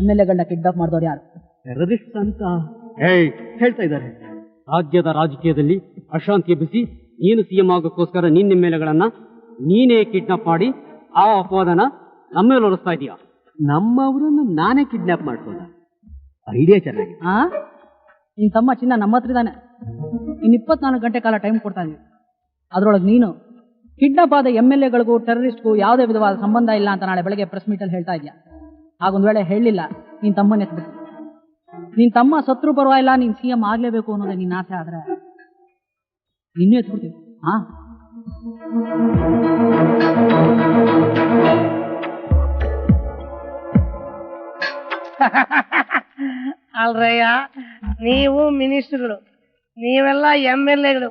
S5: MLAಗಳನ್ನ ಕಿಡ್ನಾಪ್ ಮಾಡಿದವ್ರು ಯಾರು?
S8: ಟೆರರಿಸ್ಟ್ ಅಂತ ಹೇಳ್ತಾ ಇದ್ದಾರೆ. ರಾಜ್ಯದ ರಾಜಕೀಯದಲ್ಲಿ ಅಶಾಂತಿ ಎಬ್ಬಿಸಿ ನೀನು ಸಿಎಂ ಆಗೋಕ್ಕೋಸ್ಕರ ನಿನ್ನ MLAಗಳನ್ನ ನೀನೇ ಕಿಡ್ನಾಪ್ ಮಾಡಿ ಆ ಅಪವಾದನ ನಮ್ಮ ಮೇಲೆ ಹೊರಿಸ್ತಾ ಇದೀಯ. ನಮ್ಮವರನ್ನು ನಾನೇ ಕಿಡ್ನಾಪ್ ಮಾಡ್ಬೋದ? ಐಡಿಯಾ ಚೆನ್ನಾಗಿ.
S5: ನಿನ್ ತಮ್ಮ ಚಿನ್ನ ನಮ್ಮ ಹತ್ರ ಇದ್ದಾನೆ. ಇನ್ನು 24 ಗಂಟೆ ಕಾಲ ಟೈಮ್ ಕೊಡ್ತಾ ಇದೀವಿ. ಅದ್ರೊಳಗೆ ನೀನು ಕಿಡ್ನಾಪ್ ಆದ MLAಗಳಿಗೂ ಟೆರರಿಸ್ಟ್ಗೂ ಯಾವುದೇ ವಿಧವಾದ ಸಂಬಂಧ ಇಲ್ಲ ಅಂತ ನಾಳೆ ಬೆಳಗ್ಗೆ ಪ್ರೆಸ್ ಮೀಟಲ್ಲಿ ಹೇಳ್ತಾ ಇದೆಯಾ? ಹಾಗೊಂದ್ ವೇಳೆ ಹೇಳಲಿಲ್ಲ, ನಿನ್ ತಮ್ಮನ ಎತ್ಬಿಟ್ಟು ನಿನ್ ತಮ್ಮ ಸತ್ರು ಪರವಾಗಿಲ್ಲ, ನೀನ್ CM ಆಗ್ಲೇಬೇಕು ಅನ್ನೋದೇ ನಿನ್ನ ಆಸೆ ಆದ್ರೆ ನಿನ್ನೂ ಎತ್ಬಿಡ್ತೀವಿ.
S15: ಅಲ್ರಯ್ಯ, ನೀವು ಮಿನಿಸ್ಟರ್ಗಳು, ನೀವೆಲ್ಲ MLAಗಳು.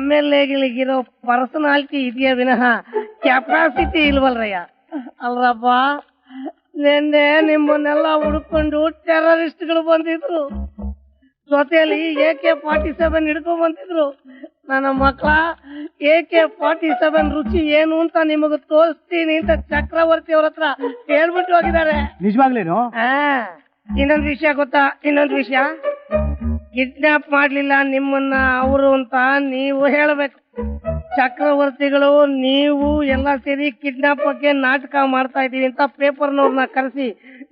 S15: MLAಗಳಿಗಿರೋ ಪರ್ಸನಾಲಿಟಿ ಇದೆಯಾ ವಿನಃ ಕೆಪಾಸಿಟಿ ಇಲ್ವಲ್ರಯ್ಯ. ಅಲ್ರಪ್ಪ, ನಿನ್ನೆ ನಿಮ್ಮನ್ನೆಲ್ಲ ಹುಡುಕೊಂಡು ಟೆರರಿಸ್ಟ್ಗಳು ಬಂದಿದ್ರು. ಜೊತೆಯಲ್ಲಿ AK-47 ಹಿಡ್ಕೊಂಡ್ ಬಂದಿದ್ರು. ನನ್ನ ಮಕ್ಕಳ AK-47 ರುಚಿ ಏನು ಅಂತ ನಿಮಗ ತೋರಿಸ್ತೀನಿ ಅಂತ ಚಕ್ರವರ್ತಿ ಅವ್ರ ಹತ್ರ ಹೇಳ್ಬಿಟ್ಟು ಹೋಗಿದ್ದಾರೆ.
S2: ನಿಜವಾಗ್ಲೇನು?
S15: ಇನ್ನೊಂದು ವಿಷಯ ಗೊತ್ತಾ? ಇನ್ನೊಂದು ವಿಷಯ, ಕಿಡ್ನಾಪ್ ಮಾಡ್ಲಿಲ್ಲ ನಿಮ್ಮನ್ನ ಅವರು ಅಂತ ನೀವು ಹೇಳಬೇಕು. ಚಕ್ರವರ್ತಿಗಳು ನೀವು ಎಲ್ಲ ಸೇರಿ ಕಿಡ್ನಾಪ್ ಬಗ್ಗೆ ನಾಟಕ ಮಾಡ್ತಾ ಇದೀವಿ ಅಂತ ಪೇಪರ್ನವ್ರನ್ನ ಕರೆಸಿ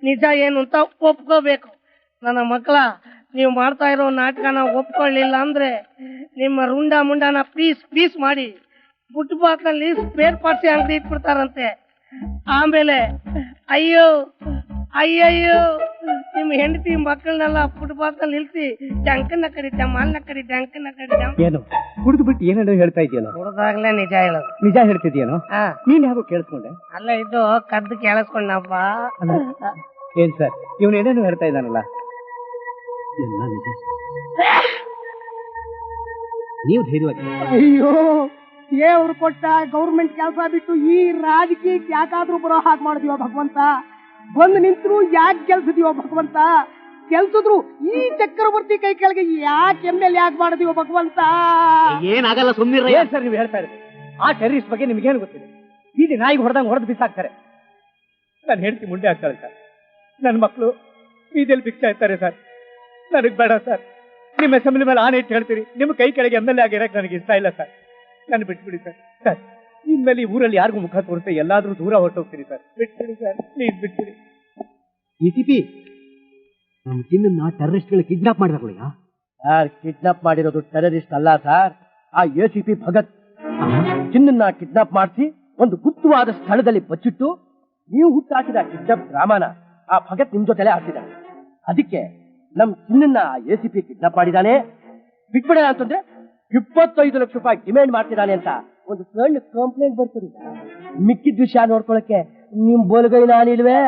S15: ನಿಜ ಏನು ಅಂತ ಒಪ್ಕೋಬೇಕು. ನನ್ನ ಮಕ್ಕಳ, ನೀವು ಮಾಡ್ತಾ ಇರೋ ನಾಟಕನ ಒಪ್ಕೊಳ್ಳಿಲ್ಲ ಅಂದ್ರೆ ನಿಮ್ಮ ರುಂಡ ಮುಂಡನ ಪೀಸ್ ಮಾಡಿ ಫುಟ್ಪಾತ್ ನಲ್ಲಿ ಸ್ಪೇರ್ ಪಾರ್ಟ್ಸ್ ಅಂಗಡಿ ಇಟ್ಬಿಡ್ತಾರಂತೆ. ಆಮೇಲೆ ಅಯ್ಯೋ ನಿಮ್ ಹೆಂಡತಿ ಮಕ್ಕಳನ್ನೆಲ್ಲ ಫುಟ್ಪಾತ್ ನಲ್ಲಿ ನಿಲ್ಸಿ ಜಂಕನ್ನ ಕಡಿತ ಮಾಲ್ನ ಕಡಿ ಜಂಕನ್ನ ಕಡಿ.
S2: ಏನು ಕುಡಿದು ಬಿಟ್ಟು ಏನೇನೋ ಹೇಳ್ತಾ ಇದೆಯೇನೋ?
S15: ಕುಡ್ದಾಗ್ಲೇ ನಿಜ ಹೇಳೋದು.
S2: ನಿಜ ಹೇಳ್ತಿದ್ಯೇನೋ? ನೀನ್ ಯಾಕೋ ಕೇಳಿಸ್ಕೊಂಡೆ?
S15: ಅಲ್ಲ, ಇದು ಕದ್ದು ಕೇಳಿಸ್ಕೊಂಡಪ್ಪ.
S2: ಏನ್ ಸರ್, ಇವನು ಏನೇನು ಹೇಳ್ತಾ ಇದ್ದಾನಲ್ಲ? ನೀವು ಧೈರ್ಯವಾಗಿ.
S11: ಅಯ್ಯೋ, ದೇವ್ರು ಕೊಟ್ಟ ಗೌರ್ಮೆಂಟ್ ಕೆಲಸ ಬಿಟ್ಟು ಈ ರಾಜಕೀಯಕ್ಕೆ ಯಾಕಾದ್ರೂ ಬರೋ ಹಾಗೆ ಮಾಡಿದೀವ ಭಗವಂತ? ಬಂದು ನಿಂತರು ಯಾಕೆ ಕೆಲ್ಸದೀವ ಭಗವಂತ? ಕೆಲ್ಸದ್ರು ಈ ಚಕ್ರವರ್ತಿ ಕೈ ಕೆಳಗೆ ಯಾಕೆ MLA ಯಾಕೆ ಮಾಡಿದೀವ ಭಗವಂತ?
S2: ಏನಾಗಲ್ಲ, ಸುಮ್ಮನೆ. ಏನ್ ಸರ್ ನೀವು ಹೇಳ್ತಾ ಇರೋದು? ಆ ಟೆರರಿಸ್ಟ್ ಬಗ್ಗೆ ನಿಮ್ಗೇನು ಗೊತ್ತಿದೆ? ಇಲ್ಲಿ ನಾಯಿಗೆ ಹೊಡೆದು ಬಿಸಾಕ್ತಾರೆ. ನಾನು ಹೇಳ್ತಿ ಮುಂದೆ ಆಗ್ತಾಳೆ ಸರ್. ನನ್ನ ಮಕ್ಕಳು ಬೀದಿಯಲ್ಲಿ ಭಿಕ್ಷಾ ಇರ್ತಾರೆ ಸರ್. ನನಗೆ ಬೇಡ ಸರ್. ನಿಮ್ಮ ಅಸೆಂಬ್ಲಿ ಮೇಲೆ ಆನೆ ಇಟ್ಟು ಹೇಳ್ತೀರಿ, ನಿಮ್ಮ ಕೈ ಕೆಳಗೆ MLA ಆಗಿರಕ್ಕೆ ನನಗೆ ಇಷ್ಟ ಇಲ್ಲ ಸರ್. ನಾನು ಬಿಟ್ಬಿಡಿ ಸರ್. ಸರ್, ಇನ್ಮೇಲೆ ಈ ಊರಲ್ಲಿ ಯಾರಿಗೂ ಮುಖ ತೋರಿಸ್ತೆ ಎಲ್ಲಾದ್ರೂ ದೂರ ಹೊರಟೋಗ್ತೀರಿ ಸರ್. ಬಿಟ್ಬಿಡಿ ಸರ್, ಪ್ಲೀಸ್ ಬಿಟ್ಬಿಡಿ.
S8: ECP, ನಮ್ಮ ಚಿನ್ನ ಟೆರರಿಸ್ಟ್ಗಳು ಕಿಡ್ನಾಪ್ ಮಾಡಿದಾರಲ್ಲ?
S5: ಯಾರು ಕಿಡ್ನಾಪ್ ಮಾಡಿರೋದು ಟೆರರಿಸ್ಟ್ ಅಲ್ಲ ಸರ್, ಆ ACP ಭಗತ್. ಚಿನ್ನನ್ನ ಕಿಡ್ನಾಪ್ ಮಾಡಿಸಿ ಒಂದು ಗುಪ್ತವಾದ ಸ್ಥಳದಲ್ಲಿ ಬಚ್ಚಿಟ್ಟು ನೀವು ಹುಟ್ಟಾಕಿದ ಕಿಡ್ನಾಪ್ ಡ್ರಾಮಾನ ಆ ಭಗತ್ ನಿಮ್ ಜೊತೆಲೆ ಆಡ್ತಿದ್ದಾನೆ. ಅದಕ್ಕೆ ನಮ್ ಚಿನ್ನನ್ನ ACP ಕಿಡ್ನಾಪ್ ಮಾಡಿದಾನೆ, ಬಿಟ್ಬಿಡ ಅಂತಂದ್ರೆ 25 ಲಕ್ಷ ರೂಪಾಯಿ ಡಿಮ್ಯಾಂಡ್ ಮಾಡ್ತಿದ್ದಾನೆ ಅಂತ ಒಂದು ಸಣ್ಣ ಕಂಪ್ಲೇಂಟ್ ಬರ್ತದೆ. ಮಿಕ್ಕಿದ ವಿಷಯ ನೋಡ್ಕೊಳಕ್ಕೆ ನಿಮ್ ಬೋಲ್ಗೈ ನಾನಿಲ್ವೇ?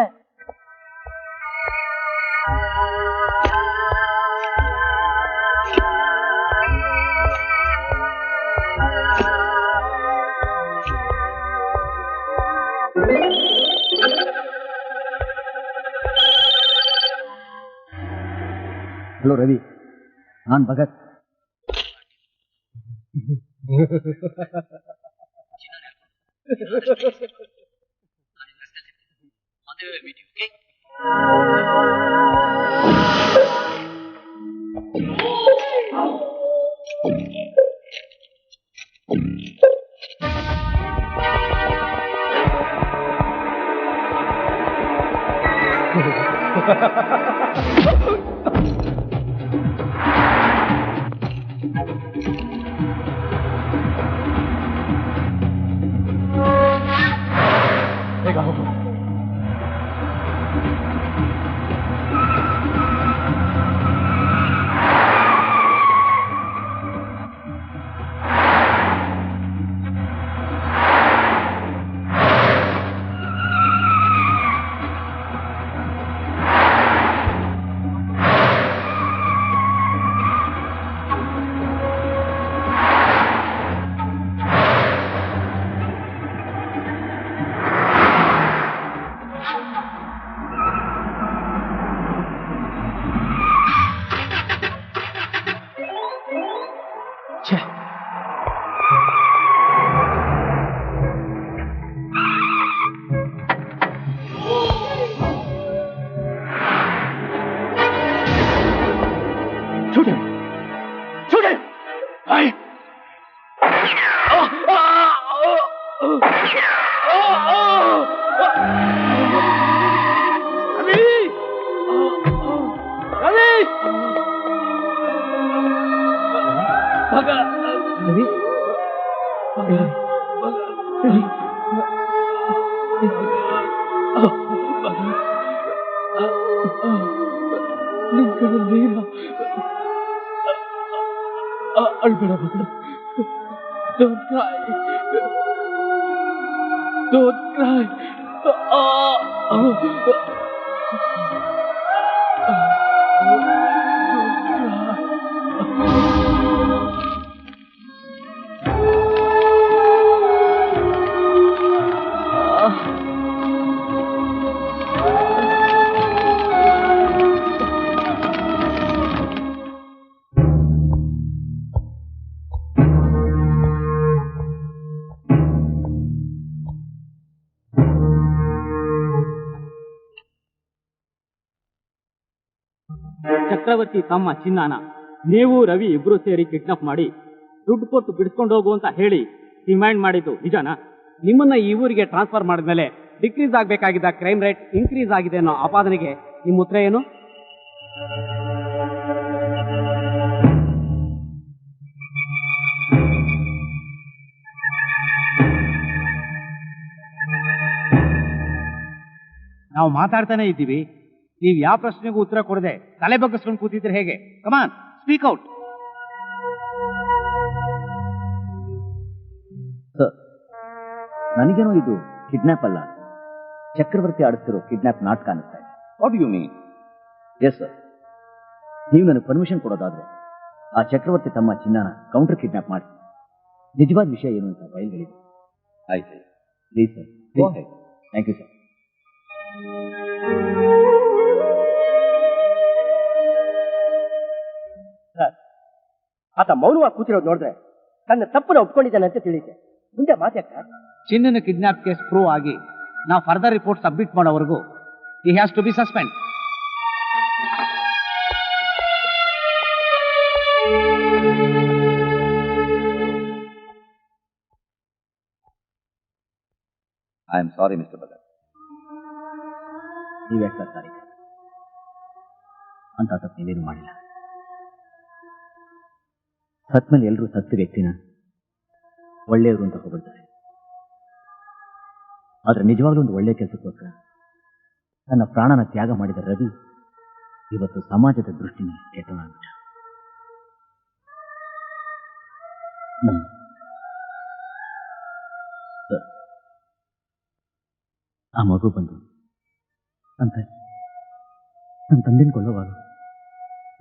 S4: ಹಲೋ ರವಿ, ನಾನ್ ಭಗತ್.
S3: ಅಳ್ಬೇಡ ಮಗ. Don't cry. Don't cry. ಚಕ್ರವರ್ತಿ ತಮ್ಮ ಚಿನ್ನನ ನೀವು ರವಿ ಇಬ್ರು ಸೇರಿ ಕಿಡ್ನಾಪ್ ಮಾಡಿ ದುಡ್ಡು ಕೊಟ್ಟು ಬಿಡಿಸ್ಕೊಂಡು ಹೋಗು ಅಂತ ಹೇಳಿ ಡಿಮ್ಯಾಂಡ್ ಮಾಡಿದ್ದು ನಿಜಾನಾ? ನಿಮ್ಮನ್ನ ಈ ಊರಿಗೆ ಟ್ರಾನ್ಸ್ಫರ್ ಮಾಡಿದ್ಮೇಲೆ ಡಿಕ್ರೀಸ್ ಆಗಬೇಕಾಗಿದ್ದ ಕ್ರೈಮ್ ರೇಟ್ ಇನ್ಕ್ರೀಸ್ ಆಗಿದೆ ಅನ್ನೋ ಆಪಾದನೆಗೆ ನಿಮ್ಮ ಉತ್ತರ ಏನು? ನಾವು ಮಾತಾಡ್ತಾನೆ ಇದ್ದೀವಿ, ನೀವು ಯಾವ ಪ್ರಶ್ನೆಗೂ ಉತ್ತರ ಕೊಡದೆ ತಲೆ ಬಗ್ಗಿಸ್ಕೊಂಡು ಕೂತಿದ್ರೆ ಹೇಗೆ? ಕಮಾನ್, ಸ್ಪೀಕ್ ಔಟ್.
S4: ಸರ್, ನನಗೇನೋ ಇದು ಕಿಡ್ನಾಪ್ ಅಲ್ಲ, ಚಕ್ರವರ್ತಿ ಆಡಿಸ್ತಿರೋ ಕಿಡ್ನಾಪ್ ನಾಟಕ ಅನ್ನಿಸ್ತಾ ಇದೆ.
S10: What you mean?
S4: Yes sir, ನೀವು ನನಗೆ ಪರ್ಮಿಷನ್ ಕೊಡೋದಾದ್ರೆ ಆ ಚಕ್ರವರ್ತಿ ತಮ್ಮ ಚಿನ್ನನ ಕೌಂಟರ್ ಕಿಡ್ನಾಪ್ ಮಾಡಿ ನಿಜವಾದ ವಿಷಯ ಏನು ಅಂತ ಬಯಲ್ಗಳಿದೆ.
S10: ಆಯ್ತು,
S4: please sir. Thank you sir.
S5: Sir, ಆತ ಮೌನವಾಗಿ ಕೂತಿರೋದು ನೋಡಿದ್ರೆ ತನ್ನ ತಪ್ಪನ್ನು ಒಪ್ಕೊಂಡಿದ್ದಾನೆ ಅಂತ ತಿಳಿಯುತ್ತೆ. ಮುಂದೆ ಮಾತ್ಯಾಕ?
S2: ಚಿನ್ನನ ಕಿಡ್ನಾಪ್ ಕೇಸ್ ಪ್ರೂವ್ ಆಗಿ ನಾವು ಫರ್ದರ್ ರಿಪೋರ್ಟ್ ಸಬ್ಮಿಟ್ ಮಾಡೋವರೆಗೂ he has to be suspend.
S10: I am sorry mister Bhagat.
S4: ನೀವ್ಯಾಕೆ ಸರ್ ಸಾರಿ? ಅಂತ ತಪ್ಪು ನೀವೇನು ಮಾಡಿಲ್ಲ. ಸತ್ಮೇಲೆ ಎಲ್ಲರೂ ಸತ್ಯ ವ್ಯಕ್ತಿನ ಒಳ್ಳೆಯವರು ಅಂತ ಹೊಗಳ್ತಾರೆ. ಆದ್ರೆ ನಿಜವಾಗ್ಲೂ ಒಂದು ಒಳ್ಳೆಯ ಕೆಲಸಕ್ಕೋಸ್ಕರ ತನ್ನ ಪ್ರಾಣನ ತ್ಯಾಗ ಮಾಡಿದ ರವಿ ಇವತ್ತು ಸಮಾಜದ ದೃಷ್ಟಿನಲ್ಲಿ ಕೆಟ್ಟವನಾಗ್ಬಿಟ್ಟ. ಸರ್, ಆ ಮಗು ಬಂದು ಅಂತ ನನ್ನ ತಂದೆನ ಕೊಳ್ಳೋವಾಗ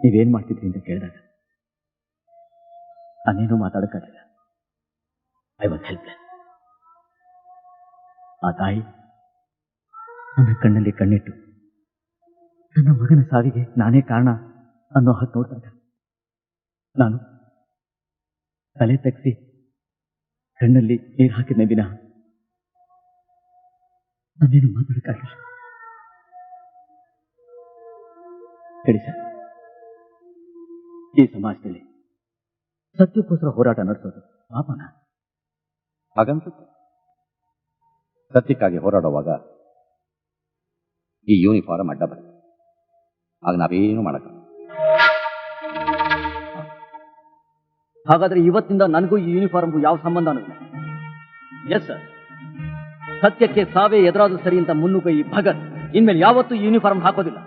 S4: ನೀವೇನ್ ಮಾಡ್ತಿದ್ರಿ ಅಂತ ಕೇಳಿದಾಗ ನಾನೇನೂ ಮಾತಾಡಕ್ಕಾಗಲಿಲ್ಲ. I was helpless. ಆ ತಾಯಿ ನನ್ನ ಕಣ್ಣಲ್ಲಿ ಕಣ್ಣಿಟ್ಟು ನನ್ನ ಮಗನ ಸಾವಿಗೆ ನಾನೇ ಕಾರಣ ಅನ್ನೋ ಹೊತ್ತು ನೋಡಿದಾಗ ನಾನು ತಲೆ ತಗ್ಸಿ ಕಣ್ಣಲ್ಲಿ ನೀರು ಹಾಕಿದ ದಿನ ನಾನೇನು ಮಾತಾಡಕ್ಕಾಗಲಿಲ್ಲ. ಹೇಳಿ ಸರ್, ಈ ಸಮಾಜದಲ್ಲಿ ಸತ್ಯಕ್ಕೋಸ್ಕರ ಹೋರಾಟ ನಡೆಸೋದು ಪಾಪನ?
S10: ಹಾಗನ್ಸುತ್ತೆ. ಸತ್ಯಕ್ಕಾಗಿ ಹೋರಾಡುವಾಗ ಈ ಯೂನಿಫಾರ್ಮ್ ಅಡ್ಡ ಬರುತ್ತೆ. ಆಗ ನಾವೇನು ಮಾಡಕ್ಕಾಗಲ್ಲ.
S4: ಹಾಗಾದ್ರೆ ಇವತ್ತಿಂದ ನನಗೂ ಈ ಯೂನಿಫಾರ್ಮ್ಗೂ ಯಾವ ಸಂಬಂಧನೂ ಇಲ್ಲ. ಎಸ್ ಸರ್, ಸತ್ಯಕ್ಕೆ ಸಾವೇ ಎದುರಾದ್ರೂ ಸರಿ ಅಂತ ಮುನ್ನುಗ್ಗ ಈ ಭಗತ್ ಇನ್ಮೇಲೆ ಯಾವತ್ತೂ ಯೂನಿಫಾರ್ಮ್ ಹಾಕೋದಿಲ್ಲ.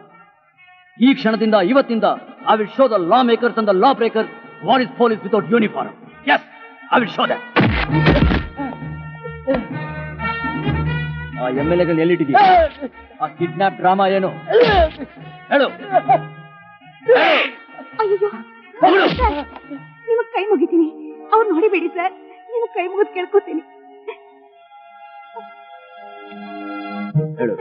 S4: ಈ ಕ್ಷಣದಿಂದ ಇವತ್ತಿಂದ I will show the law makers and the law breakers what is police without uniform. Yes, I will show that. ಆ MLAಗಳನ್ನ ಎಲ್ಲಿಟ್ಟಿದ್ದೀವಿ? ಆ ಕಿಡ್ನಾಪ್ ಡ್ರಾಮಾ ಏನು ಹೇಳು.
S9: ಅಯ್ಯೋ, ನಿಮಗ್ ಕೈ ಮುಗಿತೀನಿ, ಅವ್ರು ನೋಡಿಬೇಡಿ ಸರ್, ನಿಮಗ್ ಕೈ ಮುಗಿದ್ ಕೇಳ್ಕೊತೀನಿ.
S4: ಹೇಳು.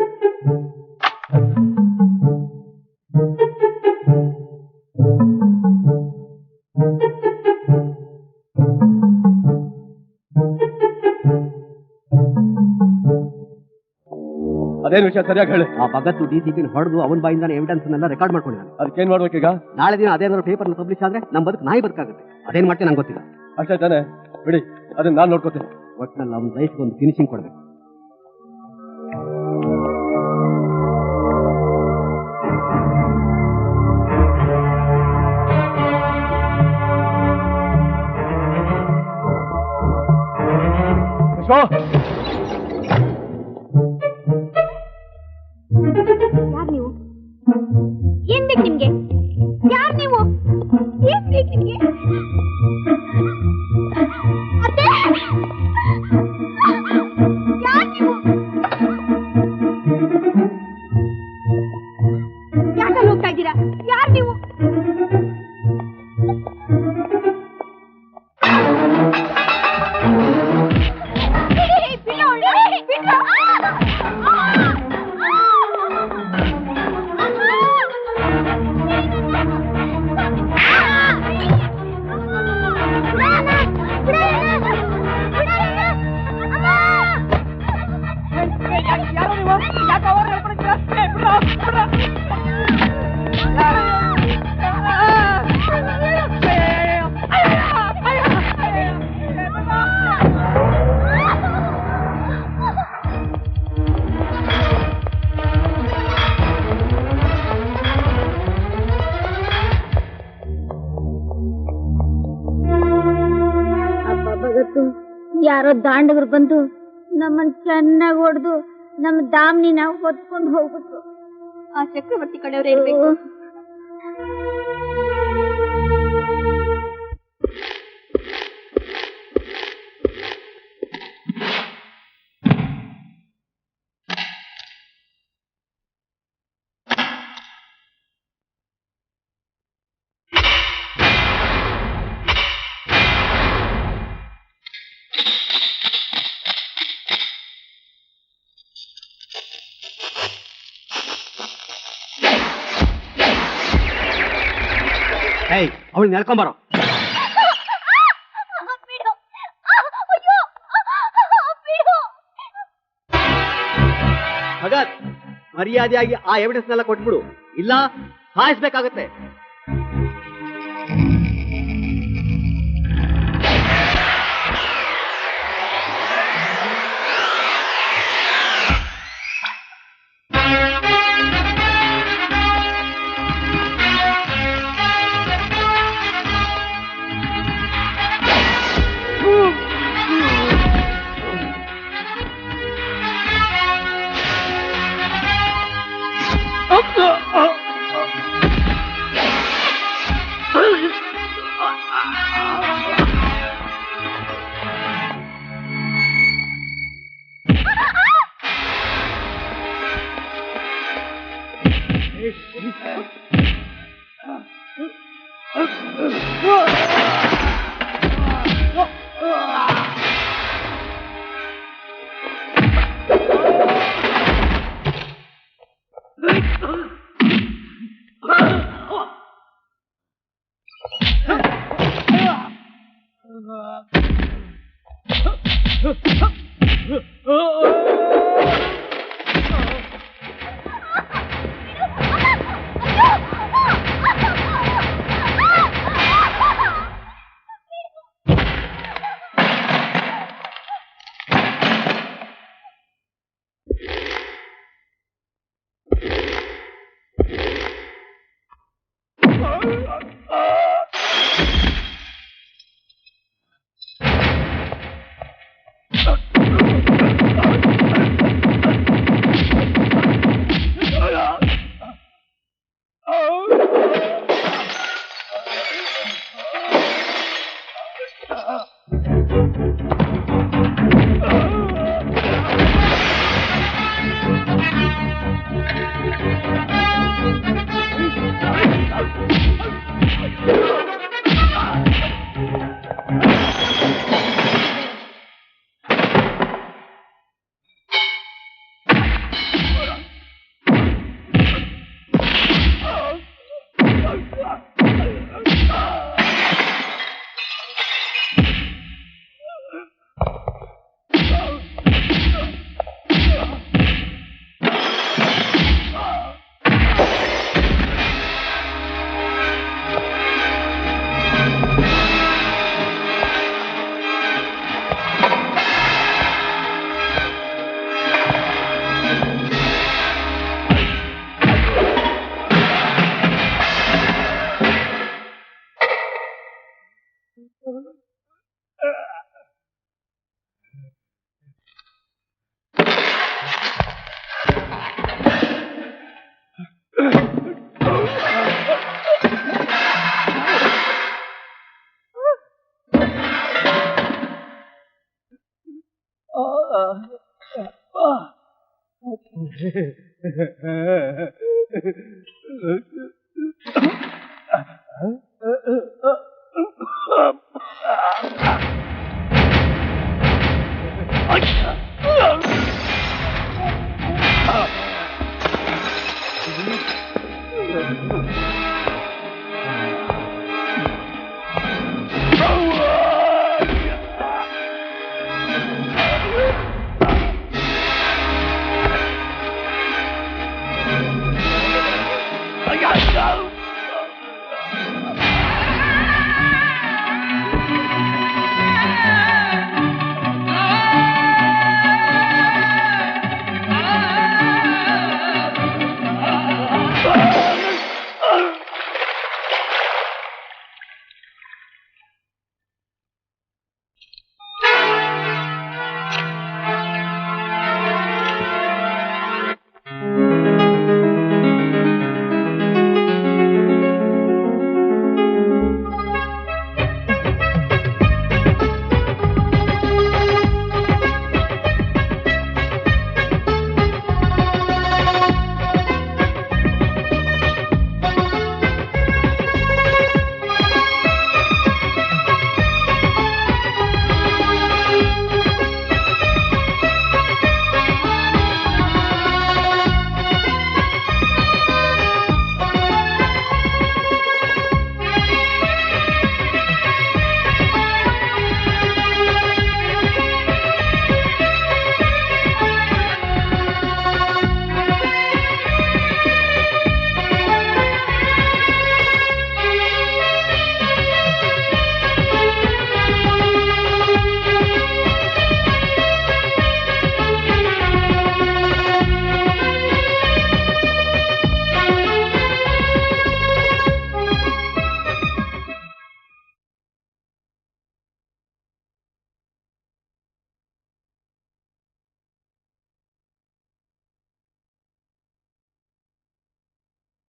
S8: ಅದೇನು ವಿಷಯ ಸರಿಯಾಗಿ ಹೇಳಿ.
S1: ಆ ಭಗತ್ DCP ಹೊಡೆದು ಅವನ ಬಾಯಿಂದಾನೆ ಎವಿಡೆನ್ಸ್ ನೆಲ್ಲ ರೆಕಾರ್ಡ್ ಮಾಡ್ಕೊಂಡಿದ್ದಾನೆ.
S8: ಅದಕ್ಕೇನ್ ಮಾಡ್ಬೇಕೀಗ?
S1: ನಾಳೆ ದಿನ ಅದೇನಾದ್ರು ಪೇಪರ್ ಪಬ್ಲಿಷ್ ಆದ್ರೆ ನಮ್ಮ ಬದುಕು ನಾಯಿ ಬದುಕಾಗುತ್ತೆ. ಅದೇನ್ ಮಾಡ್ತೀನಿ ನಂಗೆ ಗೊತ್ತಿಲ್ಲ.
S8: ಅಷ್ಟೇ ತಾನೆ, ಬಿಡಿ, ಅದನ್ನ ನಾನು ನೋಡ್ಕೋತೀನಿ.
S1: ಒಟ್ಟಿನಲ್ಲಿ ಅವನ ಲೈಫ್ಗೆ ಒಂದು ಫಿನಿಶಿಂಗ್ ಕೊಡ್ಬೇಕು.
S13: ನಿಂತ್ಕೋ.
S9: ಯಾರ್ ನೀವು? ಏನ್ ಬೇಕು ನಿಮ್ಗೆ? ಯಾರ್ ನೀವು? ಏನ್ ಬೇಕು ನಿಮ್ಗೆ? ಅತ್ತೆ! ಯಾರ್ ನೀವು? ಯಾಕಲ್ಲಿ ಹೋಗ್ತಾ ಇದ್ದೀರಾ? ಯಾರ್ ನೀವು?
S7: ಯಾರೋ ದಾಂಡಗರು ಬಂದು ನಮ್ಮನ್ ಚೆನ್ನಾಗಿ ಹೊಡೆದು ನಮ್ಮ ದಾಮ್ನಿ ನಾವು ಹೊತ್ಕೊಂಡು ಹೋಗ್ಬಿಟ್ರು.
S9: ಆ ಚಕ್ರವರ್ತಿ ಕಡೆಯವರೇ ಇರ್ಬೇಕು.
S8: ಅವಳು ನೆಡ್ಕೊಂಬಾರೋ. ಭಗತ್, ಮರ್ಯಾದೆಯಾಗಿ ಆ ಎವಿಡೆನ್ಸ್ನೆಲ್ಲ ಕೊಟ್ಬಿಡು, ಇಲ್ಲ ಸಾಯಿಸ್ಬೇಕಾಗತ್ತೆ.